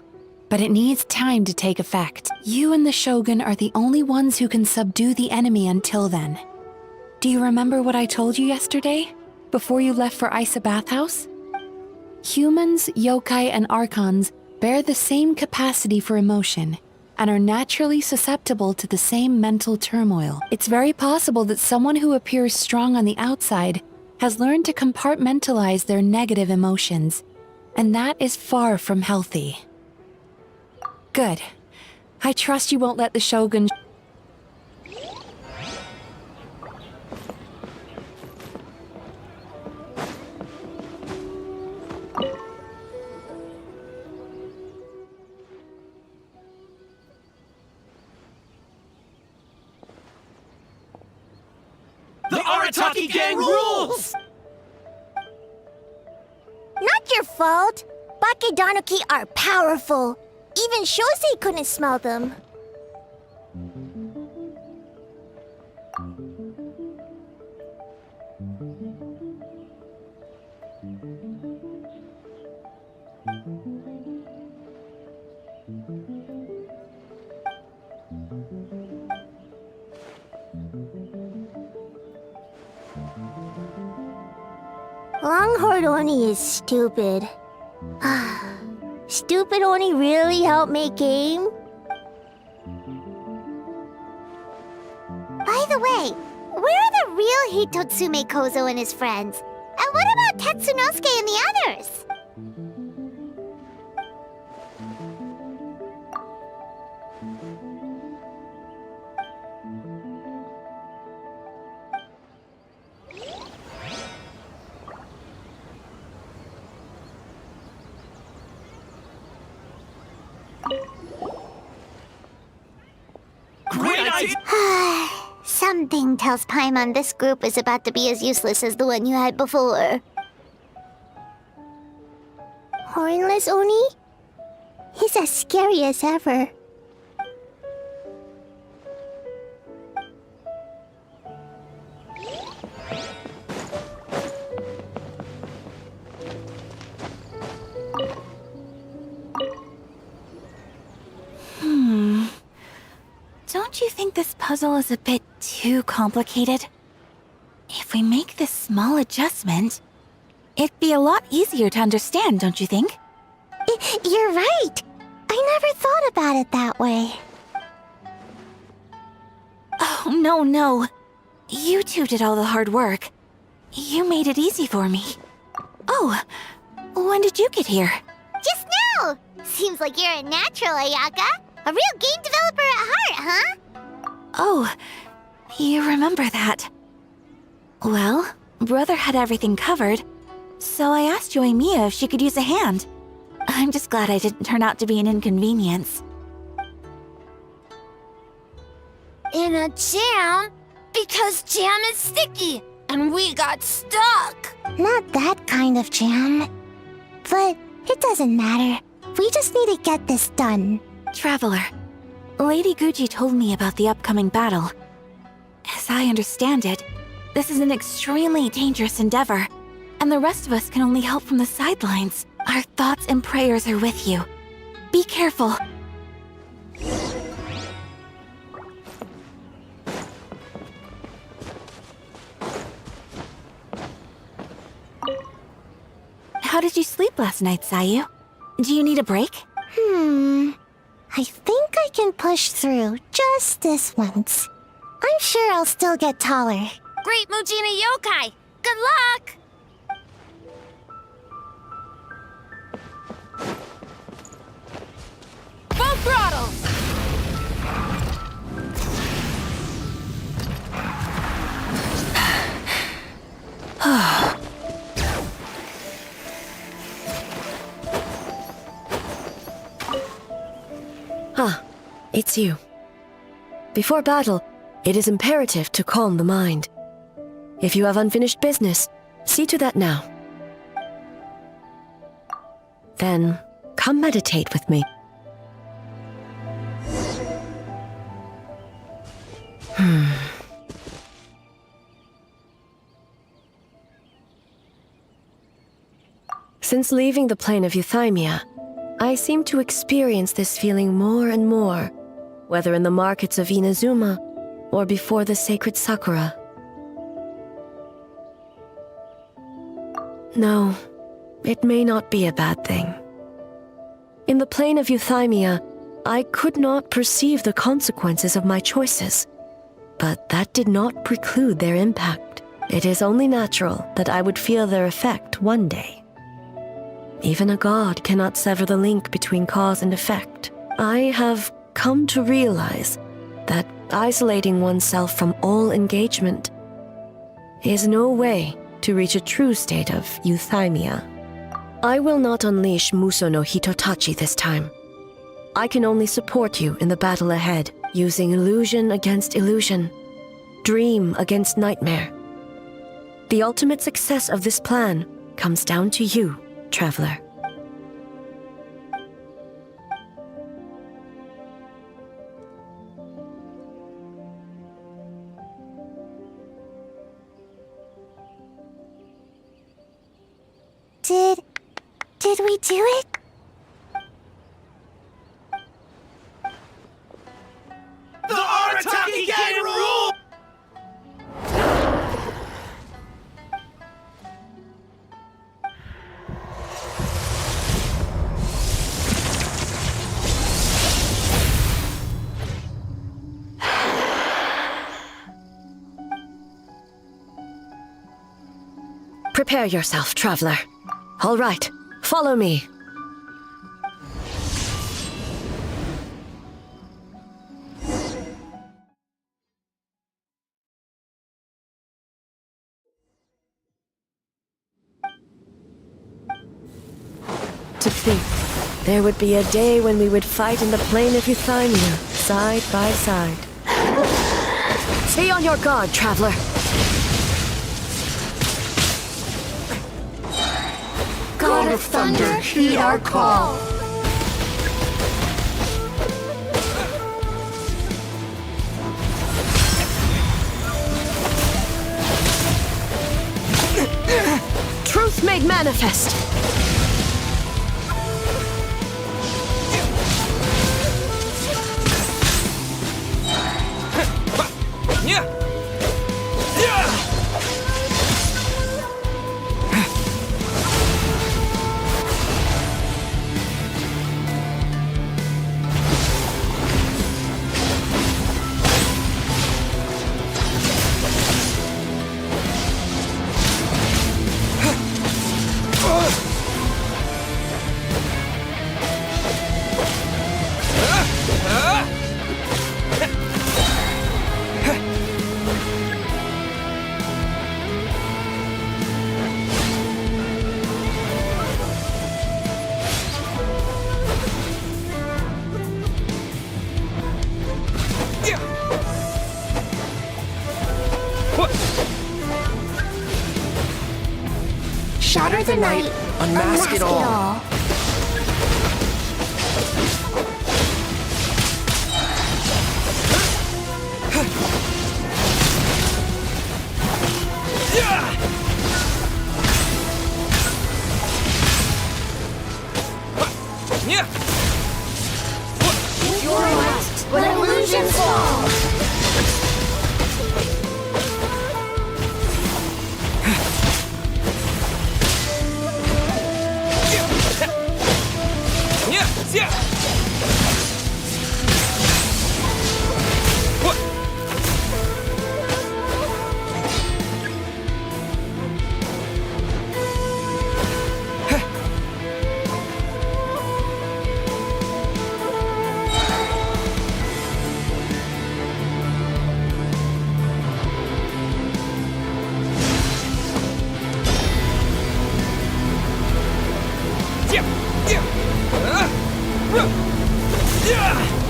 but it needs time to take effect. You and the Shogun are the only ones who can subdue the enemy until then. Do you remember what I told you yesterday, before you left for Isa Bathhouse? Humans, yokai, and archons bear the same capacity for emotion, and are naturally susceptible to the same mental turmoil. It's very possible that someone who appears strong on the outside has learned to compartmentalize their negative emotions, and that is far from healthy. Good. I trust you won't let the Shogun... The Arataki gang rules! Not your fault. Bakedanuki are powerful. Even Shosei couldn't smell them. Longhorn Oni is stupid. Stupid Oni really helped make game? By the way, where are the real Hitotsume Kozo and his friends? And what about Tetsunosuke and the others? Great idea! Something tells Paimon this group is about to be as useless as the one you had before. Hornless Oni? He's as scary as ever. Don't you think this puzzle is a bit too complicated? If we make this small adjustment, it'd be a lot easier to understand, don't you think? You're right. I never thought about it that way. Oh, no. You two did all the hard work. You made it easy for me. Oh, when did you get here? Just now! Seems like you're a natural, Ayaka. A real game developer at heart, huh? Oh, you remember that. Well, Brother had everything covered, so I asked Yoimiya if she could use a hand. I'm just glad I didn't turn out to be an inconvenience. In a jam? Because jam is sticky, and we got stuck. Not that kind of jam. But it doesn't matter. We just need to get this done. Traveler, Lady Guji told me about the upcoming battle. As I understand it, this is an extremely dangerous endeavor, and the rest of us can only help from the sidelines. Our thoughts and prayers are with you. Be careful. How did you sleep last night, Sayu? Do you need a break? I think I can push through just this once. I'm sure I'll still get taller. Great Mujina Yokai! Good luck! Full throttle! It's you. Before battle, it is imperative to calm the mind. If you have unfinished business, see to that now. Then, come meditate with me. Since leaving the plane of Euthymia, I seem to experience this feeling more and more, whether in the markets of Inazuma or before the sacred Sakura. No, it may not be a bad thing. In the plane of Euthymia, I could not perceive the consequences of my choices, but that did not preclude their impact. It is only natural that I would feel their effect one day. Even a god cannot sever the link between cause and effect. I have come to realize that isolating oneself from all engagement is no way to reach a true state of euthymia. I will not unleash Muso no Hitotachi this time. I can only support you in the battle ahead, using illusion against illusion, dream against nightmare. The ultimate success of this plan comes down to you, traveler. Did we do it? The Arataki Gang rule! Prepare yourself, traveler. All right, follow me. To think There would be a day when we would fight in the plain of Euthymia, side by side. Stay on your guard, traveler. God of Thunder, heed our call. Truth made manifest. Shatter the night, unmask it all. Your might, when illusions fall.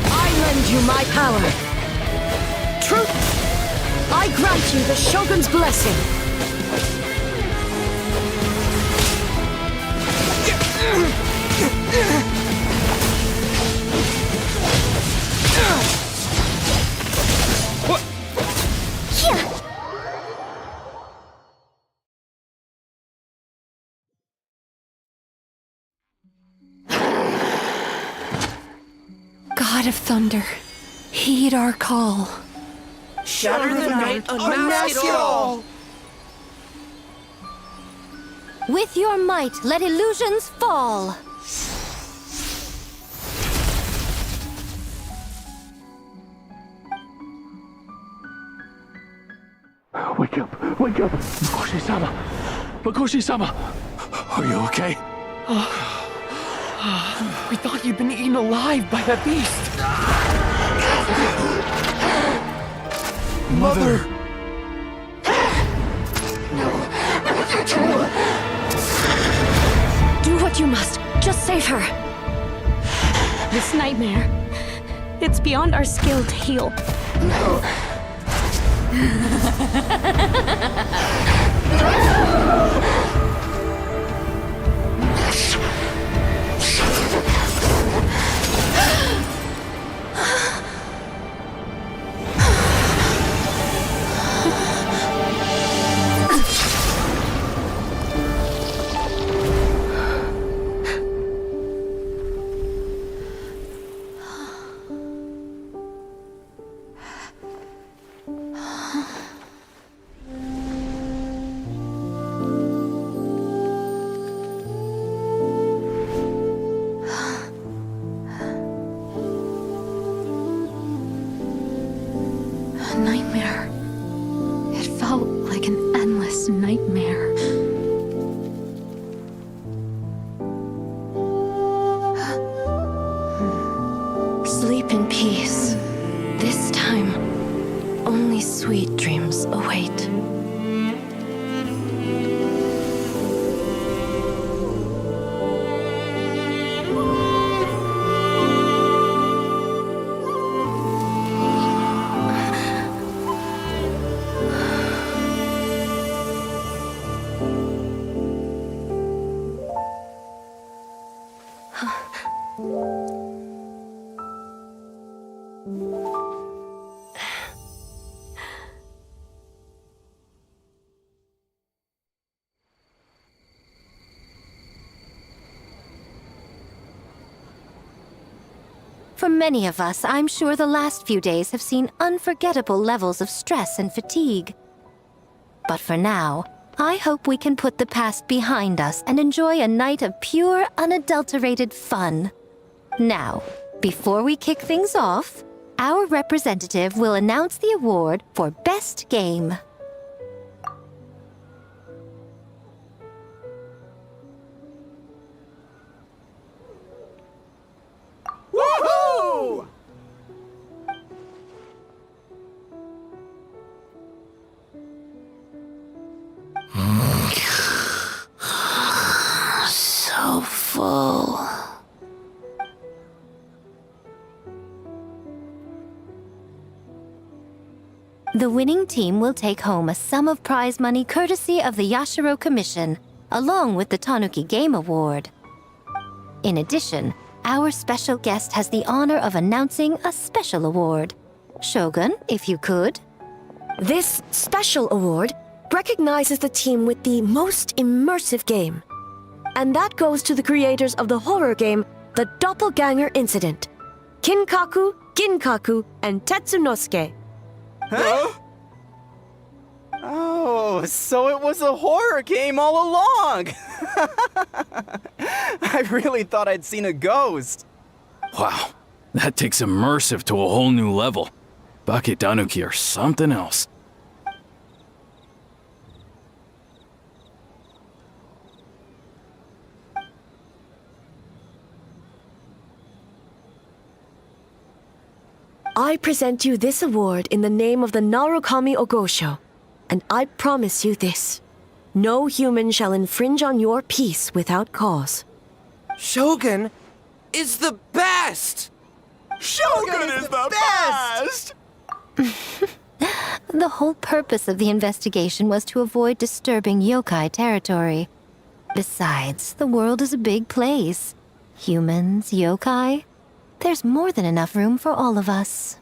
I lend you my power. Truth, I grant you the Shogun's blessing. God of Thunder, heed our call. Shatter the night, unmask it all! With your might, let illusions fall. Wake up! Wake up! Makoshi-sama! Makoshi-sama! Are you okay? We thought you'd been eaten alive by that beast. Mother! Do what you must. Just save her. This nightmare, it's beyond our skill to heal. No. Nightmare. It felt like an endless nightmare. Sleep in peace. This time, only sweet dreams await. For many of us, I'm sure the last few days have seen unforgettable levels of stress and fatigue. But for now, I hope we can put the past behind us and enjoy a night of pure, unadulterated fun. Now, before we kick things off, our representative will announce the award for Best Game. Woohoo! So full. The winning team will take home a sum of prize money courtesy of the Yashiro Commission, along with the Tanuki Game Award. In addition, our special guest has the honor of announcing a special award. Shogun, if you could. This special award recognizes the team with the most immersive game. And that goes to the creators of the horror game, The Doppelganger Incident. Kinkaku, Ginkaku, and Tetsunosuke. Huh? Oh, so it was a horror game all along! I really thought I'd seen a ghost. Wow, that takes immersive to a whole new level. Bakedanuki are something else. I present you this award in the name of the Narukami Ogosho, and I promise you this. No human shall infringe on your peace without cause. Shogun is the best! Shogun is the best! The whole purpose of the investigation was to avoid disturbing yokai territory. Besides, the world is a big place. Humans, yokai. There's more than enough room for all of us.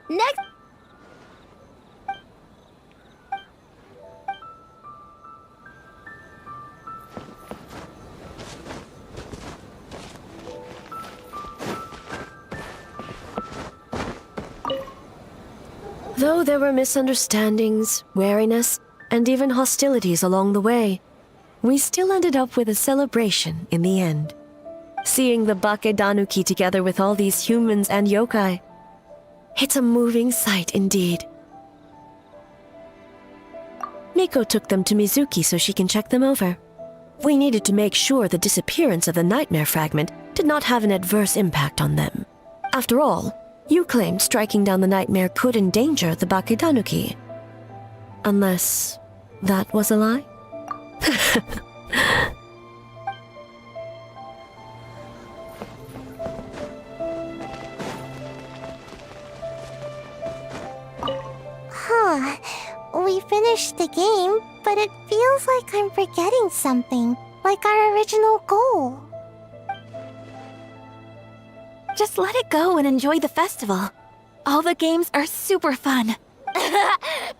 Next. Though there were misunderstandings, wariness, and even hostilities along the way, we still ended up with a celebration in the end. Seeing the Bakedanuki together with all these humans and yokai, it's a moving sight indeed. Miko took them to Mizuki so she can check them over. We needed to make sure the disappearance of the nightmare fragment did not have an adverse impact on them. After all, you claimed striking down the nightmare could endanger the Bakedanuki. Unless that was a lie? Huh. We finished the game, but it feels like I'm forgetting something, like our original goal. Just let it go and enjoy the festival. All the games are super fun.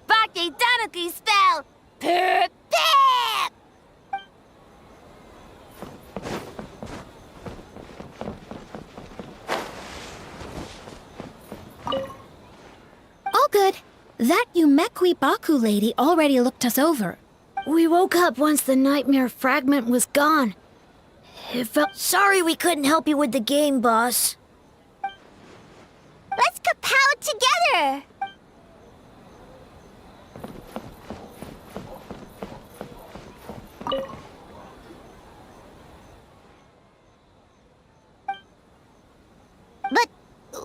Bakedanuki spell! Prepare! All good. That Yumekwi Baku lady already looked us over. We woke up once the nightmare fragment was gone. It felt sorry we couldn't help you with the game, boss. Let's kapow together! But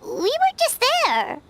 we were just there.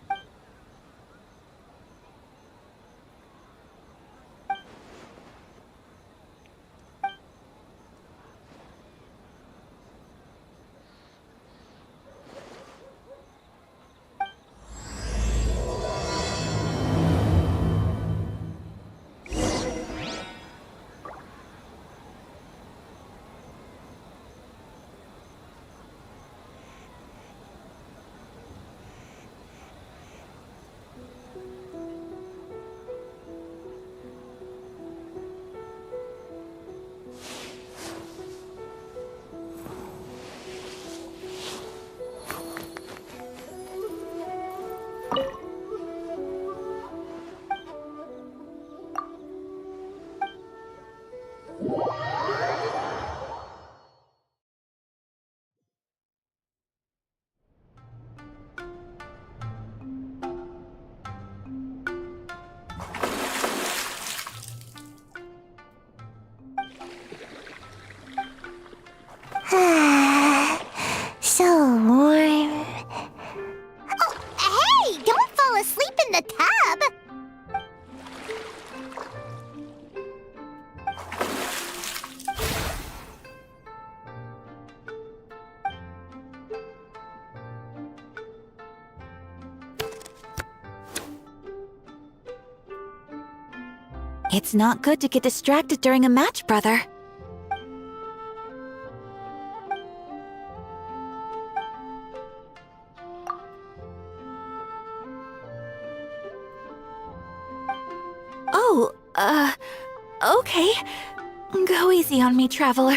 in the tub. It's not good to get distracted during a match, brother. Oh, okay. Go easy on me, traveler.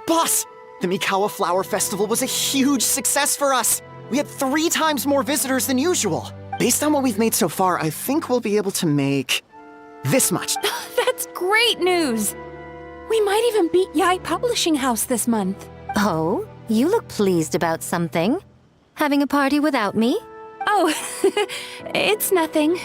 Boss! The Mikawa Flower Festival was a huge success for us! We had 3 times more visitors than usual. Based on what we've made so far, I think we'll be able to make this much. That's great news! We might even beat Yai Publishing House this month. Oh, you look pleased about something. Having a party without me? Oh, it's nothing.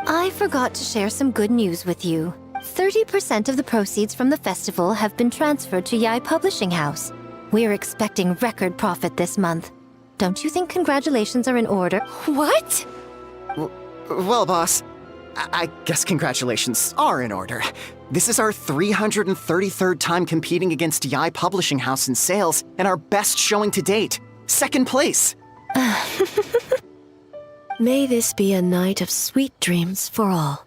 I forgot to share some good news with you. 30% of the proceeds from the festival have been transferred to Yai Publishing House. We're expecting record profit this month. Don't you think congratulations are in order? What? Well, boss, I guess congratulations are in order. This is our 333rd time competing against Yai Publishing House in sales, and our best showing to date. 2nd place. May this be a night of sweet dreams for all.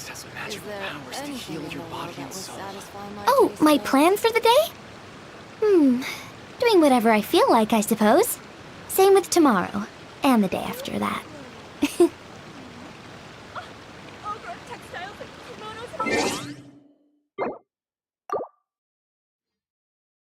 Has magical powers to heal your body and soul. Oh, my plan for the day? Doing whatever I feel like, I suppose. Same with tomorrow, and the day after that.